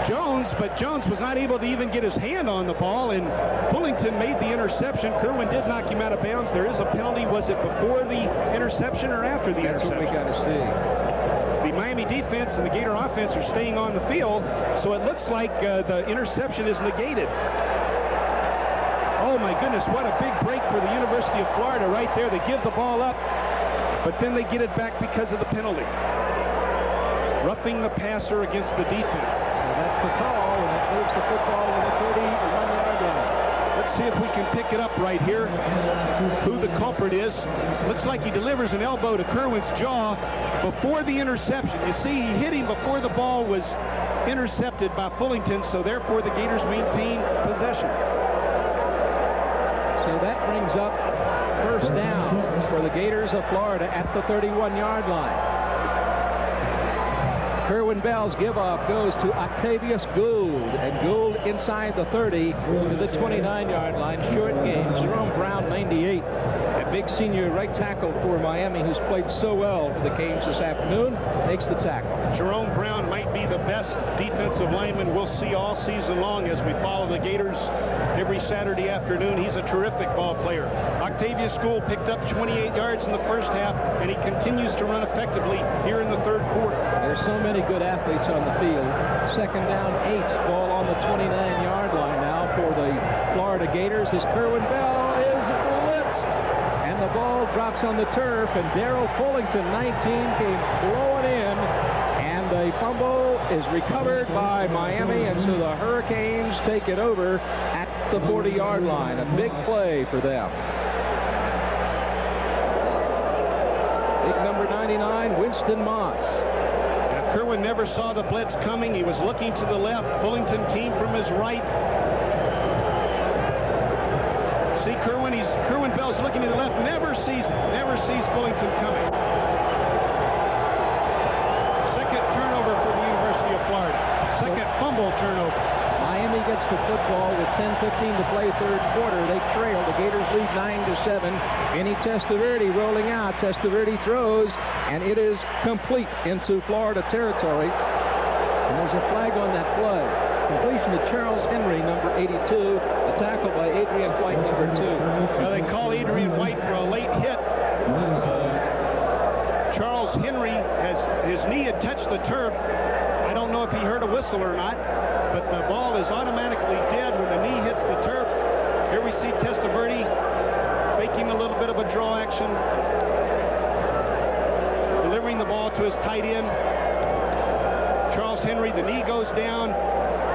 Jones, but Jones was not able to even get his hand on the ball, and Fullington made the interception. Kerwin did knock him out of bounds. There is a penalty. Was it before the interception or after the interception? That's what we got to see. The Miami defense and the Gator offense are staying on the field, so it looks like the interception is negated. Oh my goodness, what a big break for the University of Florida right there. They give the ball up, but then they get it back because of the penalty. Roughing the passer against the defense. Well, that's the call, and it moves the football to the 31-yard line. Let's see if we can pick it up right here, who the culprit is. Looks like he delivers an elbow to Kerwin's jaw before the interception. You see, he hit him before the ball was intercepted by Fullington, so therefore the Gators maintain possession. So that brings up first down for the Gators of Florida at the 31-yard line. Kerwin Bell's give-off goes to Octavius Gould, and Gould inside the 30 to the 29-yard line. Short game. Jerome Brown, 98. A big senior right tackle for Miami, who's played so well for the Canes this afternoon, makes the tackle. Jerome Brown might be the best defensive lineman we'll see all season long as we follow the Gators every Saturday afternoon. He's a terrific ball player. Octavius Gould picked up 28 yards in the first half, and he continues to run effectively here in the third quarter. There's so many good athletes on the field. Second down, 8. Ball on the 29-yard line now for the Florida Gators as Kerwin Bell is blitzed. And the ball drops on the turf, and Darrell Fullington, 19, came blowing in. And the fumble is recovered by Miami, and so the Hurricanes take it over at the 40-yard line. A big play for them. Big number 99, Winston Moss. Now, Kerwin never saw the blitz coming. He was looking to the left. Fullington came from his right. See Kerwin Bell's looking to the left, never sees Fullington coming. Second turnover for the University of Florida. Second fumble turnover. Miami gets the football with 10:15 to play third quarter. They trail. The Gators lead 9-7. Vinny Testaverde rolling out. Testaverde throws, and it is complete into Florida territory. And there's a flag on that play. Completion to Charles Henry, number 82. A tackle by Adrian White, number 2. Now they call Adrian White for a late hit. Charles Henry, his knee had touched the turf. I don't know if he heard a whistle or not, but the ball is automatically dead when the knee hits the turf. Here we see Testaverde faking a little bit of a draw action, delivering the ball to his tight end. Charles Henry, the knee goes down.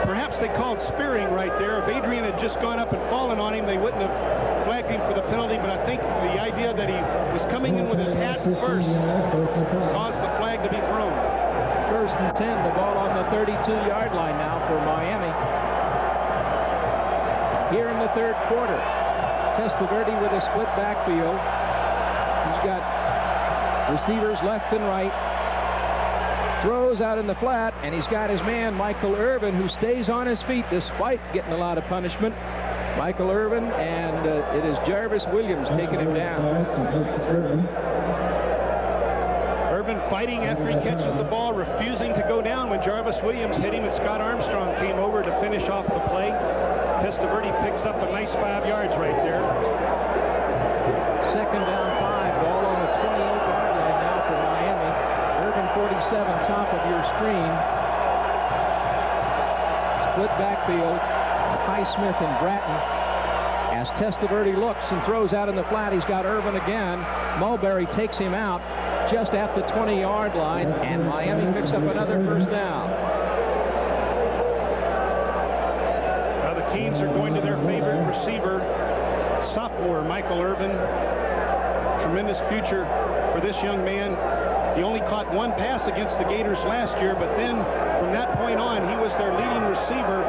Perhaps they called spearing right there. If Adrian had just gone up and fallen on him, they wouldn't have flagged him for the penalty, but I think the idea that he was coming in with his hat first caused the flag to be thrown. First and 10, the ball on the 32-yard line now for Miami. Here in the third quarter, Testaverde with a split backfield. He's got receivers left and right. Throws out in the flat, and he's got his man, Michael Irvin, who stays on his feet despite getting a lot of punishment. Michael Irvin, and it is Jarvis Williams taking him down. Irvin fighting after he catches the ball, refusing to go down when Jarvis Williams hit him, and Scott Armstrong came over to finish off the play. Testaverde picks up a nice 5 yards right there. Second down 5, ball on the 28-yard line now for Miami. Irvin 47, top of your screen. Split backfield, Highsmith and Bratton. As Testaverde looks and throws out in the flat, he's got Irvin again. Mulberry takes him out just at the 20-yard line, and Miami picks up another first down. Now the Canes are going to their favorite receiver, sophomore Michael Irvin. Tremendous future for this young man. He only caught one pass against the Gators last year, but then from that point on, he was their leading receiver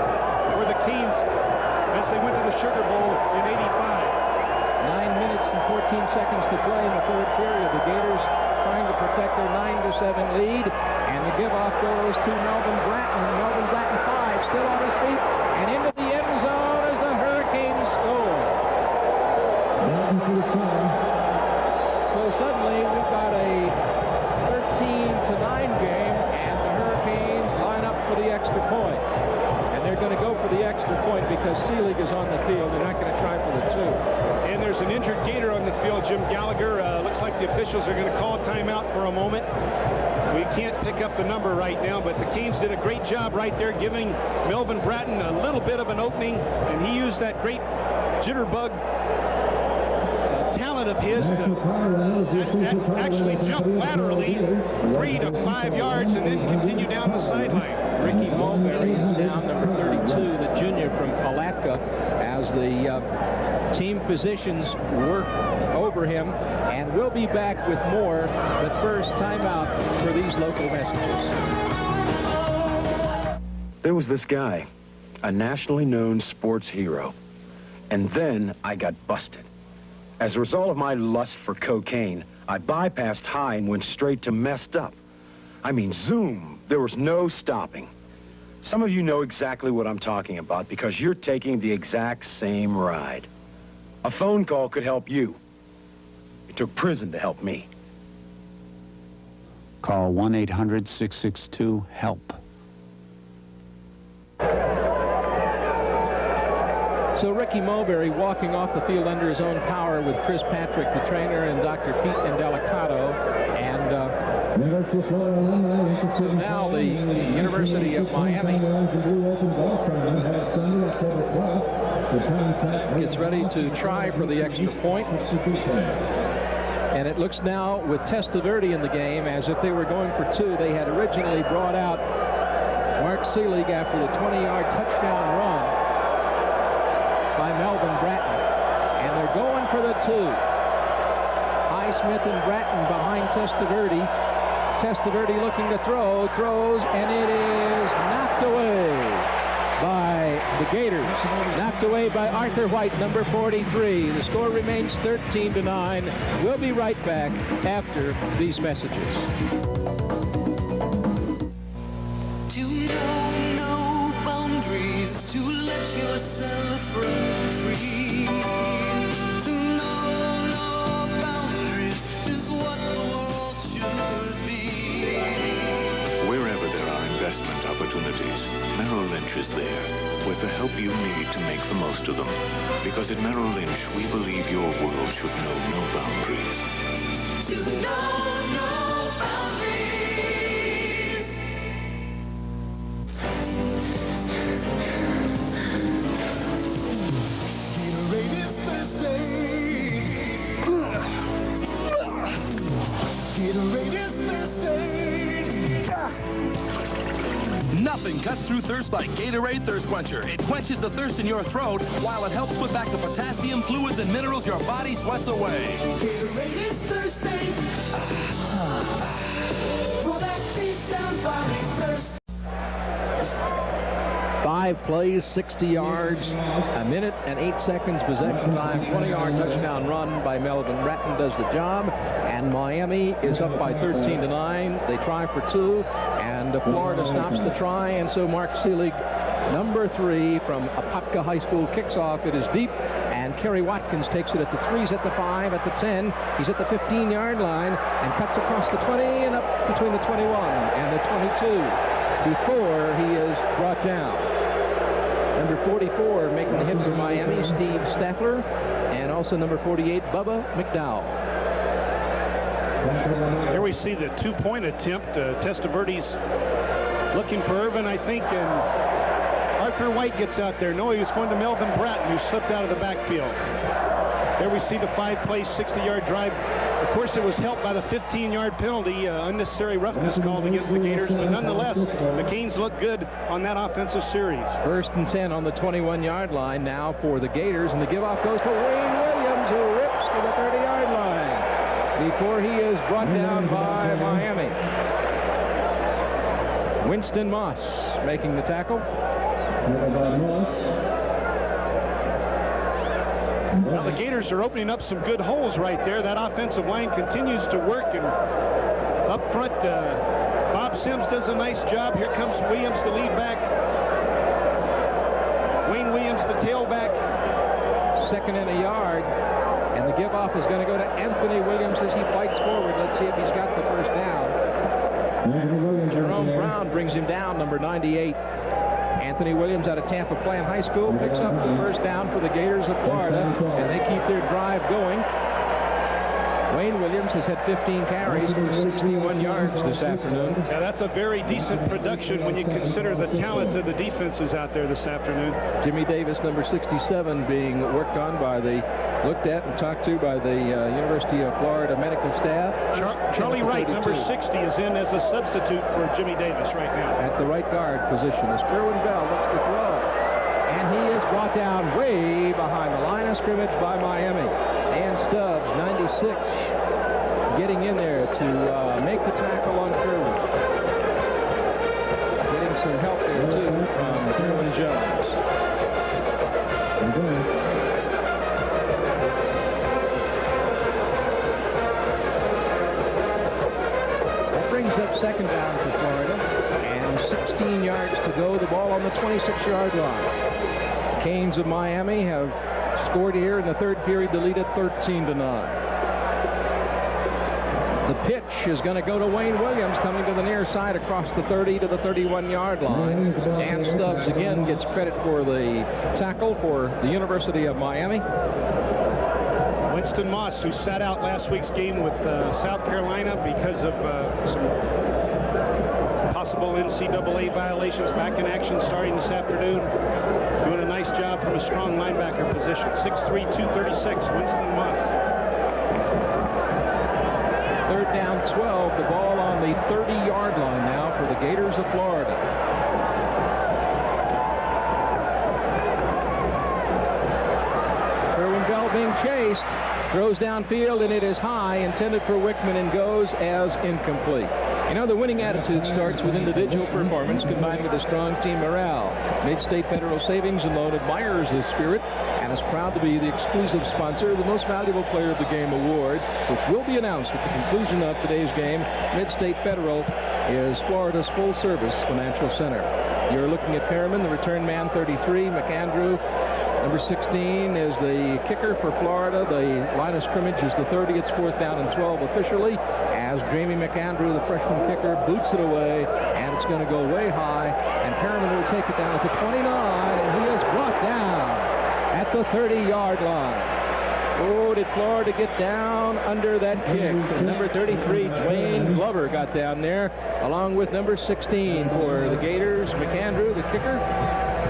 for the Canes as they went to the Sugar Bowl in '85. 9 minutes and 14 seconds to play in the third period. The Gators trying to protect their 9-7 lead, and the give-off goes to Melvin Bratton. Melvin Bratton, 5, still on his feet, and into the end zone as the Hurricanes score. So suddenly we've got a 13-9 game, and the Hurricanes line up for the extra point. And they're going to go for the extra point because Seelig is on the field. They're not going to try for the 2. And there's an injured Gator on the field, Jim Gallagher. Looks like the officials are going to call a timeout for a moment. We can't pick up the number right now, but the Canes did a great job right there giving Melvin Bratton a little bit of an opening, and he used that great jitterbug talent of his to actually jump laterally 3 to 5 yards and then continue down the sideline. Ricky Mulberry is down, number 32, the junior from Palatka, as the team physicians work over him, and we'll be back with more, but first, timeout for these local messages. There was this guy, a nationally known sports hero, and then I got busted. As a result of my lust for cocaine, I bypassed high and went straight to messed up. I mean, zoom. There was no stopping. Some of you know exactly what I'm talking about because you're taking the exact same ride. A phone call could help you. It took prison to help me. Call 1-800-662-HELP. So Ricky Mulberry walking off the field under his own power with Chris Patrick, the trainer, and Dr. Pete Indelicato. And so now the University of Miami gets ready to try for the extra point. And it looks now with Testaverde in the game as if they were going for two. They had originally brought out Mark Selig after the 20-yard touchdown run by Melvin Bratton, and they're going for the two. Highsmith and Bratton behind Testaverde. Testaverde looking to throw, throws, and it is knocked away by the Gators. Knocked away by Arthur White, number 43. The score remains 13-9. We'll be right back after these messages. To know no boundaries, to let yourself run free. To know no boundaries is what the world should be. Wherever there are investment opportunities, Merrill Lynch is there with the help you need to make the most of them. Because at Merrill Lynch, we believe your world should know no boundaries. To know no boundaries. Gatorade is thirsty. Gatorade is thirsty. Nothing cuts through thirst like Gatorade Thirst Quencher. It quenches the thirst in your throat while it helps put back the potassium, fluids, and minerals your body sweats away. Gatorade is thirsty. For that deep down body thirst. 5 plays, 60 yards, a minute and 8 seconds possession time. 20-yard touchdown run by Melvin Bratton does the job, and Miami is up by 13-9. They try for two, and Florida stops the try, and so Mark Selig, number 3 from Apopka High School, kicks off. It is deep, and Kerry Watkins takes it at the 3, at the 5, at the 10. He's at the 15-yard line and cuts across the 20 and up between the 21 and the 22 before he is brought down. Number 44 making the hit for Miami, Steve Staffler, and also number 48, Bubba McDowell. Here we see the two-point attempt. Testaverde's looking for Irvin, I think, and Arthur White gets out there. No, he was going to Melvin Bratton, who slipped out of the backfield. There we see the 5-play, 60-yard drive. Of course, it was helped by the 15-yard penalty, unnecessary roughness called against the Gators, but nonetheless, the Canes look good on that offensive series. 1st and 10 on the 21-yard line now for the Gators, and the give-off goes to Wayne Williams, who rips to the 30-yard line before he is brought down by Miami. Winston Moss making the tackle. Well, the Gators are opening up some good holes right there. That offensive line continues to work, and up front, Bob Sims does a nice job. Here comes Williams, the lead back. Wayne Williams, the tailback. 2nd and a yard, and the give-off is going to go to Anthony Williams as he fights forward. Let's see if he's got the first down. Jerome Brown brings him down, number 98. Anthony Williams out of Tampa Plant High School picks up the first down for the Gators of Florida, and they keep their drive going. Wayne Williams has had 15 carries for 61 yards this afternoon. Yeah, that's a very decent production when you consider the talent of the defenses out there this afternoon. Jimmy Davis, number 67, being looked at and talked to by the University of Florida medical staff. Charlie Wright, number 60, is in as a substitute for Jimmy Davis right now. At the right guard position as Kerwin Bell looks to throw. And he is brought down way behind the line of scrimmage by Miami. Dan Stubbs, 96, getting in there to make the tackle on Kerwin. Getting some help there, too, from Kerwin Jones. brings up second down for Florida, and 16 yards to go. The ball on the 26-yard line. Canes of Miami have scored here in the third period to lead it 13-9. The pitch is going to go to Wayne Williams, coming to the near side across the 30 to the 31-yard line. Dan Stubbs again gets credit for the tackle for the University of Miami. Winston Moss, who sat out last week's game with South Carolina because of some possible NCAA violations, back in action starting this afternoon. Doing a nice job from a strong linebacker position. 6'3", 236, Winston Moss. Third down 12, the ball on the 30-yard line now for the Gators of Florida. Kerwin Bell being chased, throws downfield, and it is high, intended for Wickman, and goes as incomplete. You know, the winning attitude starts with individual performance combined with a strong team morale. Mid-State Federal Savings and Loan admires this spirit and is proud to be the exclusive sponsor of the Most Valuable Player of the Game award, which will be announced at the conclusion of today's game. Mid-State Federal is Florida's full-service financial center. You're looking at Perriman, the return man, 33. McAndrew, number 16, is the kicker for Florida. The line of scrimmage is the 30. It's 4th down and 12 officially, as Jamie McAndrew, the freshman kicker, boots it away, and it's going to go way high, and Perriman will take it down at the 29, and he is brought down at the 30-yard line. Oh, did Florida get down under that kick? Number 33, Dwayne Glover, got down there, along with number 16 for the Gators. McAndrew, the kicker,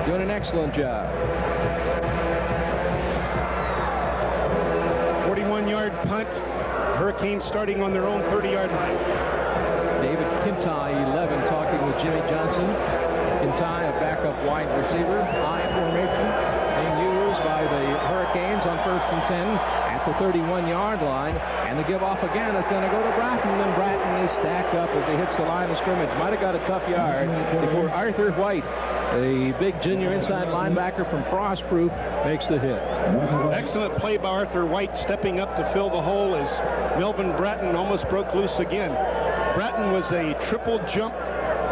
doing an excellent job. 41-yard punt. Hurricanes starting on their own 30-yard line. David Kintai, 11, talking with Jimmy Johnson. Kintai, a backup wide receiver. High formation being used by the Hurricanes on 1st and 10 at the 31-yard line. And the give off again is going to go to Bratton, and Bratton is stacked up as he hits the line of scrimmage. Might have got a tough yard before Arthur White, the big junior inside linebacker from Frostproof, makes the hit. Excellent play by Arthur White, stepping up to fill the hole as Melvin Bratton almost broke loose again. Bratton was a triple jump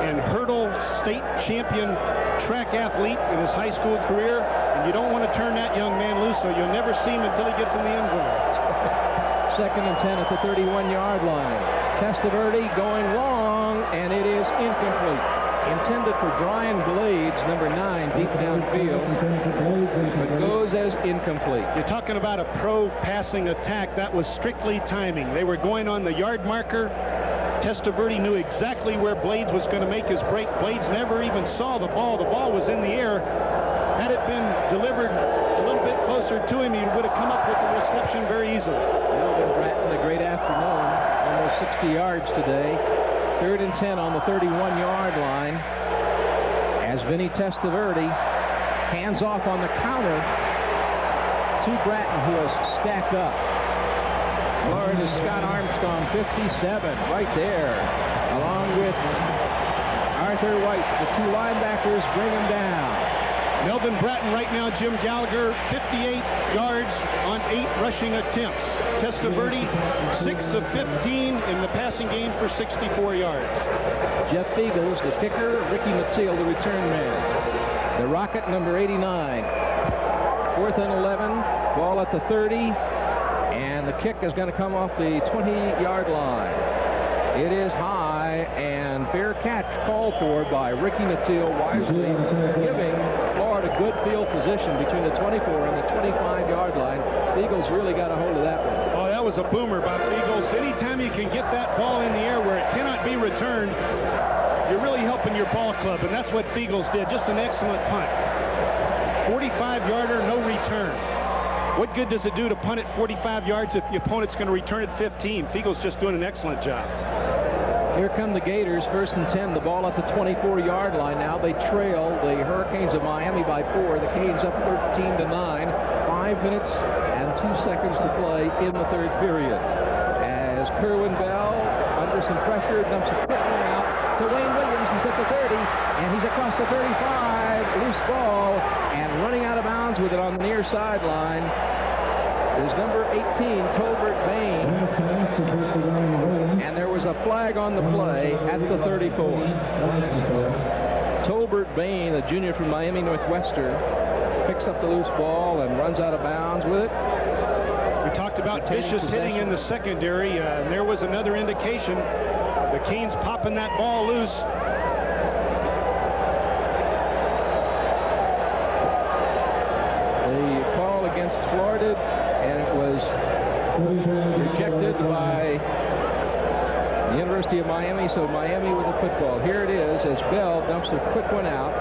and hurdle state champion track athlete in his high school career, and you don't want to turn that young man loose, so you'll never see him until he gets in the end zone. 2nd and 10 at the 31-yard line. Testaverde going long, and it is incomplete. Intended for Brian Blades, number 9, deep downfield, but goes as incomplete. You're talking about a pro passing attack. That was strictly timing. They were going on the yard marker. Testaverde knew exactly where Blades was going to make his break. Blades never even saw the ball. The ball was in the air. Had it been delivered a little bit closer to him, he would have come up with the reception very easily. Melvin Bratton, a great afternoon, almost 60 yards today. 3rd and 10 on the 31-yard line, as Vinny Testaverde hands off on the counter to Bratton, who is stacked up. Florida's Scott Armstrong, 57, right there, along with Arthur White. The two linebackers bring him down. Melvin Bratton right now, Jim Gallagher, 58 yards on 8 rushing attempts. Testaverde, 6 of 15 in the passing game for 64 yards. Jeff Beagles, the kicker. Ricky Mateel, the return man. The Rocket, number 89. 4th and 11, ball at the 30, and the kick is going to come off the 20-yard line. It is high, and fair catch called for by Ricky Mateel, wisely giving Florida good field position between the 24 and the 25-yard line. Beagles really got a hold of that one. Oh, that was a boomer by Beagles. Anytime you can get that ball in the air where it cannot be returned, you're really helping your ball club, and that's what Beagles did. Just an excellent punt. 45-yarder, no return. What good does it do to punt at 45 yards if the opponent's going to return at 15? Beagles just doing an excellent job. Here come the Gators, 1st and 10. The ball at the 24-yard line now. They trail the Hurricanes of Miami by 4. The Canes up 13-9. 5 minutes and 2 seconds to play in the third period. As Kerwin Bell, under some pressure, dumps a quick one out to Wayne Williams. He's at the 30, and he's across the 35. Loose ball, and running out of bounds with it on the near sideline is number 18, Tolbert Bain. And there was a flag on the play at the 34. Tolbert Bain, a junior from Miami Northwestern, picks up the loose ball and runs out of bounds with it. We talked about vicious hitting in the secondary. There was another indication. The Canes popping that ball loose. The call against Florida, and it was rejected by the University of Miami, so Miami with the football. Here it is as Bell dumps a quick one out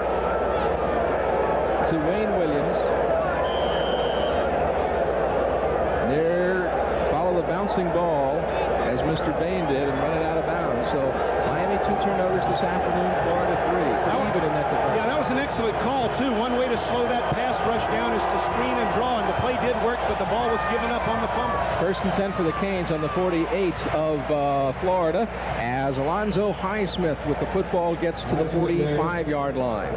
to Wayne Williams. There, follow the bouncing ball as Mr. Bain did and run it out of bounds. So Miami 2 turnovers this afternoon, Florida 3. Even in that department. Yeah, that was an excellent call, too. One way to slow that pass rush down is to screen and draw, and the play did work, but the ball was given up on the fumble. 1st and 10 for the Canes on the 48 of Florida as Alonzo Highsmith with the football gets to the 45-yard line.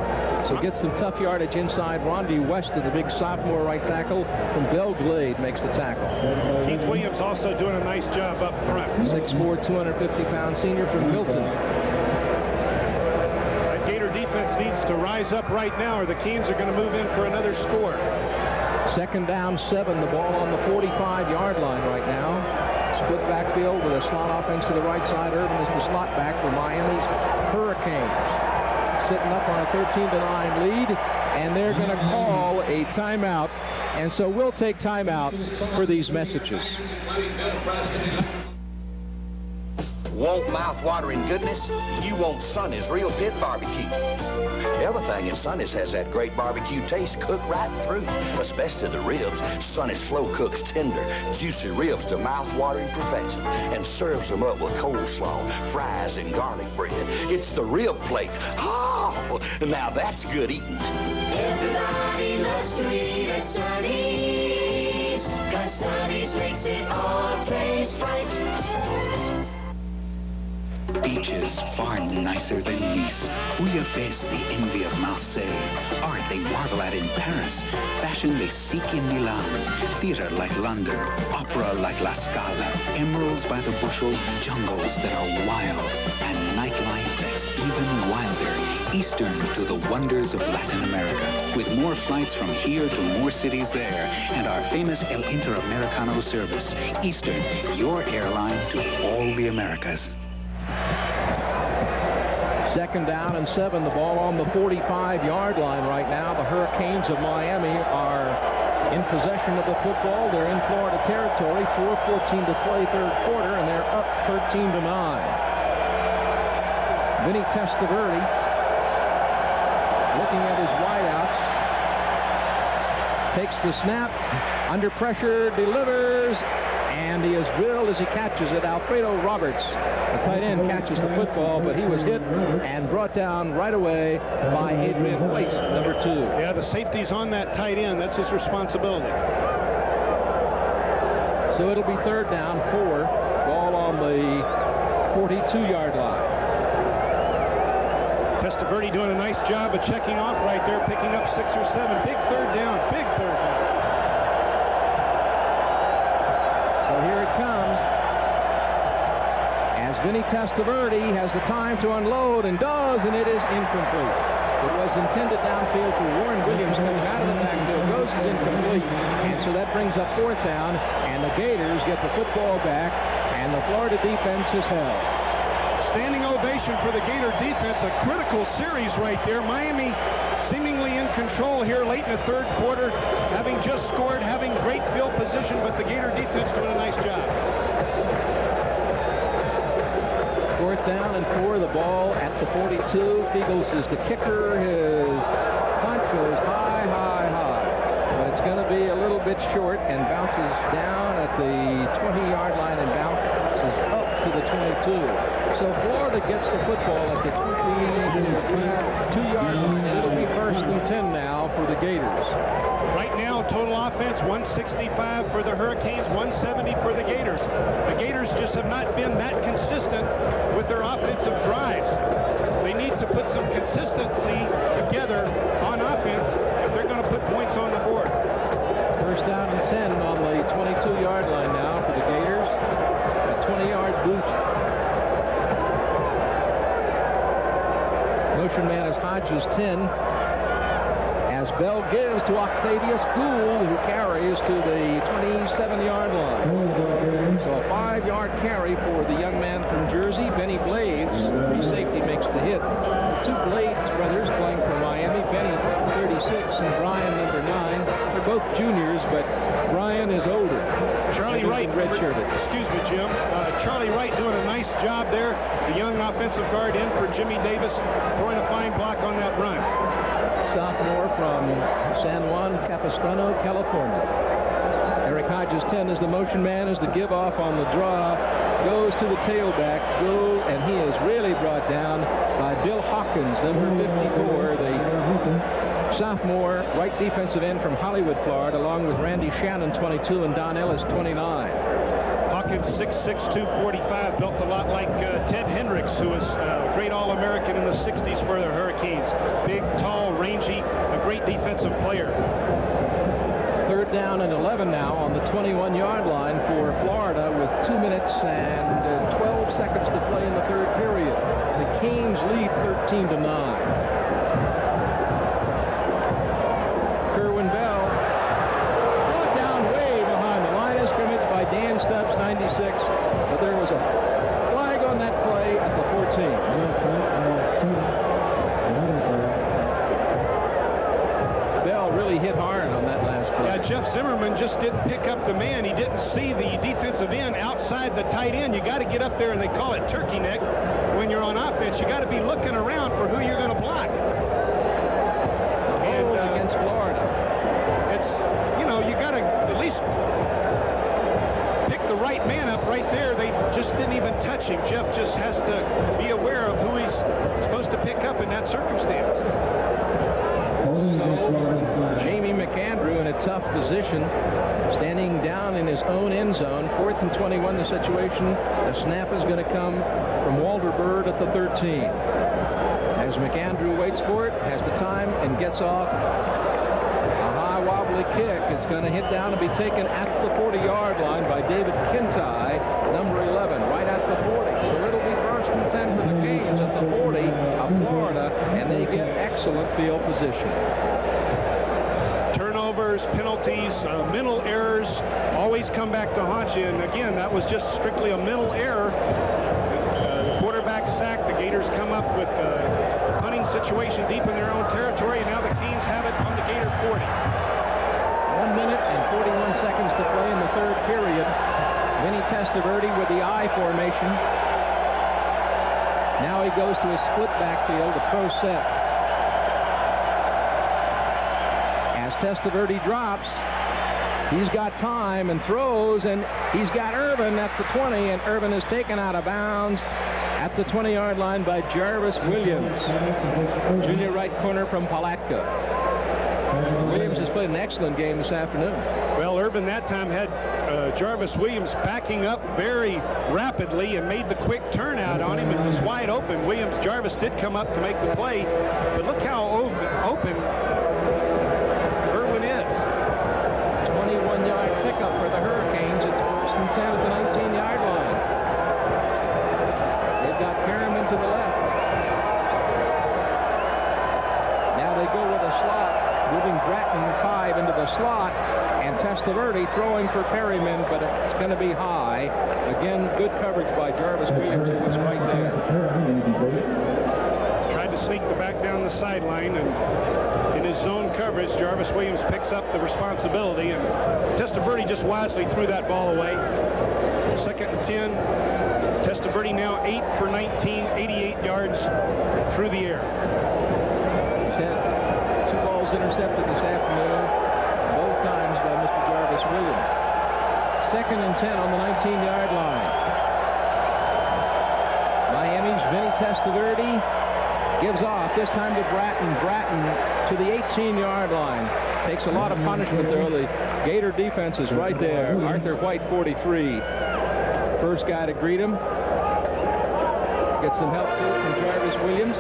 So gets some tough yardage inside. Rondi Weston, the big sophomore right tackle from Belle Glade, makes the tackle. Keith Williams also doing a nice job up front. 6'4", 250-pound senior from Milton. That Gator defense needs to rise up right now, or the Canes are going to move in for another score. 2nd down, 7. The ball on the 45-yard line right now. Split backfield with a slot offense to the right side. Urban is the slot back for Miami's Hurricanes. Sitting up on a 13-9 lead, and they're going to call a timeout. And so we'll take timeout for these messages. Want mouth-watering goodness? You want Sonny's Real Pit Barbecue. Everything in Sonny's has that great barbecue taste cooked right through, especially the ribs. Sonny's slow cooks tender, juicy ribs to mouth-watering perfection and serves them up with coleslaw, fries, and garlic bread. It's the rib plate. Oh, now that's good eating. Everybody loves to eat at Sonny's, 'cause Sonny's makes it all taste right. Beaches far nicer than Nice. Bouillabaisse, the envy of Marseille. Art they marvel at in Paris. Fashion they seek in Milan. Theater like London. Opera like La Scala. Emeralds by the bushel. Jungles that are wild. And nightlife that's even wilder. Eastern to the wonders of Latin America. With more flights from here to more cities there. And our famous El Interamericano service. Eastern, your airline to all the Americas. 2nd down and 7. The ball on the 45-yard line right now. The Hurricanes of Miami are in possession of the football. They're in Florida territory. 4:14 to play, 3rd quarter, and they're up 13-9. Vinny Testaverde looking at his wideouts. Takes the snap. Under pressure, delivers. And he is drilled as he catches it. Alfredo Roberts, the tight end, catches the football, but he was hit and brought down right away by Adrian Place, number 2. Yeah, the safety's on that tight end. That's his responsibility. So it'll be 3rd down, 4. Ball on the 42-yard line. Testaverde doing a nice job of checking off right there, picking up 6 or 7. Big 3rd down, big 3rd down. Here it comes as Vinny Testaverde has the time to unload and does, and it is incomplete. It was intended downfield for Warren Williams coming out of the backfield. Goes is incomplete, and so that brings up 4th down, and the Gators get the football back, and the Florida defense is held. Standing ovation for the Gator defense. A critical series right there. Miami seemingly in control here late in the 3rd quarter, having just scored, having great field position, but the Gator defense doing a nice job. 4th down and 4. The ball at the 42. Fiegels is the kicker. His punt goes high, high, high. But it's going to be a little bit short and bounces down at the 20-yard line and bounces up to the 22. So Florida gets the football at the 22-yard line. It'll be 1st and 10 now for the Gators. Right now, total offense, 165 for the Hurricanes, 170 for the Gators. The Gators just have not been that consistent with their offensive drives. They need to put some consistency together on offense if they're going to put points on the board. 1st down and 10 on the 22. motion man is Hodges 10. As Bell gives to Octavius Gould, who carries to the 27-yard line. So a 5-yard carry for the young man from Jersey, Benny Blades. Free safety makes the hit. Two Blades brothers playing for Miami. Benny, 36, and Brian, number 9. They're both juniors, but Brian is older. Charlie Wright, excuse me, Jim. Charlie Wright doing a nice job there. The young offensive guard in for Jimmy Davis, throwing a fine block on that run. Sophomore from San Juan Capistrano, California. Eric Hodges 10 is the motion man as the give off on the draw goes to the tailback. And he is really brought down by Bill Hawkins, number 54, the sophomore right defensive end from Hollywood, Florida, along with Randy Shannon, 22, and Don Ellis, 29. Hawkins, 6'6", 245, built a lot like Ted Hendricks, who was a great All-American in the 60s for the Hurricanes. Big, tall, rangy, a great defensive player. Third down and 11 now on the 21-yard line for Florida with 2 minutes and 12 seconds to play in the third period. The Canes lead 13-9. Kerwin Bell brought down way behind the line of scrimmage by Dan Stubbs, 96, but there was a flag on that play at the 14. Bell really hit hard on that last play. Yeah, Jeff Zimmerman just didn't pick up the man. He didn't see the defensive end outside the tight end. You got to get up there, and they call it turkey neck when you're on offense. You got to be looking around for who you're going to block. And against Florida, it's, you know, you got to at least pick the right man up right there. They just didn't even touch him. Jeff just has to be aware of who he's supposed to pick up in that circumstance. So, Jamie McAndrew in a tough position, standing down in his own end zone. 4th and 21, the situation. The snap is going to come from Walter Bird at the 13. As McAndrew waits for it, has the time, and gets off a high wobbly kick. It's going to hit down and be taken at the 40-yard line by David Kintai, number 11, right at the 40. So it'll be 1st and 10 for the Canes at the 40 of Florida, and they get excellent field position. Turnovers, penalties, mental errors always come back to haunt you. And again, that was just strictly a mental error. The quarterback sack. The Gators come up with a punting situation deep in their own territory, and now the Canes have it on the Gator 40. 1 minute and 41 seconds to play in the third period. Vinny Testaverde with the I formation. Now he goes to his split backfield, the pro set. As Testaverde drops, he's got time and throws, and he's got Irvin at the 20, and Irvin is taken out of bounds at the 20-yard line by Jarvis Williams, junior right corner from Palatka. Williams has played an excellent game this afternoon. Well, Irvin that time had Jarvis Williams backing up very rapidly and made the quick turnout on him and was wide open. Jarvis did come up to make the play, but look how open Irvin is. 21-yard pickup for the Hurricanes. It's 1st and 10 at the 19-yard line. They've got Kerriman to the left. Now they go with a slot, moving Bratton 5 into the slot, and Testaverde throwing for Perryman, but it's going to be high. Again, good coverage by Jarvis Williams, who was right there. Tried to sneak the back down the sideline, and in his zone coverage, Jarvis Williams picks up the responsibility, and Testaverde just wisely threw that ball away. 2nd and 10. Testaverde now 8 for 19, 88 yards through the air. He's had 2 balls intercepted this afternoon, both times by Mr. Jarvis Williams. 2nd and 10 on the 19-yard line. Miami's Vinny Testaverde gives off, this time to Bratton. Bratton to the 18-yard line. Takes a lot of punishment there. The Gator defense is right there. Arthur White, 43. First guy to greet him. Gets some help from Jarvis Williams.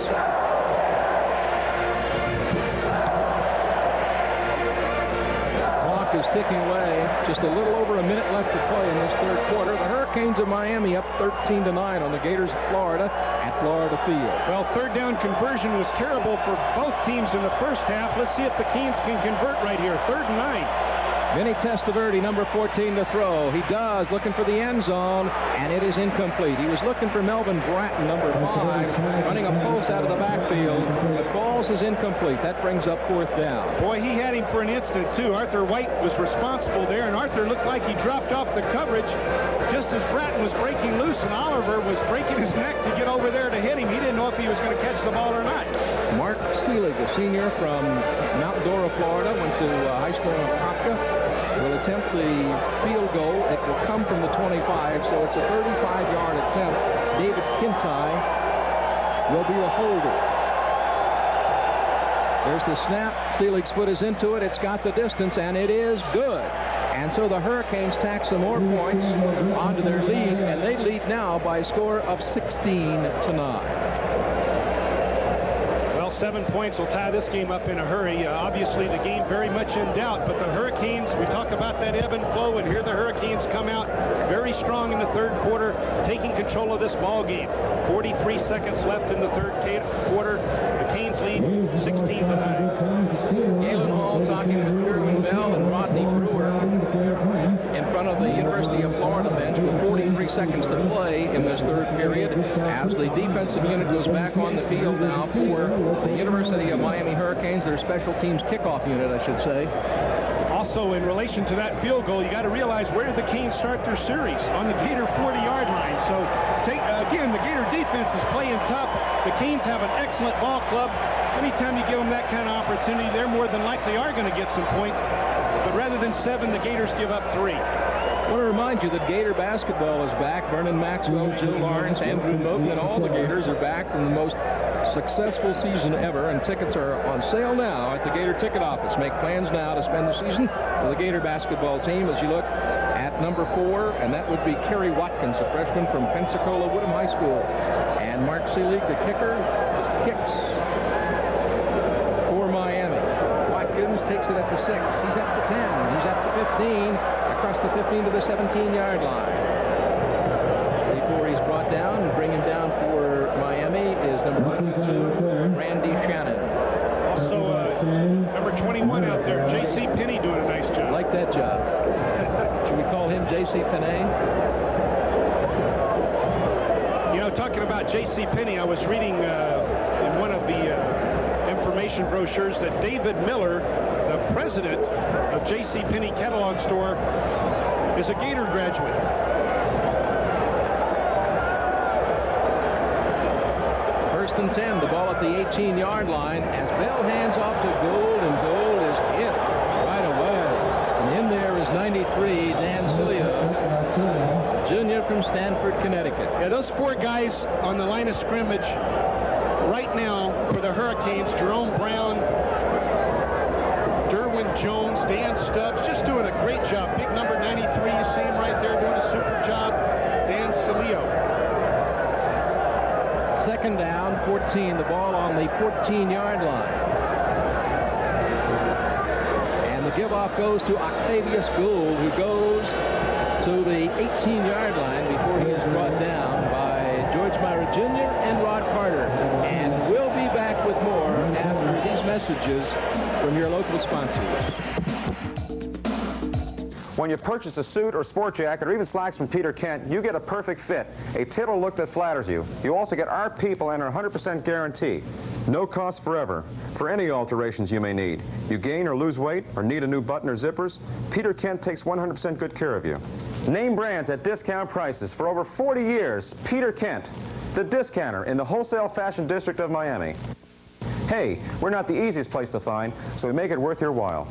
Clock is ticking away. Just a little over a minute left to play in this third quarter. The Hurricanes of Miami up 13-9 on the Gators of Florida at Florida Field. Well, third down conversion was terrible for both teams in the first half. Let's see if the Canes can convert right here. 3rd and 9. Vinny Testaverde, number 14, to throw. He does, looking for the end zone, and it is incomplete. He was looking for Melvin Bratton, number 5, running a post out of the backfield. The balls is incomplete. That brings up 4th down. Boy, he had him for an instant, too. Arthur White was responsible there, and Arthur looked like he dropped off the coverage just as Bratton was breaking loose, and Oliver was breaking his neck to get over there to hit him. He didn't know if he was going to catch the ball or not. Mark Seelig, a senior from Mount Dora, Florida, went to high school in Apopka, will attempt the field goal. It will come from the 25, so it's a 35-yard attempt. David Kintai will be the holder. There's the snap. Selig's foot is into it. It's got the distance, and it is good. And so the Hurricanes tack some more points onto their lead, and they lead now by a score of 16-9. 7 points will tie this game up in a hurry. Obviously, the game very much in doubt, but the Hurricanes, we talk about that ebb and flow, and here the Hurricanes come out very strong in the 3rd quarter, taking control of this ball game. 43 seconds left in the 3rd quarter. The Canes lead 16-9. Galen Hall talking with Kerwin Bell and Rodney Brewer in front of the University of Florida bench with 43 seconds to play in this 3rd period as the defensive unit goes back on the field now for the University of Miami Hurricanes, their special teams kickoff unit, I should say. Also, in relation to that field goal, you got to realize, where did the Canes start their series? On the Gator 40-yard line. So, again, the Gator defense is playing tough. The Canes have an excellent ball club. Anytime you give them that kind of opportunity, they're more than likely are going to get some points. But rather than 7, the Gators give up 3. I want to remind you that Gator basketball is back. Vernon Maxwell, Joe Lawrence, Andrew Moten, and all the Gators are back from the most successful season ever, and tickets are on sale now at the Gator ticket office. Make plans now to spend the season with the Gator basketball team as you look at number 4, and that would be Kerry Watkins, a freshman from Pensacola Woodham High School. And Mark Seelig, the kicker, kicks for Miami. Watkins takes it at the 6. He's at the 10. He's at the 15. Across the 15 to the 17-yard line. Before he's brought down, and bring him down for Miami is number 22, Randy Shannon. Also, number 21 out there, J.C. Penney, doing a nice job. Like that job. Should we call him J.C. Penney? You know, talking about J.C. Penney, I was reading in one of the information brochures that David Miller, the president of J.C. Penney Catalog Store, is a Gator graduate. First and 10, the ball at the 18-yard line as Bell hands off to Gould, and Gould is hit right away. And in there is 93, Dan Cilio, junior from Stamford, Connecticut. Yeah, those 4 guys on the line of scrimmage right now for the Hurricanes, Jerome Brown, Derwin Jones, Dan Stubbs, just doing a great job. Big number 93, you see him right there doing a super job. Dan Cilio. Second down, 14, the ball on the 14-yard line. And the give-off goes to Octavius Gould, who goes to the 18-yard line before he is brought down by George Myra Jr. and Rod Carter. And we'll be back with more after these messages from your local sponsors. When you purchase a suit or sport jacket or even slacks from Peter Kent, you get a perfect fit, a tittle look that flatters you. You also get our people and our 100% guarantee. No cost forever for any alterations you may need. You gain or lose weight or need a new button or zippers, Peter Kent takes 100% good care of you. Name brands at discount prices for over 40 years. Peter Kent, the discounter in the wholesale fashion district of Miami. Hey, we're not the easiest place to find, so we make it worth your while.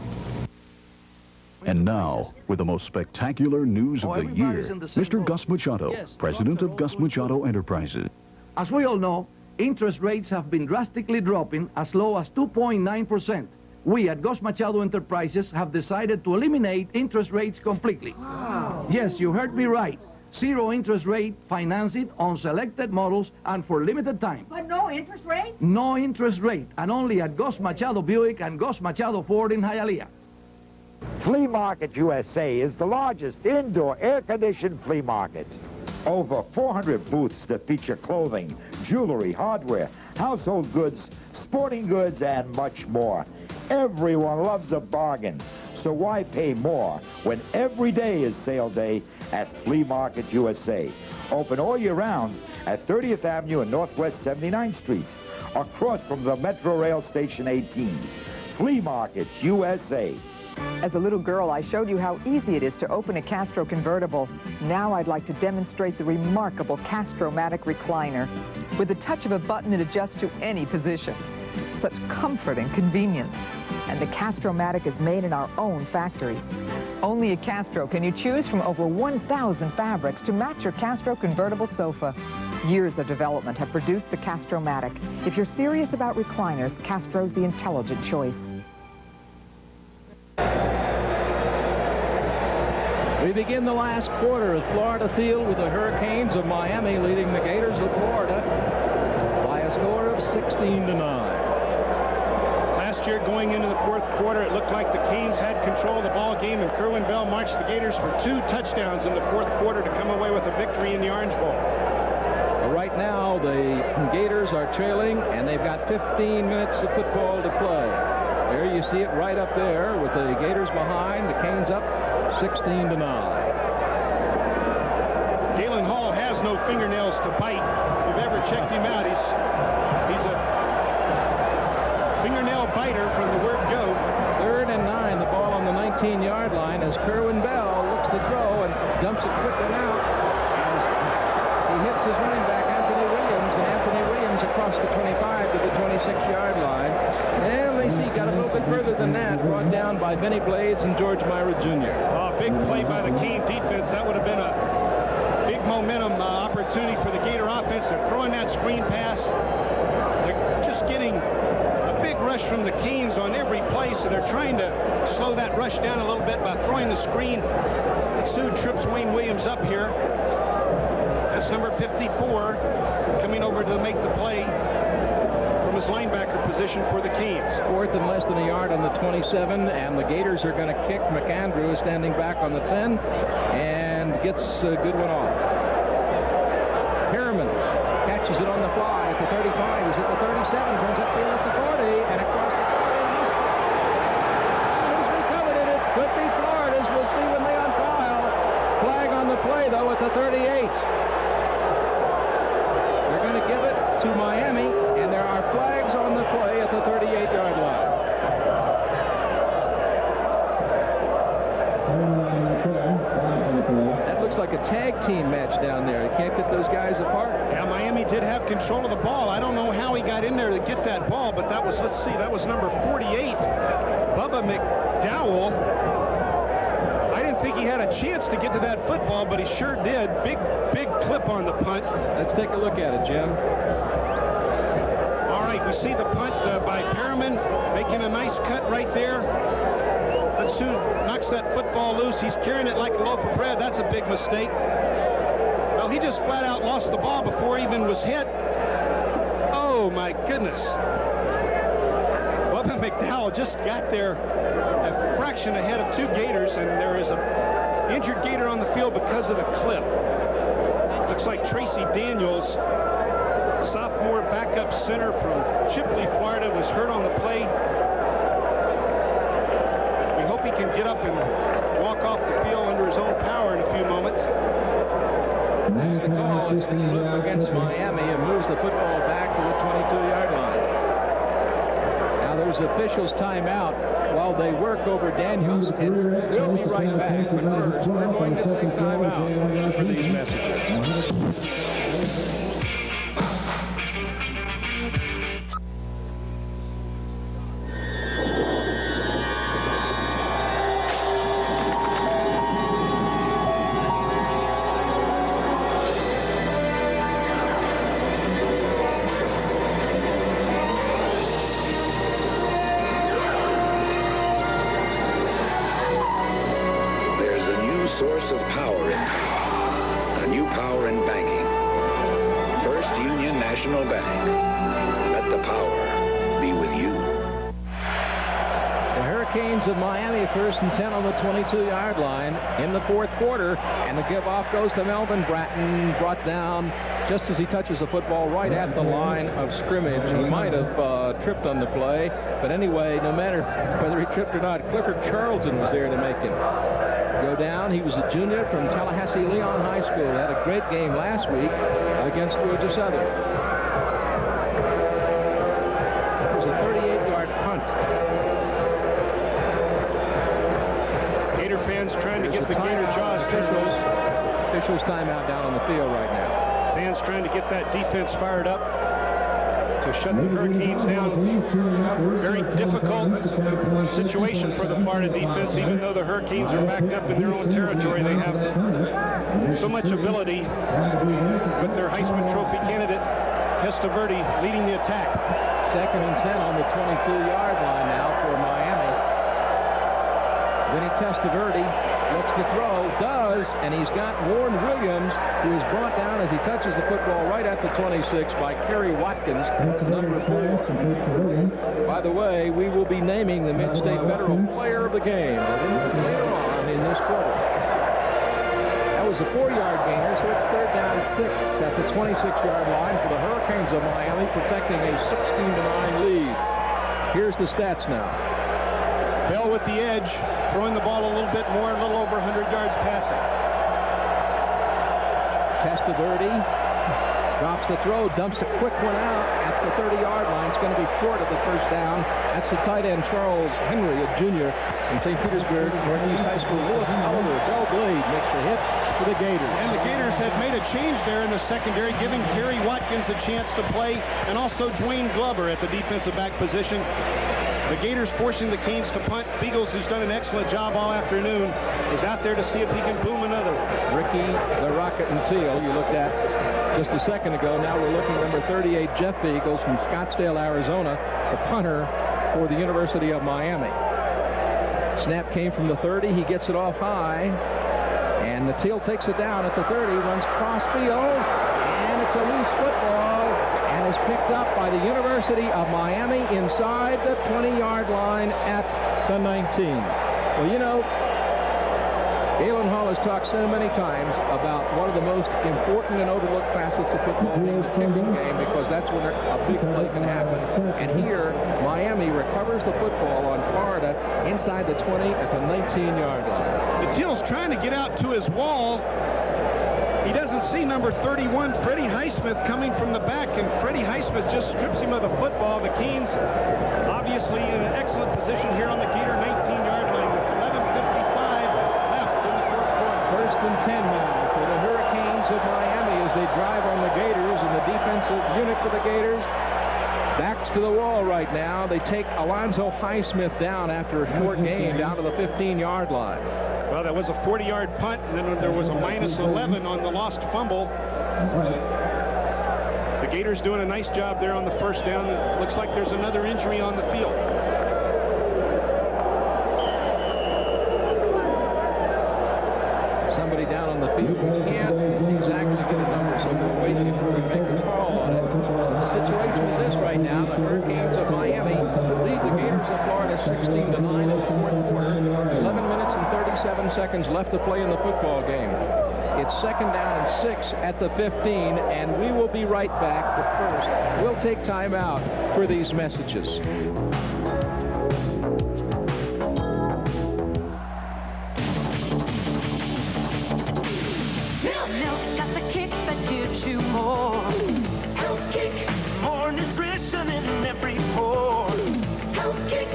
And now, with the most spectacular news of the year, Mr. Gus Machado, president of Gus Machado Enterprises. As we all know, interest rates have been drastically dropping as low as 2.9%. We at Gus Machado Enterprises have decided to eliminate interest rates completely. Wow. Yes, you heard me right. Zero interest rate financing on selected models and for limited time. But no interest rate? No interest rate, and only at Gus Machado Buick and Gus Machado Ford in Hialeah. Flea Market USA is the largest indoor air-conditioned flea market. Over 400 booths that feature clothing, jewelry, hardware, household goods, sporting goods, and much more. Everyone loves a bargain, so why pay more when every day is sale day at Flea Market USA? Open all year round at 30th Avenue and Northwest 79th Street, across from the Metro Rail Station 18. Flea Market USA. As a little girl, I showed you how easy it is to open a Castro convertible. Now I'd like to demonstrate the remarkable Castromatic recliner. With the touch of a button, it adjusts to any position. Such comfort and convenience. And the Castromatic is made in our own factories. Only at Castro can you choose from over 1,000 fabrics to match your Castro convertible sofa. Years of development have produced the Castromatic. If you're serious about recliners, Castro's the intelligent choice. We begin the last quarter at Florida Field with the Hurricanes of Miami leading the Gators of Florida by a score of 16-9. Last year, going into the fourth quarter, it looked like the Canes had control of the ball game, and Kerwin Bell marched the Gators for 2 touchdowns in the fourth quarter to come away with a victory in the Orange Bowl. Right now, the Gators are trailing, and they've got 15 minutes of football to play. There you see it right up there with the Gators behind, the Canes up 16-9. Galen Hall has no fingernails to bite. If you've ever checked him out, he's a fingernail biter from the word go. 3rd and 9, the ball on the 19-yard line as Kerwin Bell looks to throw and dumps it quickly out. He hits his running back, Anthony Williams, and Anthony Williams across the 25 to the 26-yard line. And they see got a little bit further than that, brought down by Benny Blades and George Myra Jr. Oh, big play by the Cane defense. That would have been a big momentum opportunity for the Gator offense. They're throwing that screen pass. They're just getting a big rush from the Canes on every play, so they're trying to slow that rush down a little bit by throwing the screen. It soon trips Wayne Williams up here. That's number 54 coming over to make the play from his linebacker position for the Canes. 4th and less than a yard on the 27, and the Gators are going to kick. McAndrew is standing back on the 10 and gets a good one off. Harriman catches it on the fly at the 35. He's at the 37, turns upfield at the 40, and across the 40. He's recovered it. It could be Florida's. We'll see when they unfile. Flag on the play, though, at the 38. They're going to give it to Miami, and there are flags on the play at the 38-yard line. That looks like a tag team match down there. You can't get those guys apart. Yeah, Miami did have control of the ball. I don't know how he got in there to get that ball, but that was, let's see, that was number 48, Bubba McDowell. I didn't think he had a chance to get to that football, but he sure did. Big clip on the punt. Let's take a look at it, Jim. All right, we see the punt by Perriman, making a nice cut right there. Let's see who knocks that football loose. He's carrying it like a loaf of bread. That's a big mistake. Well, he just flat out lost the ball before it even was hit. Oh, my goodness. Bubba McDowell just got there a fraction ahead of 2 Gators, and there is an injured Gator on the field because of the clip. Looks like Tracy Daniels, sophomore backup center from Chipley, Florida, was hurt on the play. We hope he can get up and walk off the field under his own power in a few moments. That's the call. It's against Miami and moves the football back to the 22-yard line. Now there's officials' timeout while they work over Daniels, and we'll be right back. But first, we're going to take timeout for these messages. Source of power in town. A new power in banking. First Union National Bank. Let the power be with you. The Hurricanes of Miami, 1st and 10 on the 22-yard line in the 4th quarter. And the give-off goes to Melvin Bratton, brought down just as he touches the football right at the line of scrimmage. He might have tripped on the play, but anyway, no matter whether he tripped or not, Clifford Charlton was there to make him go down. He was a junior from Tallahassee Leon High School. Had a great game last week against Georgia Southern. It was a 38-yard punt. Gator fans trying to get the Gator jaws officials timeout down on the field right now. Fans trying to get that defense fired up to shut the Hurricanes down. Very difficult situation for the Florida defense. Even though the Hurricanes are backed up in their own territory, they have so much ability with their Heisman Trophy candidate, Testaverde, leading the attack. 2nd and 10 on the 22-yard line now for Miami. Vinny Testaverde looks to throw, does, and he's got Warren Williams, who is brought down as he touches the football right at the 26 by Kerry Watkins, number 4. By the way, we will be naming the Mid-State Federal Player of the Game later on in this quarter. That was a 4-yard gainer, so it's 3rd down 6 at the 26-yard line for the Hurricanes of Miami, protecting a 16-9 lead. Here's the stats now. Bell with the edge, throwing the ball a little bit more, a little over 100 yards passing. Testaverde drops the throw, dumps a quick one out at the 30-yard line. It's going to be short of the 1st down. That's the tight end, Charles Henry, a junior from St. Petersburg, Northeast High School. Lewis Oliver, Bell Blade makes the hit for the Gators. And the Gators had made a change there in the secondary, giving Kerry Watkins a chance to play, and also Dwayne Glover at the defensive back position. The Gators forcing the Canes to punt. Beagles, who's done an excellent job all afternoon, is out there to see if he can boom another. Ricky the Rocket and Teal, you looked at just a second ago. Now we're looking at number 38, Jeff Beagles from Scottsdale, Arizona, the punter for the University of Miami. Snap came from the 30. He gets it off high, and the Teal takes it down at the 30, runs cross field, and it's a loose football, and is picked up by the University of Miami inside the 20-yard line at the 19. Well, you know, Galen Hall has talked so many times about one of the most important and overlooked facets of football being the kicking game, because that's when a big play can happen. And here, Miami recovers the football on Florida inside the 20 at the 19-yard line. The Teal's trying to get out to his wall. He doesn't see number 31, Freddie Highsmith, coming from the back, and Freddie Highsmith just strips him of the football. The Canes obviously in an excellent position here on the Gator 19-yard line with 11:55 left in the 4th quarter. 1st and 10 now for the Hurricanes of Miami as they drive on the Gators, and the defensive unit for the Gators backs to the wall right now. They take Alonzo Highsmith down after a short gain down to the 15-yard line. Well, that was a 40-yard punt, and then there was a -11 on the lost fumble. The Gators doing a nice job there on the 1st down. It looks like there's another injury on the field. Somebody down on the field. We can't exactly get a number, so we're waiting before we make a call on it. The situation is this right now. The Hurricanes of Miami lead the Gators of Florida 16-9 in the 4th quarter. 11 minutes and 37 seconds left to play in the football game. It's 2nd down and 6 at the 15, and we will be right back. But first, we'll take time out for these messages. Milk's got the kick that gives you more. Health Kick. More nutrition in every pore. Health Kick.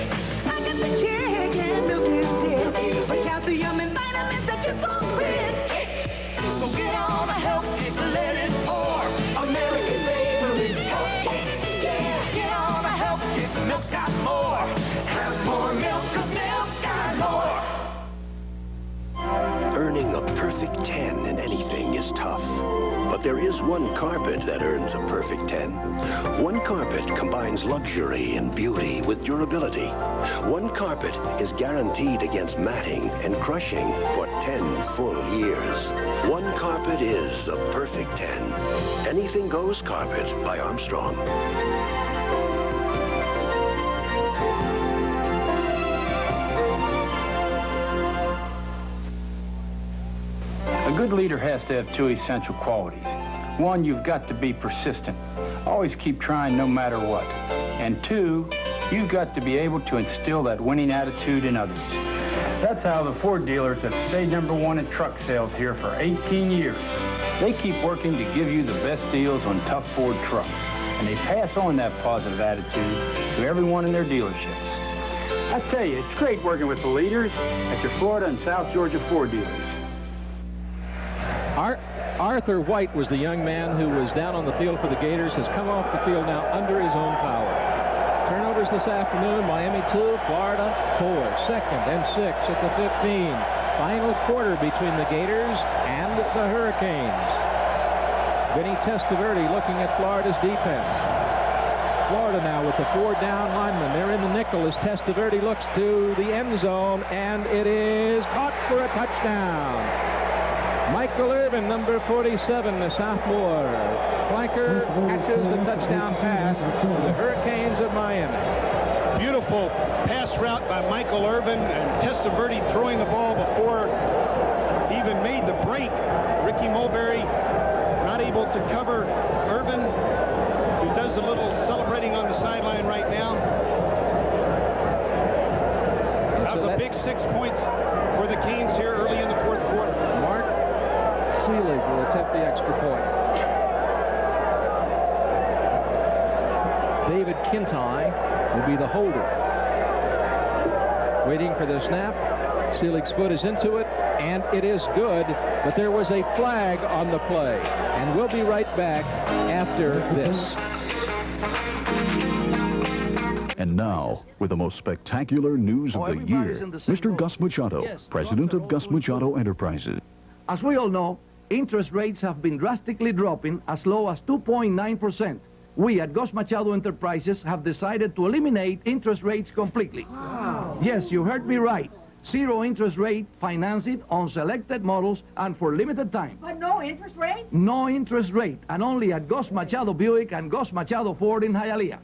I got the kick, and milk is it. With calcium and vitamins that you're so quick. So get on a Health Kick, let it pour. America's favorite Health Kick. Yeah, get on a Health Kick. Milk's got more. Have more milk, 'cause milk's got more. Earning a perfect 10 in anything is tough. But there is one carpet that earns a perfect 10. One carpet combines luxury and beauty with durability. One carpet is guaranteed against matting and crushing for 10 full years. One carpet is a perfect 10. Anything Goes Carpet by good leader has to have two essential qualities. One, you've got to be persistent. Always keep trying no matter what. And two, you've got to be able to instill that winning attitude in others. That's how the Ford dealers have stayed #1 in truck sales here for 18 years. They keep working to give you the best deals on tough Ford trucks. And they pass on that positive attitude to everyone in their dealerships. I tell you, it's great working with the leaders at your Florida and South Georgia Ford dealers. Arthur White was the young man who was down on the field for the Gators, has come off the field now under his own power. Turnovers this afternoon, Miami 2, Florida 4, 2nd and 6 at the 15. Final quarter between the Gators and the Hurricanes. Vinny Testaverde looking at Florida's defense. Florida now with the 4 down linemen. They're in the nickel as Testaverde looks to the end zone, and it is caught for a touchdown. Michael Irvin, number 47, the sophomore flanker, catches the touchdown pass for the Hurricanes of Miami. Beautiful pass route by Michael Irvin, and Testaverde throwing the ball before he even made the break. Ricky Mulberry not able to cover Irvin, who does a little celebrating on the sideline right now. That was a big 6 points for the Canes here early in the 4th quarter. Mark Selig will attempt the extra point. David Kintai will be the holder. Waiting for the snap. Selig's foot is into it, and it is good, but there was a flag on the play. And we'll be right back after this. And now, with the most spectacular news of the year, Mr. Gus Machado, president of Gus Machado Enterprises. As we all know, interest rates have been drastically dropping as low as 2.9%. We at Gus Machado Enterprises have decided to eliminate interest rates completely. Wow. Yes, you heard me right. Zero interest rate financing on selected models and for limited time. But no interest rate? No interest rate, and only at Gus Machado Buick and Gus Machado Ford in Hialeah.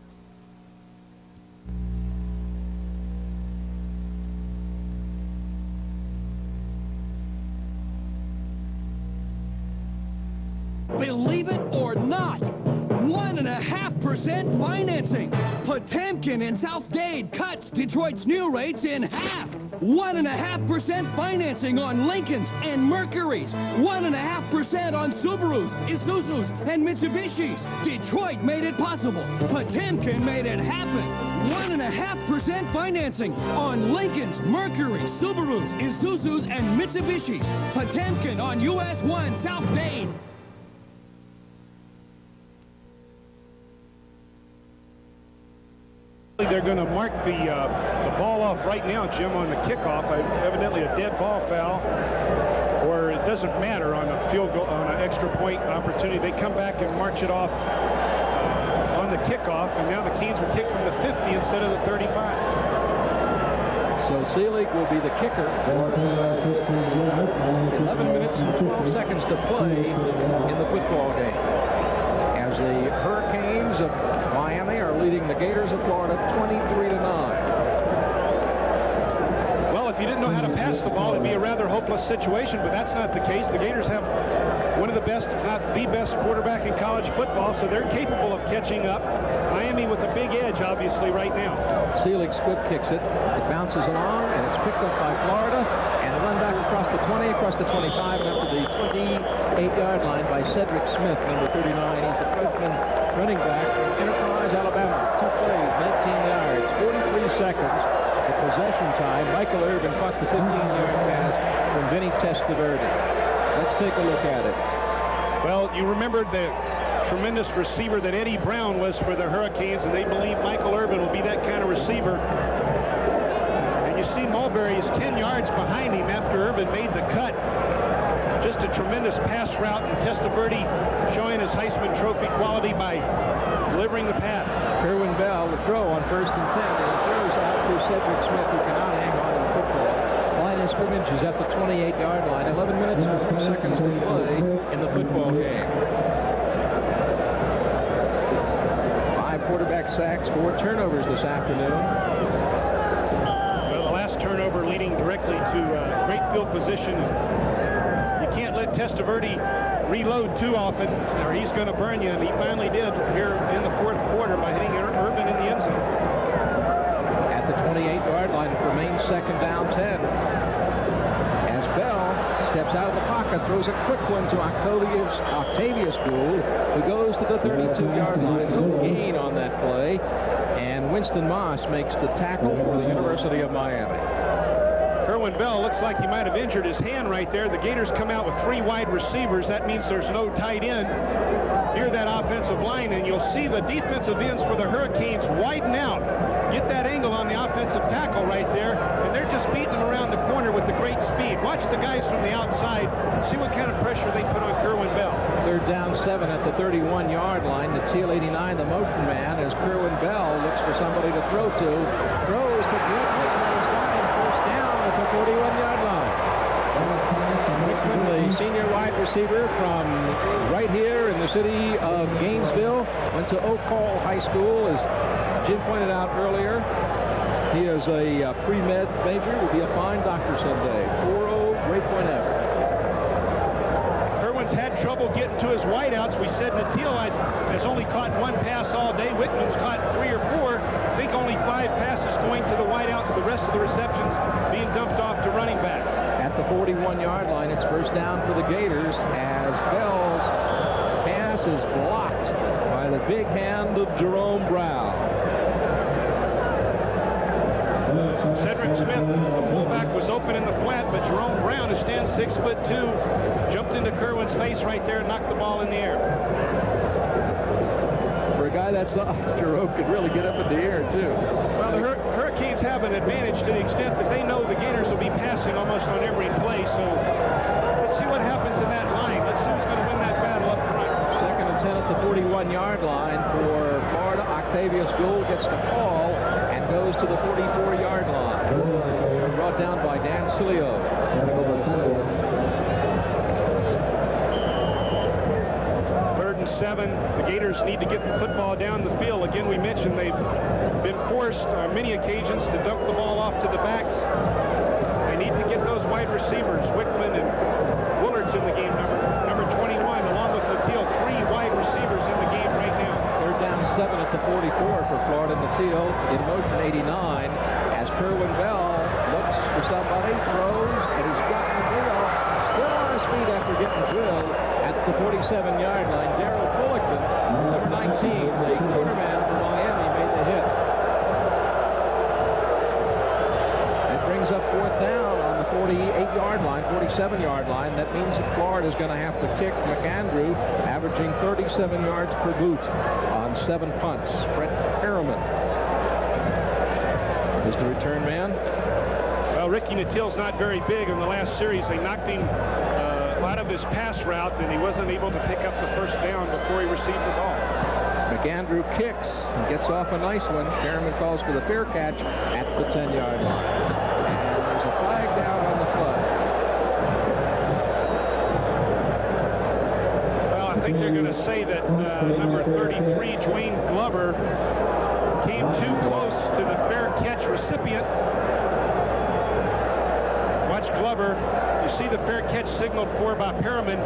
Believe it or not, 1.5% financing. Potemkin in South Dade cuts Detroit's new rates in half. 1.5% financing on Lincolns and Mercurys. 1.5% on Subarus, Isuzus, and Mitsubishis. Detroit made it possible. Potemkin made it happen. 1.5% financing on Lincolns, Mercury, Subarus, Isuzus, and Mitsubishis. Potemkin on US 1 South Dade. They're going to mark the ball off right now, Jim, on the kickoff. Evidently a dead ball foul, or it doesn't matter on a field goal, on an extra point opportunity. They come back and march it off on the kickoff, and now the Canes will kick from the 50 instead of the 35. So Selig will be the kicker. 11 minutes and 12 seconds to play in the football game, as the Hurricanes of Miami are leading the Gators of Florida 23-9. Well, if you didn't know how to pass the ball, it'd be a rather hopeless situation, but that's not the case. The Gators have one of the best, if not the best, quarterback in college football, so they're capable of catching up. Miami with a big edge, obviously, right now. Selig squib kicks it. It bounces along, and it's picked up by Florida, and a run back across the 20, across the 25, and up to the 28-yard line by Cedric Smith, number 39. He's a freshman running back from Enterprise, Alabama. 2 plays, 19 yards, 43 seconds. The possession time. Michael Irvin caught the 15-yard pass from Vinny Testaverde. Let's take a look at it. Well, you remember the tremendous receiver that Eddie Brown was for the Hurricanes, and they believe Michael Irvin will be that kind of receiver. And you see Mulberry is 10 yards behind him after Irvin made the cut. Just a tremendous pass route, and Testaverde showing his Heisman Trophy quality by delivering the pass. Kerwin Bell, the throw on 1st and 10, and he throws out to Cedric Smith, who cannot hang on to the football. Line of scrimmage is at the 28-yard line. 11 minutes and 3 seconds to play in the football game. 5 quarterback sacks, 4 turnovers this afternoon. Well, the last turnover leading directly to great field position. You you can't let Testaverde reload too often, or he's going to burn you, and he finally did here in the fourth quarter by hitting Urban in the end zone. At the 28-yard line, it remains second down 10. As Bell steps out of the pocket, throws a quick one to Octavius Gould, who goes to the 32-yard line. No gain on that play, and Winston Moss makes the tackle for the University of Miami. Kerwin Bell looks like he might have injured his hand right there. The Gators come out with 3 wide receivers. That means there's no tight end near that offensive line, and you'll see the defensive ends for the Hurricanes widen out. Get that angle on the offensive tackle right there, and they're just beating him around the corner with the great speed. Watch the guys from the outside. See what kind of pressure they put on Kerwin Bell. Third down 7 at the 31-yard line. The Teal 89, the motion man, as Kerwin Bell looks for somebody to throw to. Throws to Greg Hickman, who's got him first down at the 41-yard line. Hickman, the senior wide receiver from right here in the city of Gainesville, went to Oak Hall High School, as Jim pointed out earlier. He is a pre-med major, will be a fine doctor someday. 4-0, Great Point Average. Kerwin's had trouble getting to his wideouts. We said Natil has only caught 1 pass all day. Whitman's caught 3 or 4. I think only 5 passes going to the wideouts. The rest of the receptions being dumped off to running backs. At the 41-yard line, it's first down for the Gators as Bell's pass is blocked by the big hand of Jerome Brown. Cedric Smith, the fullback, was open in the flat, but Jerome Brown, who stands 6'2", jumped into Kerwin's face right there and knocked the ball in the air. For a guy that size, Jerome could really get up in the air, too. Well, the Hurricanes have an advantage to the extent that they know the Gators will be passing almost on every play, so let's see what happens in that line. Let's see who's going to win that battle up front. Second and 10 at the 41-yard line for Florida. Octavius Gould gets the call and goes to the 44-yard line. Brought down by Dan Cilio. Third and 7. The Gators need to get the football down the field. Again, we mentioned they've been forced on many occasions to dump the ball off to the backs. They need to get those wide receivers, Wickman and Willard's in the game, number 21, along with Natil, 3 wide receivers in the game right now. Third down 7 at the 44 for Florida. Natil in motion 89 as Kerwin Bell looks for somebody, throws, and he's gotten the drill. Still on his feet after getting drilled at the 47-yard line. Darryl Fullerton, number 19, the quarterman for Miami, made the hit. It brings up fourth down on the 48-yard line, 47-yard line. That means that Florida is going to have to kick. McAndrew averaging 37 yards per boot on 7 punts. Brett Harriman is the return man. Well, Ricky Natil's not very big. In the last series, they knocked him out of his pass route, and he wasn't able to pick up the first down before he received the ball. McAndrew kicks and gets off a nice one. Harriman calls for the fair catch at the 10-yard line. And there's a flag down on the play. Well, I think they're going to say that number 33, Dwayne Glover, came too close to the fair catch recipient. Watch Glover. You see the fair catch signaled for by Perriman.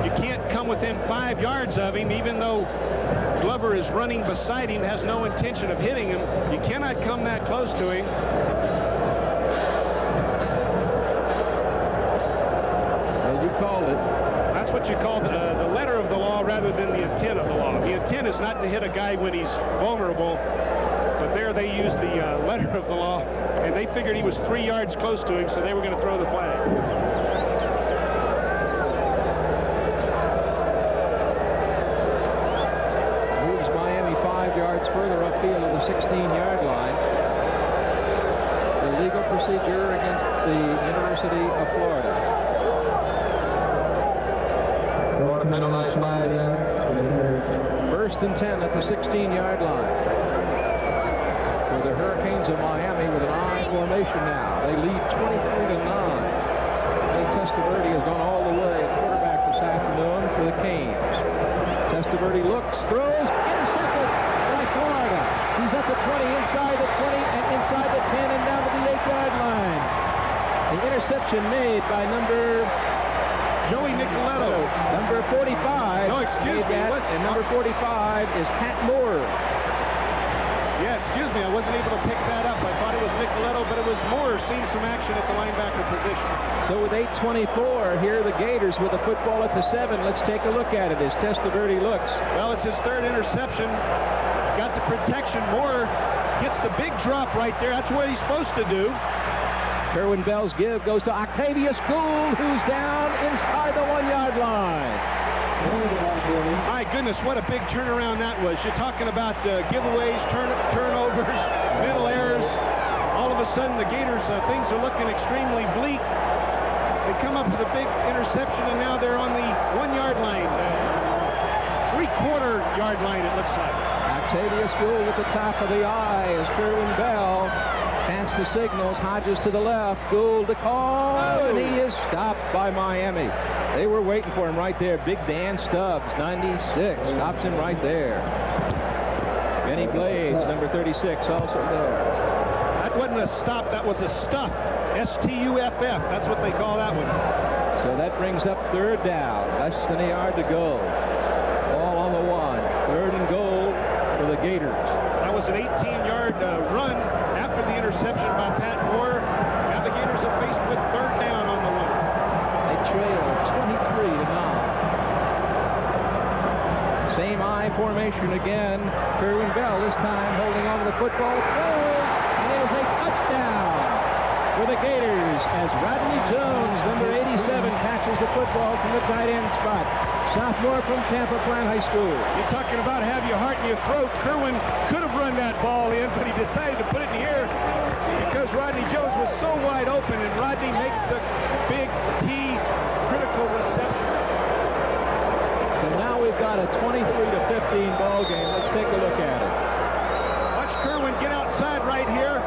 You can't come within 5 yards of him, even though Glover is running beside him, has no intention of hitting him. You cannot come that close to him. Well, you called it. That's what you call the letter of the law rather than the intent of the law. The intent is not to hit a guy when he's vulnerable, but there they use the letter of the law, and they figured he was 3 yards close to him, so they were going to throw the flag. Further upfield of the 16-yard line. The legal procedure against the University of Florida. First and 10 at the 16-yard line. For the Hurricanes of Miami with an I formation now. They lead 23-9. Testaverde has gone all the way at quarterback this afternoon for the Canes. Testaverde looks, throws, intercepted. Florida. He's at the 20, inside the 20, and inside the 10, and down to the 8-yard line. The interception made by number Joey Nicoletto. Number 45. No, excuse me. And number 45 is Pat Moore. Yeah, excuse me, I wasn't able to pick that up. I thought it was Nicoletto, but it was Moore seeing some action at the linebacker position. So with 8:24, here are the Gators with the football at the 7. Let's take a look at it as Testaverde looks. Well, it's his third interception. Got the protection. Moore gets the big drop right there. That's what he's supposed to do. Kerwin Bell's give goes to Octavius Gould, who's down inside the 1-yard line. My goodness, what a big turnaround that was. You're talking about giveaways, turnovers, middle errors. All of a sudden, the Gators, things are looking extremely bleak. They come up with a big interception, and now they're on the 1-yard line. 3/4 yard line, it looks like. Octavius Gould at the top of the eye as Kerwin Bell pants the signals. Hodges to the left. Gould to call, and he is stopped by Miami. They were waiting for him right there. Big Dan Stubbs, 96, stops him right there. Benny Blades, number 36, also there. That wasn't a stop, that was a stuff. S-T-U-F-F, that's what they call that one. So that brings up 3rd down, less than a yard to go. Ball on the 1, 3rd and goal for the Gators. That was an 18-yard run after the interception by Pat Moore. Now the Gators are faced with 3rd down on the 1. They trail 23-9. Same I formation again. Kerwin Bell this time holding on to the football. Throws, and it is a touchdown for the Gators as Rodney Jones, number 87, catches the football from the tight end spot. Sophomore from Tampa Plant High School. You're talking about have your heart in your throat. Kerwin could have run that ball in, but he decided to put it in the air because Rodney Jones was so wide open, and Rodney makes the big, key, critical reception. So now we've got a 23-15 ball game. Let's take a look at it. Watch Kerwin get outside right here.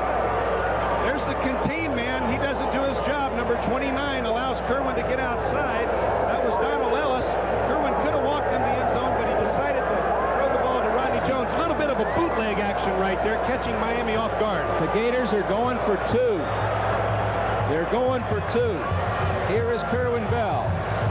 There's the contain man. He doesn't do his job. Number 29 allows Kerwin to get outside. That was Donald Ellis. Kerwin could have walked in the end zone, but he decided to throw the ball to Rodney Jones. A little bit of a bootleg action right there, catching Miami off guard. The Gators are going for 2. They're going for 2. Here is Kerwin Bell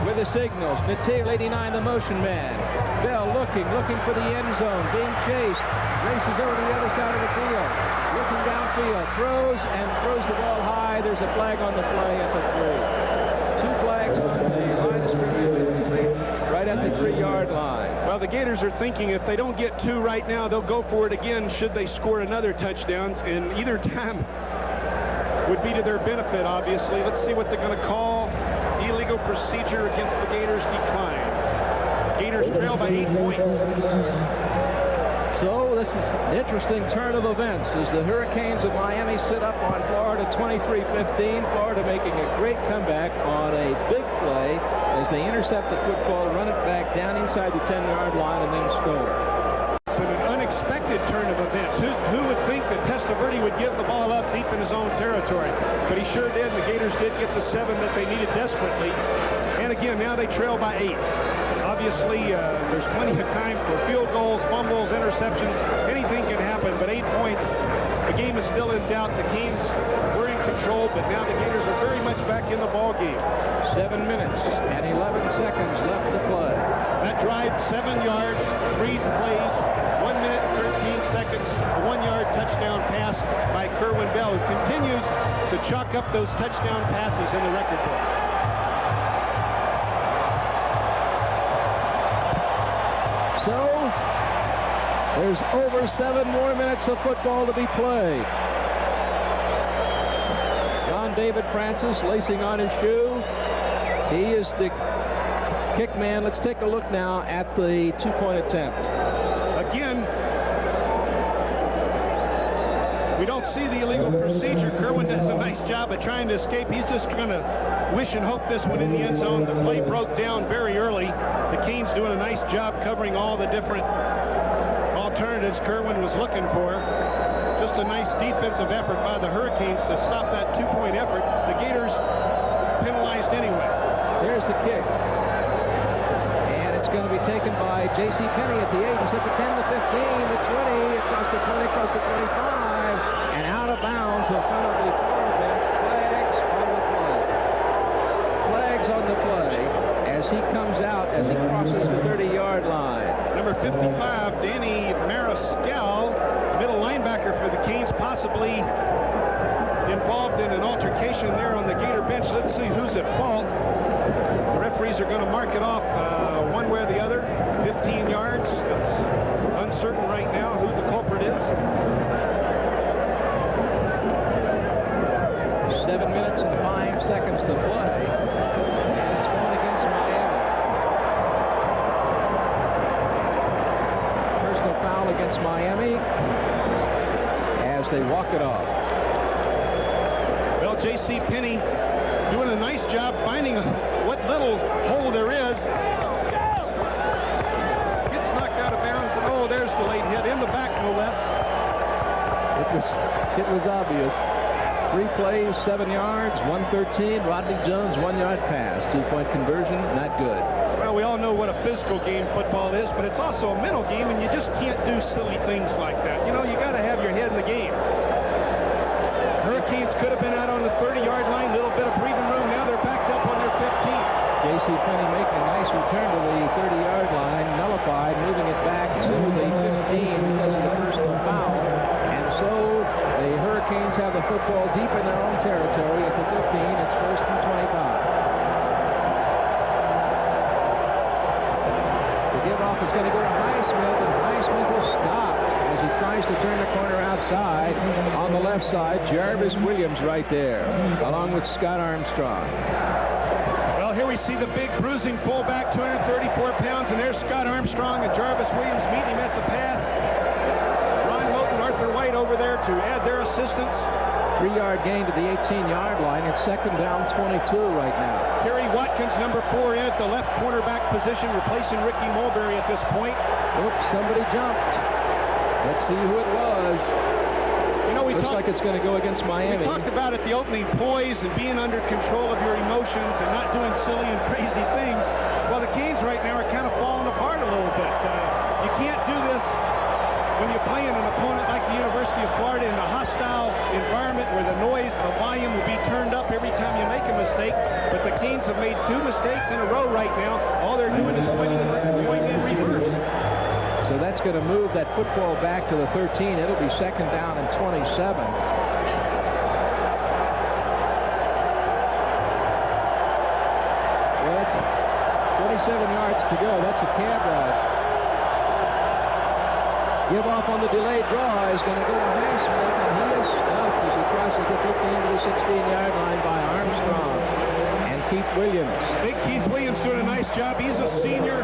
with the signals. Natil, 89, the motion man. Bell looking for the end zone, being chased. Races over to the other side of the field. Looking downfield, throws the ball high. There's a flag on the play at the 3. 2 flags on the line of scrimmage, right at the 3-yard line. Well, the Gators are thinking if they don't get 2 right now, they'll go for it again should they score another touchdown, and either time would be to their benefit, obviously. Let's see what they're going to call. Illegal procedure against the Gators declined. Gators trail by 8 points. So this is an interesting turn of events as the Hurricanes of Miami sit up on Florida 23-15. Florida making a great comeback on a big play as they intercept the football, run it back down inside the 10-yard line, and then score. It's an unexpected turn of events. Who would think that Testaverde would give the ball up deep in his own territory? But he sure did, and the Gators did get the 7 that they needed desperately. And again, now they trail by 8. Obviously, there's plenty of time for field goals, fumbles, interceptions. Anything can happen, but 8 points. The game is still in doubt. The Canes were in control, but now the Gators are very much back in the ball game. 7 minutes and 11 seconds left to play. That drive, 7 yards, 3 plays, 1 minute and 13 seconds, a 1-yard touchdown pass by Kerwin Bell, who continues to chalk up those touchdown passes in the record book. So, there's over 7 more minutes of football to be played. John David Francis lacing on his shoe. He is the kick man. Let's take a look now at the 2-point attempt. Again, we don't see the illegal procedure. Kerwin does a nice job of trying to escape. He's just going to wish and hope this one in the end zone. The play broke down very early. The Canes doing a nice job covering all the different alternatives Kerwin was looking for. Just a nice defensive effort by the Hurricanes to stop that 2-point effort. The Gators penalized anyway. There's the kick. And it's going to be taken by J.C. Penney at the 8. He's at the 10, the 15, the 20, across the 20, across the 25, and out of bounds in front of the Florida bench. Flags on the play. Flags on the play as he comes out as he crosses the 30-yard line. Number 55, Danny Mariscal, middle linebacker for the Canes, possibly involved in an altercation there on the Gator bench. Let's see who's at fault. The referees are going to mark it off one way or the other. 15 yards. It's uncertain right now who the culprit is. 7 minutes and 5 seconds to play. And it's one against Miami. Personal foul against Miami as they walk it off. Well, J.C. Penney doing a nice job finding what little hole there is. Gets knocked out of bounds, and oh, there's the late hit in the back, no less. It was obvious. 3 plays, 7 yards, 113. Rodney Jones, 1-yard pass. 2-point conversion, not good. Well, we all know what a physical game football is, but it's also a mental game, and you just can't do silly things like that. You know, you got to have your head in the game. Hurricanes could have been out on the 30-yard line, a little bit of breathing room. Now they're backed up on their 15. J.C. Penney making a nice return to the 30-yard line, nullified, moving it back to the 15 because of the personal foul. And so the Hurricanes have the football deep in their own territory at the 15. It's 1st and 25. The give-off is going to go to Highsmith, and Highsmith is stopped as he tries to turn the corner outside. On the left side, Jarvis Williams right there, along with Scott Armstrong. Well, here we see the big bruising fullback, 234 pounds, and there's Scott Armstrong and Jarvis Williams meeting him at the pass. Ron Moten, Arthur White over there to add their assistance. 3-yard gain to the 18-yard line. It's 2nd down 22 right now. Kerry Watkins, number 4, in at the left cornerback position, replacing Ricky Mulberry at this point. Oops, somebody jumped. Let's see who it was. You know, looks like it's going to go against Miami. We talked about at the opening poise and being under control of your emotions and not doing silly and crazy things. Well, the Canes right now are kind of falling apart a little bit. You can't do this when you're playing an opponent like the University of Florida in a hostile environment where the noise, the volume will be turned up every time you make a mistake. But the Canes have made 2 mistakes in a row right now. All they're doing is going in reverse. So that's going to move that football back to the 13. It'll be 2nd down and 27. Well, that's 27 yards to go. That's a cab ride. Give off on the delayed draw is going to go to Highsmith, and he is stopped as he crosses the 15 to the 16-yard line by Armstrong and Keith Williams. Big Keith Williams doing a nice job. He's a senior.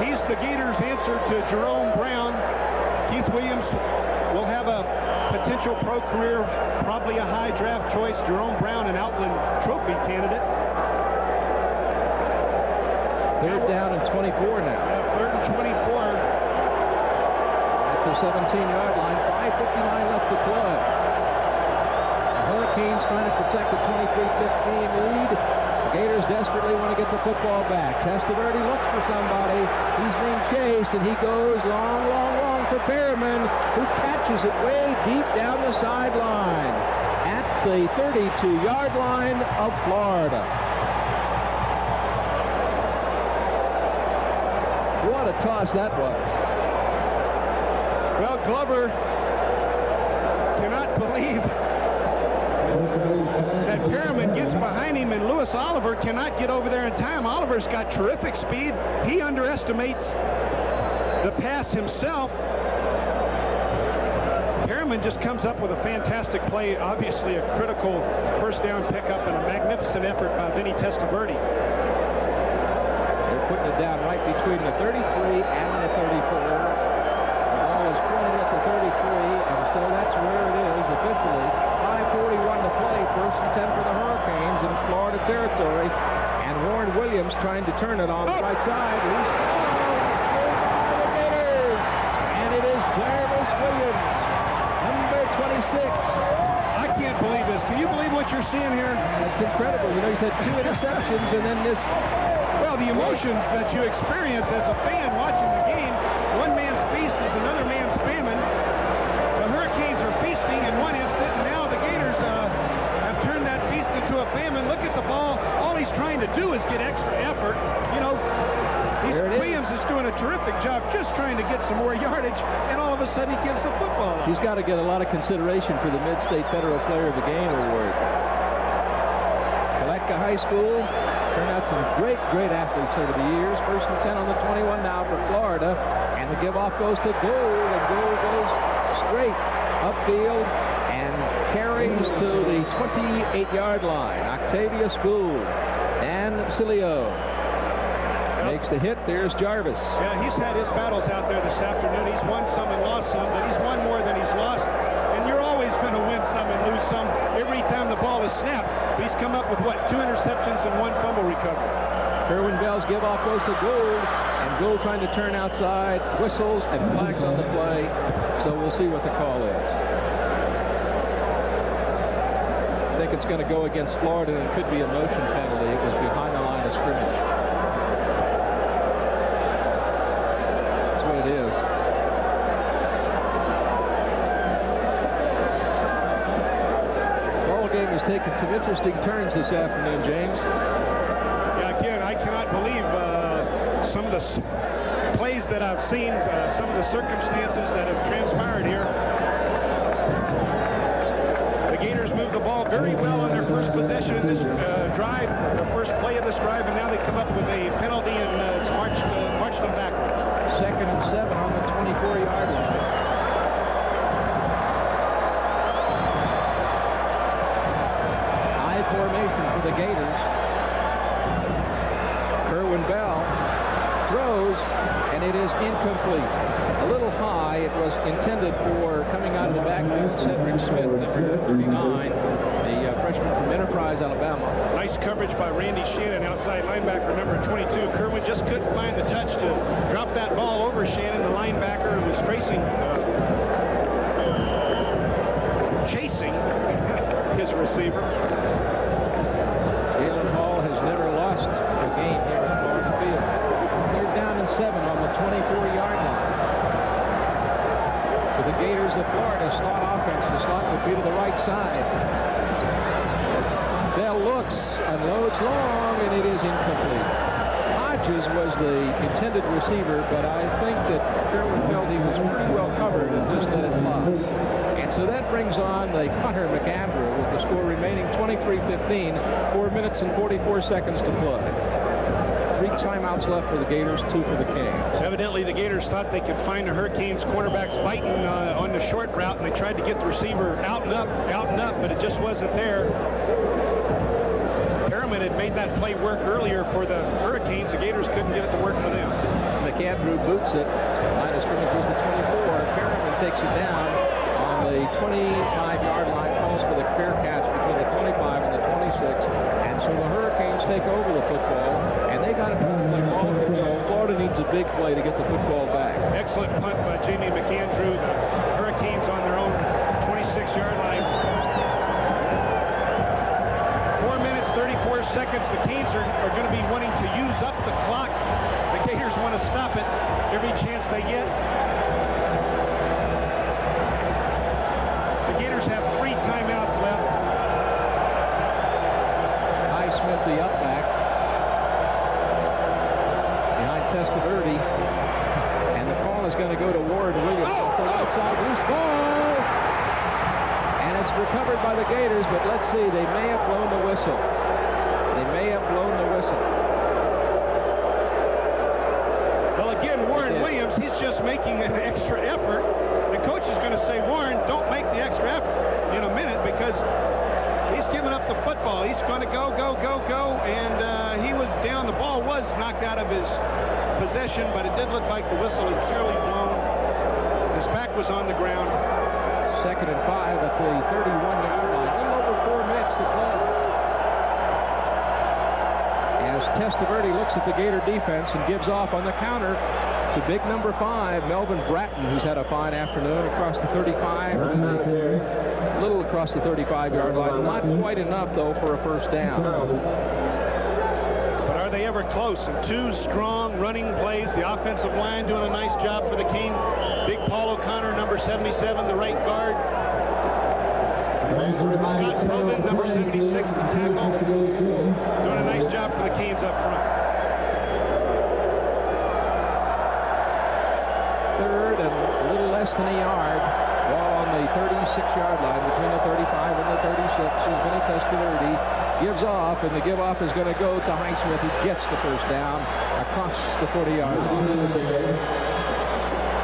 He's the Gators' answer to Jerome Brown. Keith Williams will have a potential pro career, probably a high draft choice. Jerome Brown, an Outland Trophy candidate. 3rd down and 24 now. Yeah, 3rd and 24. At the 17-yard line, 5:59 left to play. The Hurricanes trying to protect the 23-15 lead. The Gators desperately want to get the football back. Testaverde looks for somebody. He's being chased, and he goes long, long, long for Perriman, who catches it way deep down the sideline at the 32-yard line of Florida. What a toss that was. Well, Glover cannot believe that Perriman gets behind him, and Lewis Oliver cannot get over there in time. Oliver's got terrific speed. He underestimates the pass himself. Perriman just comes up with a fantastic play, obviously a critical 1st down pickup and a magnificent effort by Vinny Testaverde. They're putting it down right between the 33 and the 34. The ball is pointed at the 33, and so that's where it is officially. 5:41 to play, 1st and 10 for the Hurricanes in Florida territory. And Warren Williams trying to turn it on the right side. He's by the Gators. And it is Jarvis Williams, number 26. I can't believe this. Can you believe what you're seeing here? That's incredible. You know, he's had 2 interceptions, and then this. Well, the emotions that you experience as a fan watching the game, one man's feast is another man's famine. The Hurricanes are feasting in one instant, and now the Gators have turned that feast into a famine. Look at the ball. All he's trying to do is get extra effort. You know, just trying to get some more yardage, and all of a sudden he gives the football up. He's got to get a lot of consideration for the Mid-State Federal Player of the Game award. Palatka High School turned out some great athletes over the years. 1st and 10 on the 21 now for Florida, and the give-off goes to Gould, and Gould goes straight upfield and carries to the 28-yard line. Octavius Gould and Cilio makes the hit. There's Jarvis. Yeah, he's had his battles out there this afternoon. He's won some and lost some, but he's won more than he's lost. And you're always going to win some and lose some every time the ball is snapped. He's come up with, what, 2 interceptions and 1 fumble recovery. Kerwin Bell's give-off goes to Gould, and Gould trying to turn outside, whistles, and flags on the play. So we'll see what the call is. I think it's going to go against Florida, and it could be a motion penalty. It was behind the line of scrimmage. That's what it is. Ball game has taken some interesting turns this afternoon, James. Yeah, again, I cannot believe some of the plays that I've seen, some of the circumstances that have transpired here. The Gators moved the ball very well on their first possession in this drive, the first play of this drive, and now they come up with a penalty, and it's marched them backwards. 2nd and 7 on the 24-yard line. I formation for the Gators. Kerwin Bell throws, and it is incomplete. A little high. It was intended for coming out of the backfield, Cedric Smith, number 39, the freshman from Enterprise, Alabama. Nice coverage by Randy Shannon, outside linebacker number 22. Kerwin just couldn't find the touch to drop that ball over Shannon, the linebacker, who was chasing his receiver. Galen Hall has never lost a game here at Florida Field. They're down and 7 on the 24-yard line. For the Gators of Florida, slot offense. The slot would be to the right side. Bell looks and loads long, and it is incomplete. Hodges was the intended receiver, but I think that Kerwin felt he was pretty well covered and just let it fly. And so that brings on the punter, McAndrew, with the score remaining 23-15, 4 minutes and 44 seconds to play. 3 timeouts left for the Gators, 2 for the Canes. Evidently, the Gators thought they could find the Hurricanes cornerbacks biting on the short route, and they tried to get the receiver out and up, but it just wasn't there. Perriman had made that play work earlier for the Hurricanes. The Gators couldn't get it to work for them. McAndrew boots it. Line of scrimmage was the 24. Perriman takes it down on the 25-yard line, calls for the fair catch between the 25 and the 26. And so the Hurricanes take over the football, and they got to play ball control. Florida needs a big play to get the football back. Excellent punt by Jamie McAndrew. The Hurricanes on their own 26-yard line. 4 minutes, 34 seconds. The Canes are going to be wanting to use up the clock. The Gators want to stop it every chance they get. The Gators have 3 timeouts left. Highsmith, the up back, behind Testaverde, and the call is going to go to Ward Williams off the right side. Loose ball, and it's recovered by the Gators, but let's see, they may have blown the whistle. They may have blown the whistle. Well, again, Warren Williams, he's just making an extra effort. The coach is going to say, Warren, don't make the extra effort in a minute, because he's giving up the football. He's going to go, and he was down. The ball was knocked out of his possession, but it did look like the whistle had clearly blown. His back was on the ground. 2nd and 5 at the 31-yard line. A little over 4 minutes to play. As Testaverde looks at the Gator defense and gives off on the counter to big number 5, Melvin Bratton, who's had a fine afternoon across the 35. A little across the 35-yard line. Not quite enough, though, for a first down. But are they ever close? And 2 strong running plays. The offensive line doing a nice job for the King. Big Paul O'Connor, number 77, the right guard. Scott Probin, number 76, the tackle. Doing a nice job for the Canes up front. less than a yard. Ball on the 36-yard line between the 35 and the 36. As Vinny Testaverde gives off, and the give-off is going to go to Highsmith, who gets the first down across the 40-yard line.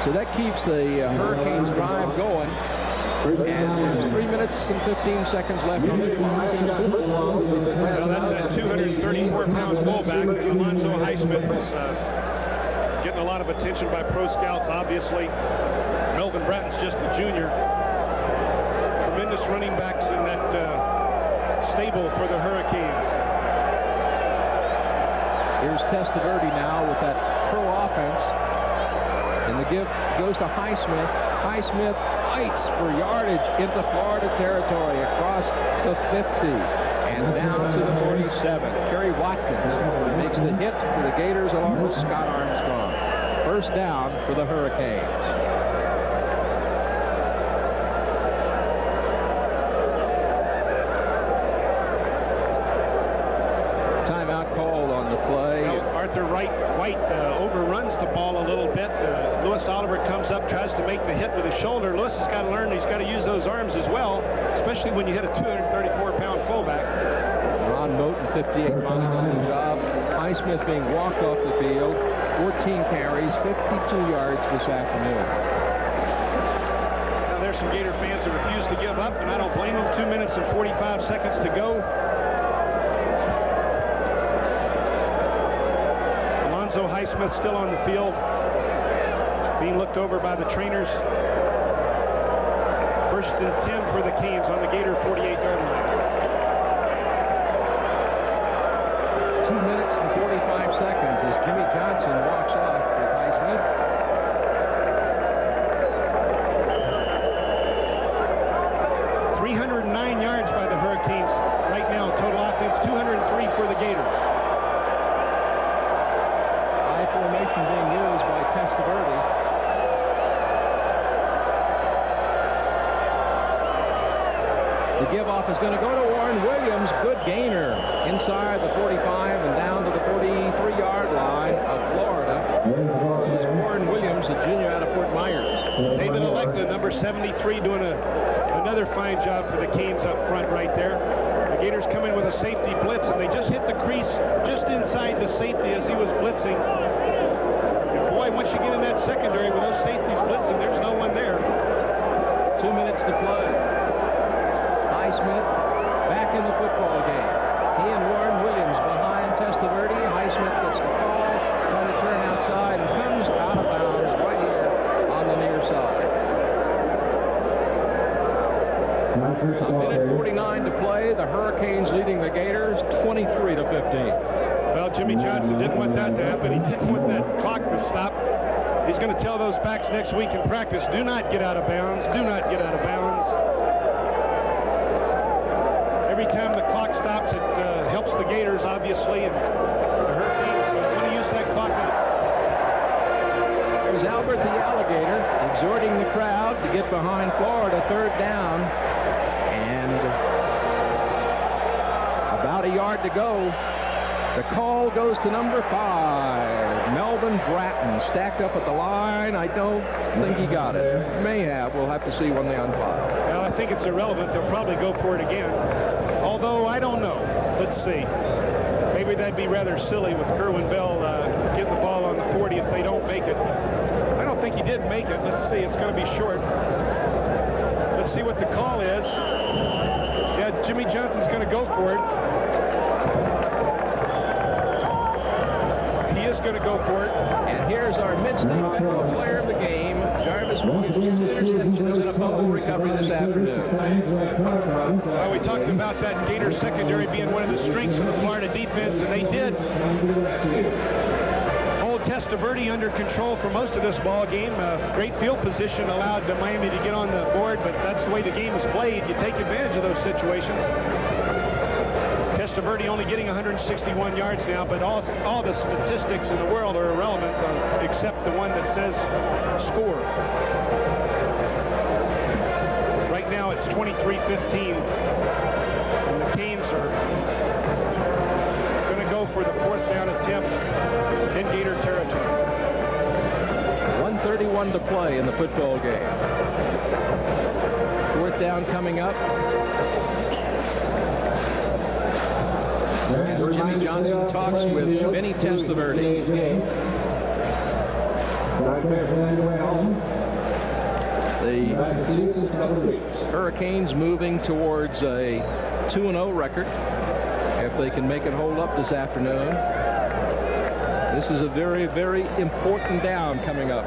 So that keeps the Hurricanes drive going. And there's 3 minutes and 15 seconds left on the clock. Well, that's a 234-pound fullback. Alonzo Highsmith is getting a lot of attention by pro scouts, obviously. Melvin Bratton's just a junior. Tremendous running backs in that stable for the Hurricanes. Here's Testaverde now with that pro offense. And the give goes to Highsmith. Highsmith fights for yardage into Florida territory across the 50 and down to the 47. Kerry Watkins makes the hit for the Gators along with Scott Armstrong. First down for the Hurricanes. Timeout called on the play. Arthur White overruns the ball a little bit. Lewis Oliver comes up, tries to make the hit with his shoulder. Lewis has got to learn he's got to use those arms as well, especially when you hit a 234-pound fullback. Ron Moten, 58, finally does the job. Highsmith being walked off the field. 14 carries, 52 yards this afternoon. Now there's some Gator fans that refuse to give up, and I don't blame them. 2 minutes and 45 seconds to go. Alonzo Highsmith still on the field, being looked over by the trainers. First and 10 for the Canes on the Gator 48-yard line. 2 minutes and 45 seconds as Jimmy Johnson walks off with Highsmith. .309 yards by the Hurricanes right now. Total offense, 203 for the Gators. High formation being used by Testaverde. The give-off is going to go to Warren Williams. Good gainer inside the 45 and down to the 43-yard line of Florida. It's Warren Williams, a junior out of Fort Myers. David Electa, number 73, doing another fine job for the Canes up front right there. The Gators come in with a safety blitz, and they just hit the crease just inside the safety as he was blitzing. And boy, once you get in that secondary with those safeties blitzing, there's no one there. 2 minutes to play. Highsmith back in the football game. He and Warren Williams behind Testaverde. Highsmith gets the call, trying to turn outside, and comes out of bounds right here on the near side. A minute 49 to play. The Hurricanes leading the Gators 23-15. Well, Jimmy Johnson didn't want that to happen. He didn't want that clock to stop. He's going to tell those backs next week in practice, do not get out of bounds. Do not get out of bounds. Every time the clock stops, it helps the Gators, obviously, and the Hurricanes want to use that clock. There's Albert the Alligator exhorting the crowd to get behind Florida. Third down, and about a yard to go. The call goes to number 5, Melvin Bratton, stacked up at the line. I don't think he got it. May have. We'll have to see when they unpile. Well, I think it's irrelevant. They'll probably go for it again. Although, I don't know. Let's see. Maybe that'd be rather silly with Kerwin Bell getting the ball on the 40 if they don't make it. I don't think he did make it. Let's see. It's going to be short. Let's see what the call is. Yeah, Jimmy Johnson's going to go for it. He is going to go for it. And here's our mid-state player of the game, Jarvis Williams. 2 interceptions and a fumble recovery this afternoon. Well, we talked about that Gator secondary being one of the strengths of the Florida defense, and they did hold Testaverde under control for most of this ball game. Great field position allowed Miami to get on the board, but that's the way the game is played. You take advantage of those situations. Testaverde only getting 161 yards now, but all the statistics in the world are irrelevant except the one that says score. Right now it's 23-15, and the Canes are going to go for the 4th down attempt in Gator territory. 1 1:31 to play in the football game. Fourth down coming up. As Jimmy Johnson talks with Vinny Testaverde. The Hurricanes moving towards a 2-0 record if they can make it hold up this afternoon. This is a very, very important down coming up.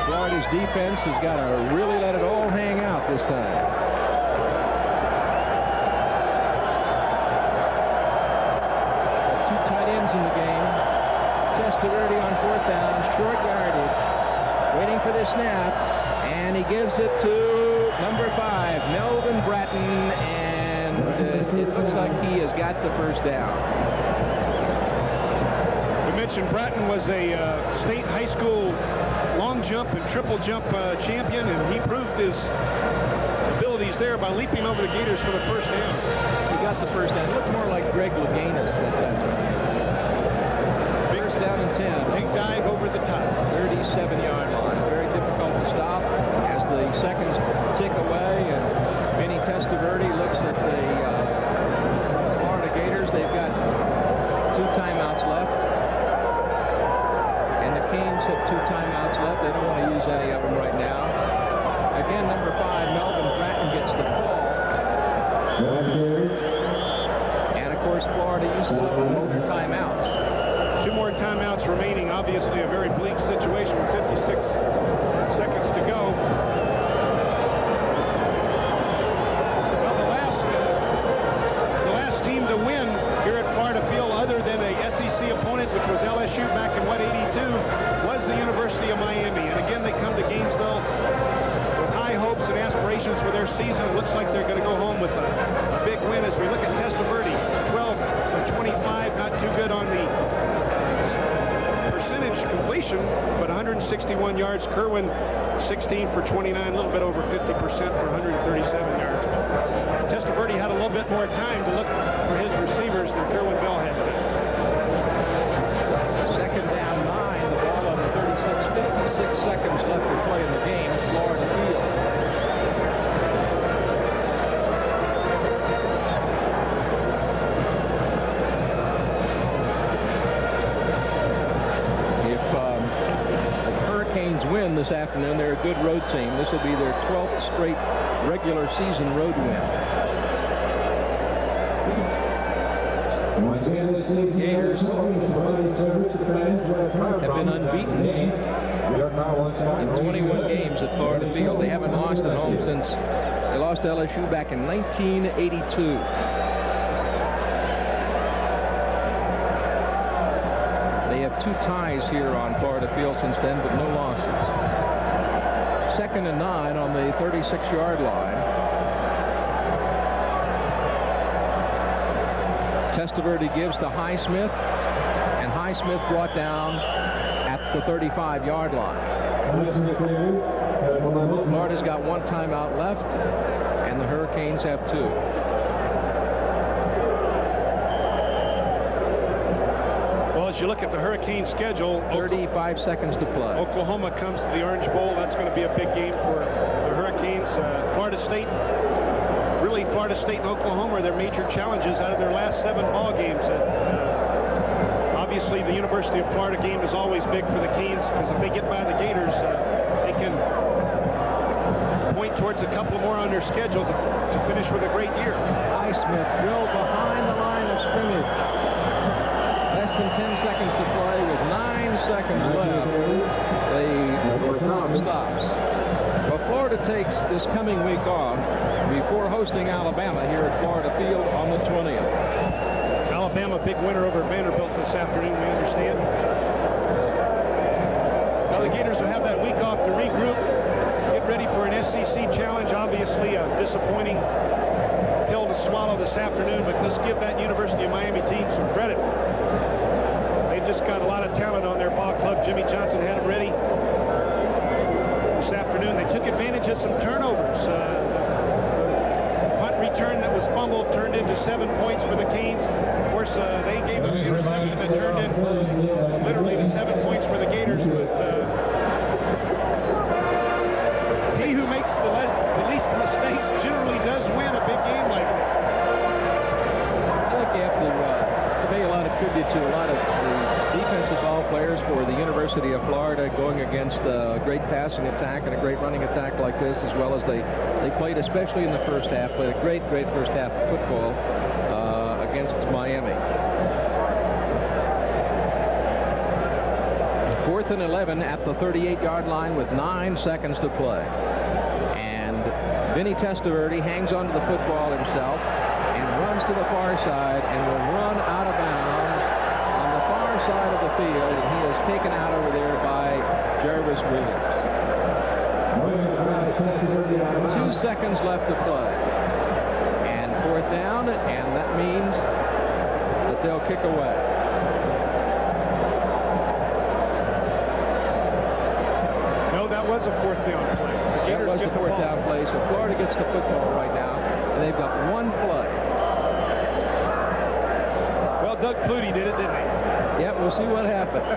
Florida's defense has got to really let it all hang out this time. Two tight ends in the game. Testaverde on fourth down, short yardage, waiting for the snap, and he gives it to number 5, Melvin Bratton, and it looks like he has got the first down. We mentioned Bratton was a state high school long jump and triple jump champion, and he proved his abilities there by leaping over the Gators for the first down. He got the first down. It looked more like Greg Louganis that time. First down and 10. Big dive over the top. 37-yard line. Very difficult to stop as the seconds tick away, and Vinny Testaverde looks at the Florida Gators. They've got 2 timeouts left. Canes have 2 timeouts left. They don't want to use any of them right now. Again, number 5, Melvin Bratton gets the call. And of course, Florida uses up all their timeouts. 2 more timeouts remaining. Obviously, a very bleak situation with 56 seconds to go. Well, the last team to win here at Florida Field, other than a SEC opponent, which was LSU back in 82, was the University of Miami. And again, they come to Gainesville with high hopes and aspirations for their season. It looks like they're going to go home with a big win as we look at Testaverde. 12 for 25, not too good on the percentage completion, but 161 yards. Kerwin, 16 for 29, a little bit over 50% for 137 yards. Testaverde had a little bit more time to look for his receivers than Kerwin Bell had. Second down 9, the ball on the 36, 56 seconds left to play in the game at Florida Field. If the Hurricanes win this afternoon, they're a good road team. This will be their 12th straight regular season road win. Gators have been unbeaten in 21 games at Florida Field. They haven't lost at home since they lost to LSU back in 1982. They have 2 ties here on Florida Field since then, but no losses. 2nd and 9 on the 36-yard line. Testaverde gives to Highsmith, and Highsmith brought down at the 35-yard line. Florida's got 1 timeout left, and the Hurricanes have 2. Well, as you look at the Hurricane schedule, 35 seconds to play. Oklahoma comes to the Orange Bowl. That's going to be a big game for the Hurricanes. Florida State. Really, Florida State and Oklahoma are their major challenges out of their last 7 ball games. Obviously, the University of Florida game is always big for the Canes, because if they get by the Gators, they can point towards a couple more on their schedule to finish with a great year. Highsmith drilled behind the line of scrimmage. Less than 10 seconds to play with 9 seconds left. The clock stops. But Florida takes this coming week off before hosting Alabama here at Florida Field on the 20th. Alabama, big winner over Vanderbilt this afternoon, we understand. Well, the Gators will have that week off to regroup, get ready for an SEC challenge. Obviously, a disappointing pill to swallow this afternoon, but let's give that University of Miami team some credit. They've just got a lot of talent on their ball club. Jimmy Johnson had them ready. This afternoon, they took advantage of some turnovers. The punt return that was fumbled turned into 7 points for the Canes. Of course, they gave up an interception that turned in literally to 7 points for the Gators, but he who makes the least mistakes generally does win a big game like this. I think you have to pay a lot of tribute to a lot of the defensive ball players for the University of Florida going against a great passing attack and a great running attack like this, as well as they played, especially in the first half, played a great first half of football against Miami. 4th and 11 at the 38-yard line with 9 seconds to play. And Vinny Testaverde hangs onto the football himself and runs to the far side and will run out of bounds on the far side of the field, and he is taken out over there by Jarvis Williams. 2 seconds left to play. And 4th down, and that means that they'll kick away. No, that was a 4th down play. The Gators that was get the 4th down play, so Florida gets the football right now, and they've got 1 play. Well, Doug Flutie did it, didn't he? Yeah, we'll see what happens.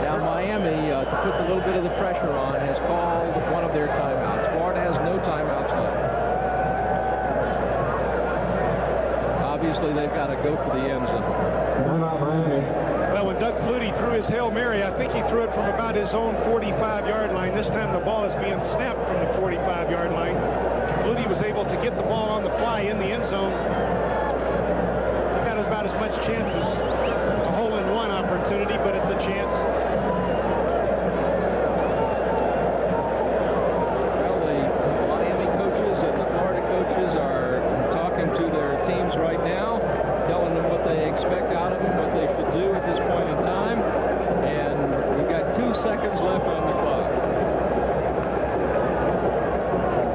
Now, Miami, to put a little bit of the pressure on, has called one of their timeouts. Florida has no timeouts left. Obviously, they've got to go for the end zone. Well, when Doug Flutie threw his Hail Mary, I think he threw it from about his own 45-yard line. This time the ball is being snapped from the 45-yard line. Flutie was able to get the ball on the fly in the end zone. He got about as much chance as a hole-in-one opportunity, but it's a chance. Well, the Miami coaches and the Florida coaches are talking to their teams right now, telling them what they expect out of them, what they should do at this point in time. And we've got 2 seconds left on the clock.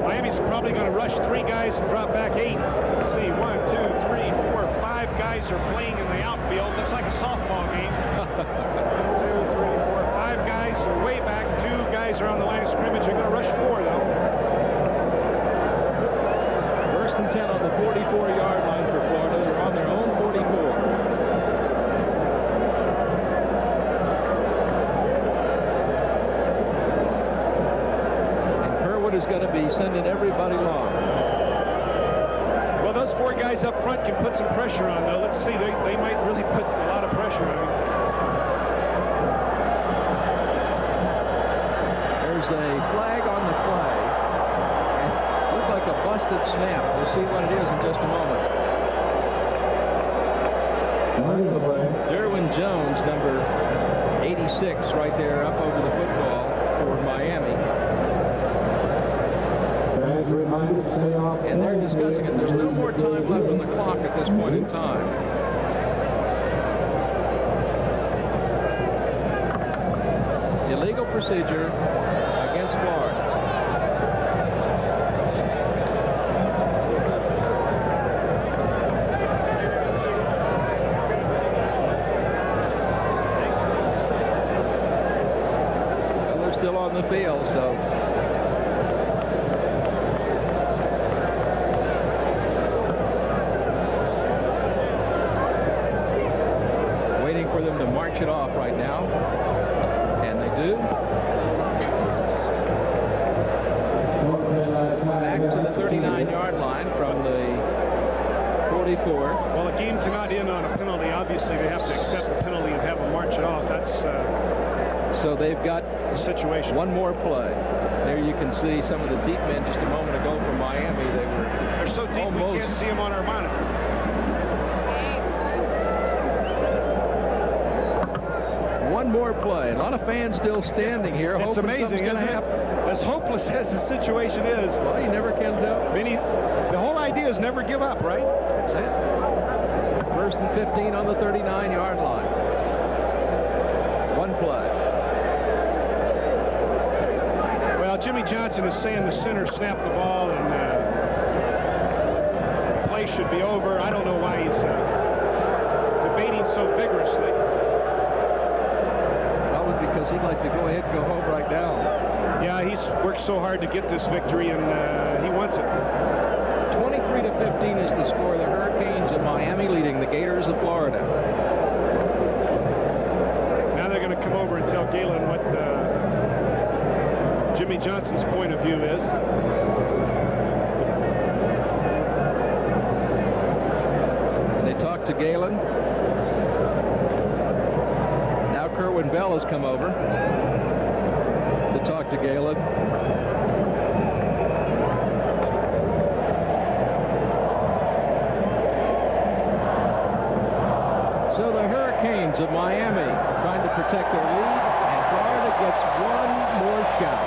Miami's probably going to rush 3 guys and drop back 8. Let's see, 1, 2, 3, 4, 5 guys are playing in the outfield. Looks like a softball game. 1, 2, 3, 4, 5 guys are way back. 2 guys are on the line of scrimmage. They're going to rush 4, though. 1st and 10 on the 44-yard line for Florida. They're on their own 44. And Kerwood is going to be sending everybody long. Well, those 4 guys up front can put some pressure on, though. Let's see. They might really put a lot of pressure on him. There's a flag on the play. It looked like a busted snap. We'll see what it is in just a moment. Derwin Jones, number 86, right there up over the football for Miami. And they're discussing it. There's no more time left on the clock at this point in time. Illegal procedure against Florida. Well, they're still on the field, so waiting for them to march it off right now. And they do. Back to the 39-yard line from the 44. Well, a game cannot end on a penalty. Obviously, they have to accept the penalty and have them march it off. That's so they've got the situation. 1 more play. There you can see some of the deep men just a moment ago from Miami. They're so deep almost, we can't see them on our monitor. One more play. A lot of fans still standing here. It's amazing, isn't it? As hopeless as the situation is. Well, you never can tell. Vinny, the whole idea is never give up, right? That's it. 1st and 15 on the 39-yard line. 1 play. Well, Jimmy Johnson is saying the center snapped the ball and the play should be over. I don't know why he's debating so vigorously. Probably because he'd like to go ahead and go home right now. Yeah, he's worked so hard to get this victory, and he wants it. 23-15 is the score. The Hurricanes of Miami leading the Gators of Florida. Now they're going to come over and tell Galen what Jimmy Johnson's point of view is. They talk to Galen. Now Kerwin Bell has come over to talk to Galen. So the Hurricanes of Miami are trying to protect their lead, and Florida gets one more shot.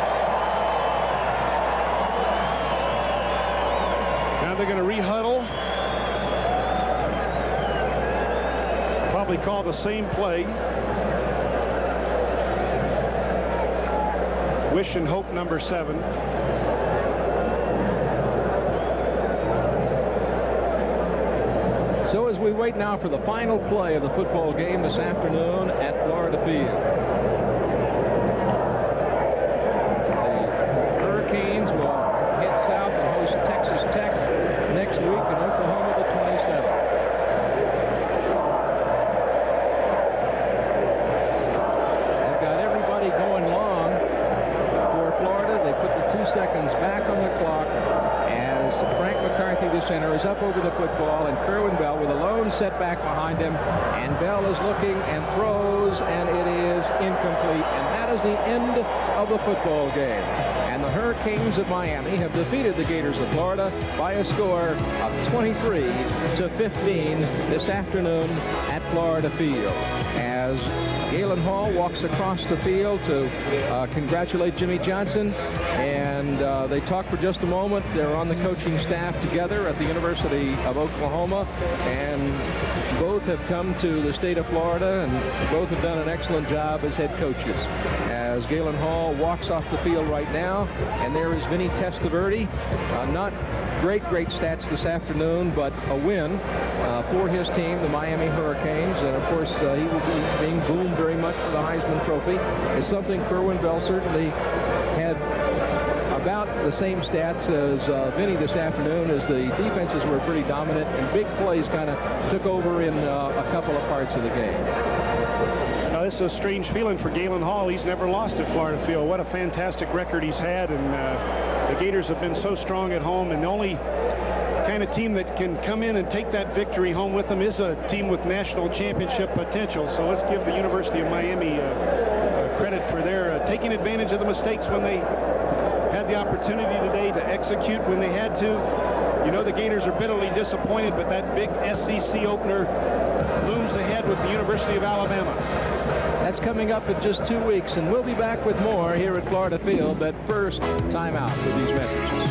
Now they're going to re-huddle. Probably call the same play. Wish and hope number 7. So as we wait now for the final play of the football game this afternoon at Florida Field. The Hurricanes will head south and host Texas Tech next week in Oklahoma the 27th. They've got everybody going long for Florida. They put the 2 seconds back on the clock as Frank McCarthy, the center, is up over the football, and Kerwin Bell with a lone setback behind him, and Bell is looking and throws, and it is incomplete, and that is the end of the football game. And the Hurricanes of Miami have defeated the Gators of Florida by a score of 23-15 this afternoon at Florida Field. As Galen Hall walks across the field to congratulate Jimmy Johnson, and they talk for just a moment. They're on the coaching staff together at the University of Oklahoma, and both have come to the state of Florida, and both have done an excellent job as head coaches. As Galen Hall walks off the field right now, and there is Vinny Testaverde. Not great stats this afternoon, but a win for his team, the Miami Hurricanes. And of course, he will be being boomed very much for the Heisman Trophy. It's something Kerwin Bell certainly had about the same stats as Vinny this afternoon, as the defenses were pretty dominant and big plays kind of took over in a couple of parts of the game. Now, this is a strange feeling for Galen Hall. He's never lost at Florida Field. What a fantastic record he's had, and the Gators have been so strong at home, and the only kind of team that can come in and take that victory home with them is a team with national championship potential. So let's give the University of Miami credit for their taking advantage of the mistakes when they had the opportunity today to execute when they had to. You know, the Gators are bitterly disappointed, but that big SEC opener looms ahead with the University of Alabama. That's coming up in just 2 weeks, and we'll be back with more here at Florida Field. But first, time out for these messages.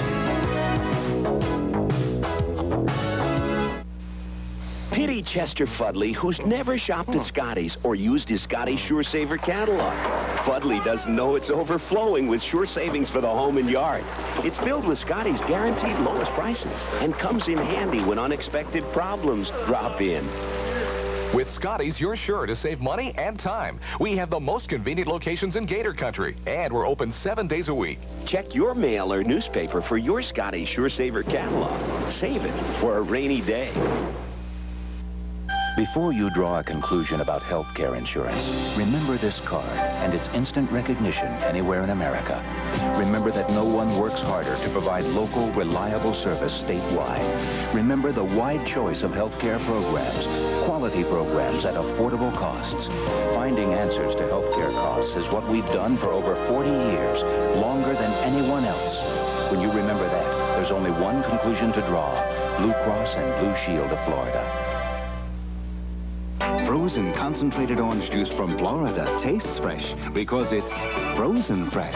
Pity Chester Fuddley, who's never shopped at Scotty's or used his Scotty Sure Saver catalog. Fuddley doesn't know it's overflowing with sure savings for the home and yard. It's filled with Scotty's guaranteed lowest prices and comes in handy when unexpected problems drop in. With Scotty's, you're sure to save money and time. We have the most convenient locations in Gator Country, and we're open 7 days a week. Check your mail or newspaper for your Scotty Sure Saver catalog. Save it for a rainy day. Before you draw a conclusion about health care insurance, remember this card and its instant recognition anywhere in America. Remember that no one works harder to provide local, reliable service statewide. Remember the wide choice of health care programs, quality programs at affordable costs. Finding answers to health care costs is what we've done for over 40 years, longer than anyone else. When you remember that, there's only one conclusion to draw: Blue Cross and Blue Shield of Florida. Frozen concentrated orange juice from Florida tastes fresh because it's frozen fresh.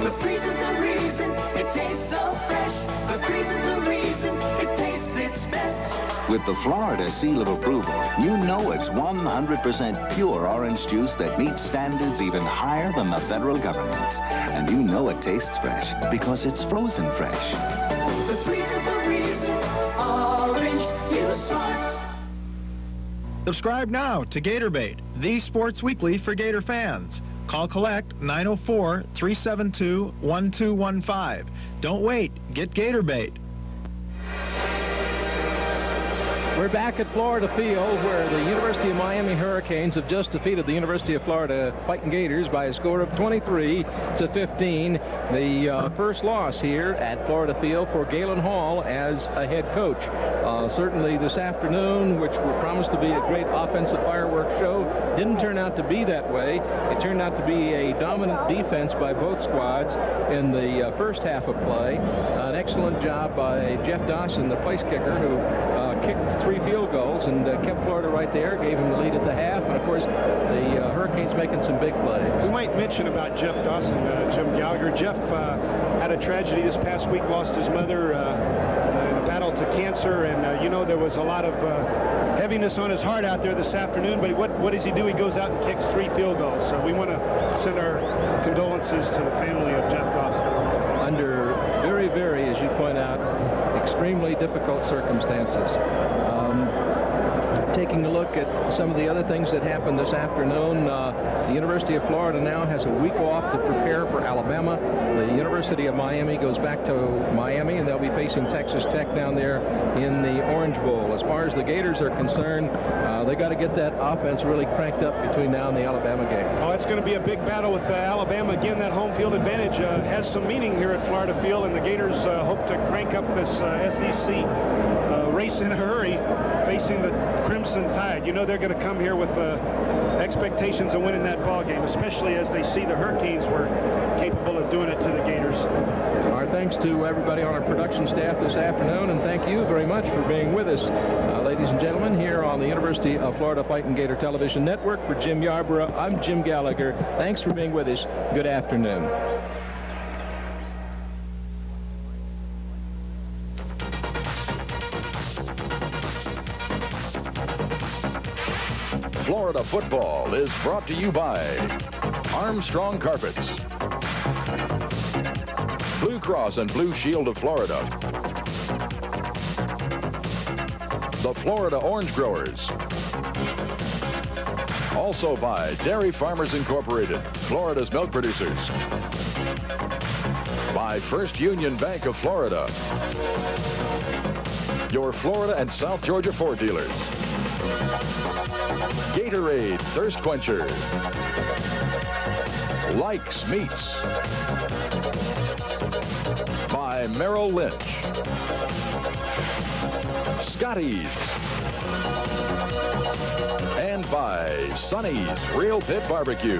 The freeze is the reason it tastes so fresh. The freeze is the reason it tastes its best. With the Florida seal of approval, you know it's 100% pure orange juice that meets standards even higher than the federal government's. And you know it tastes fresh because it's frozen fresh. The freeze is the reason. Orange, you smart. Subscribe now to GatorBait, the sports weekly for Gator fans. Call collect 904-372-1215. Don't wait. Get GatorBait. We're back at Florida Field, where the University of Miami Hurricanes have just defeated the University of Florida Fighting Gators by a score of 23-15. The first loss here at Florida Field for Galen Hall as a head coach. Certainly this afternoon, which were promised to be a great offensive fireworks show, didn't turn out to be that way. It turned out to be a dominant defense by both squads in the first half of play. An excellent job by Jeff Dawson, the place kicker, who kicked 3 field goals and kept Florida right there, gave him the lead at the half, and of course the Hurricanes making some big plays. We might mention about Jeff Dawson, Jim Gallagher. Jeff had a tragedy this past week, lost his mother in a battle to cancer, and you know, there was a lot of heaviness on his heart out there this afternoon, but what does he do? He goes out and kicks 3 field goals. So we want to send our condolences to the family of Jeff Dawson. Under very, very, as you point out, extremely difficult circumstances. Taking a look at some of the other things that happened this afternoon, the University of Florida now has a week off to prepare for Alabama. The University of Miami goes back to Miami, and they'll be facing Texas Tech down there in the Orange Bowl. As far as the Gators are concerned, they got to get that offense really cranked up between now and the Alabama game. Oh, it's going to be a big battle with Alabama. Again, that home field advantage has some meaning here at Florida Field, and the Gators hope to crank up this SEC race in a hurry, facing the Crimson Tide. You know they're going to come here with expectations of winning that ball game, especially as they see the Hurricanes were capable of doing it to the Gators. Our thanks to everybody on our production staff this afternoon, and thank you very much for being with us, ladies and gentlemen, here on the University of Florida Fighting Gator Television Network. For Jim Yarborough, I'm Jim Gallagher. Thanks for being with us. Good afternoon. Florida football is brought to you by Armstrong Carpets, Blue Cross and Blue Shield of Florida, the Florida Orange Growers, also by Dairy Farmers Incorporated, Florida's milk producers, by First Union Bank of Florida, your Florida and South Georgia Ford dealers, Gatorade Thirst Quencher, Likes Meats, by Merrill Lynch, Scotty's, and by Sonny's Real Pit Barbecue.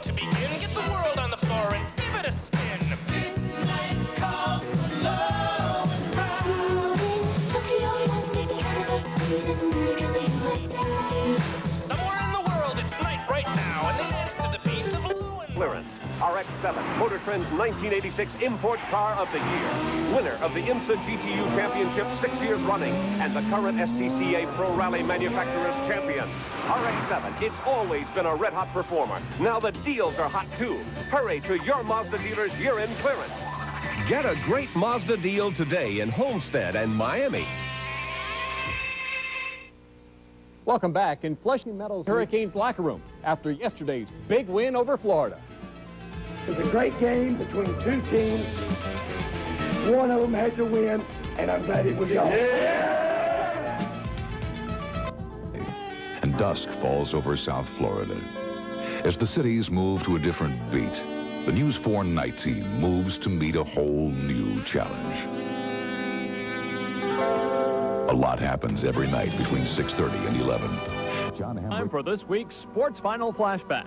To begin, get the world on the floor and give it a spin. This night calls for love and somewhere in the world, it's night right now, and they dance to the beat of Lou and Clearance. RX-7, Motor Trend's 1986 Import Car of the Year. Winner of the IMSA GTU Championship 6 years running, and the current SCCA Pro Rally Manufacturers Champion. RX-7, it's always been a red-hot performer. Now the deals are hot, too. Hurry to your Mazda dealer's year-end clearance. Get a great Mazda deal today in Homestead and Miami. Welcome back in Flushing Meadows Hurricanes locker room after yesterday's big win over Florida. It was a great game between two teams. One of them had to win, and I'm glad it was y'all. And dusk falls over South Florida. As the cities move to a different beat, the News 4 night team moves to meet a whole new challenge. A lot happens every night between 6:30 and 11. Time for this week's Sports Final Flashback.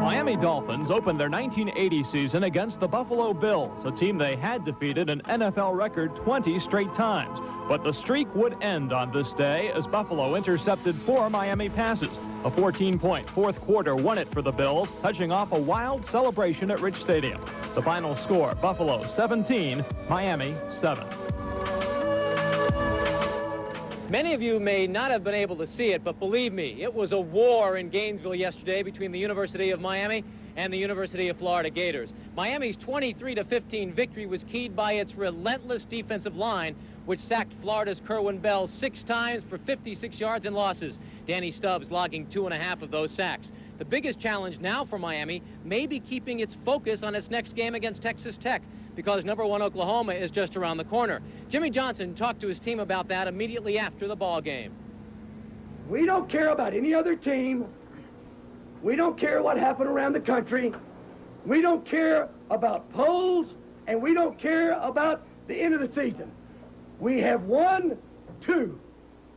Miami Dolphins opened their 1980 season against the Buffalo Bills, a team they had defeated an NFL record 20 straight times. But the streak would end on this day as Buffalo intercepted 4 Miami passes. A 14-point fourth quarter won it for the Bills, touching off a wild celebration at Rich Stadium. The final score, Buffalo 17, Miami 7. Many of you may not have been able to see it, but believe me, it was a war in Gainesville yesterday between the University of Miami and the University of Florida Gators. Miami's 23-15 victory was keyed by its relentless defensive line, which sacked Florida's Kerwin Bell 6 times for 56 yards and losses. Danny Stubbs logging 2.5 of those sacks. The biggest challenge now for Miami may be keeping its focus on its next game against Texas Tech, because #1 Oklahoma is just around the corner. Jimmy Johnson talked to his team about that immediately after the ball game. We don't care about any other team. We don't care what happened around the country. We don't care about polls, and we don't care about the end of the season. We have 1, 2,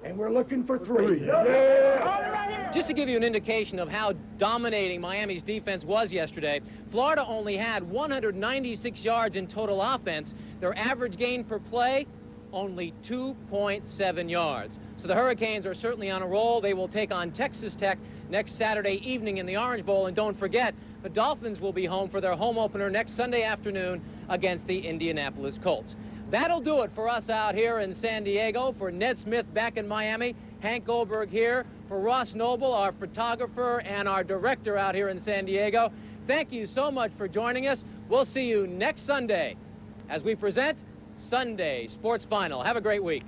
and we're looking for 3. Just to give you an indication of how dominating Miami's defense was yesterday, Florida only had 196 yards in total offense. Their average gain per play, only 2.7 yards. So the Hurricanes are certainly on a roll. They will take on Texas Tech next Saturday evening in the Orange Bowl. And don't forget, the Dolphins will be home for their home opener next Sunday afternoon against the Indianapolis Colts. That'll do it for us out here in San Diego. For Ned Smith back in Miami, Hank Goldberg here, for Ross Noble, our photographer and our director out here in San Diego, thank you so much for joining us. We'll see you next Sunday as we present Sunday Sports Final. Have a great week.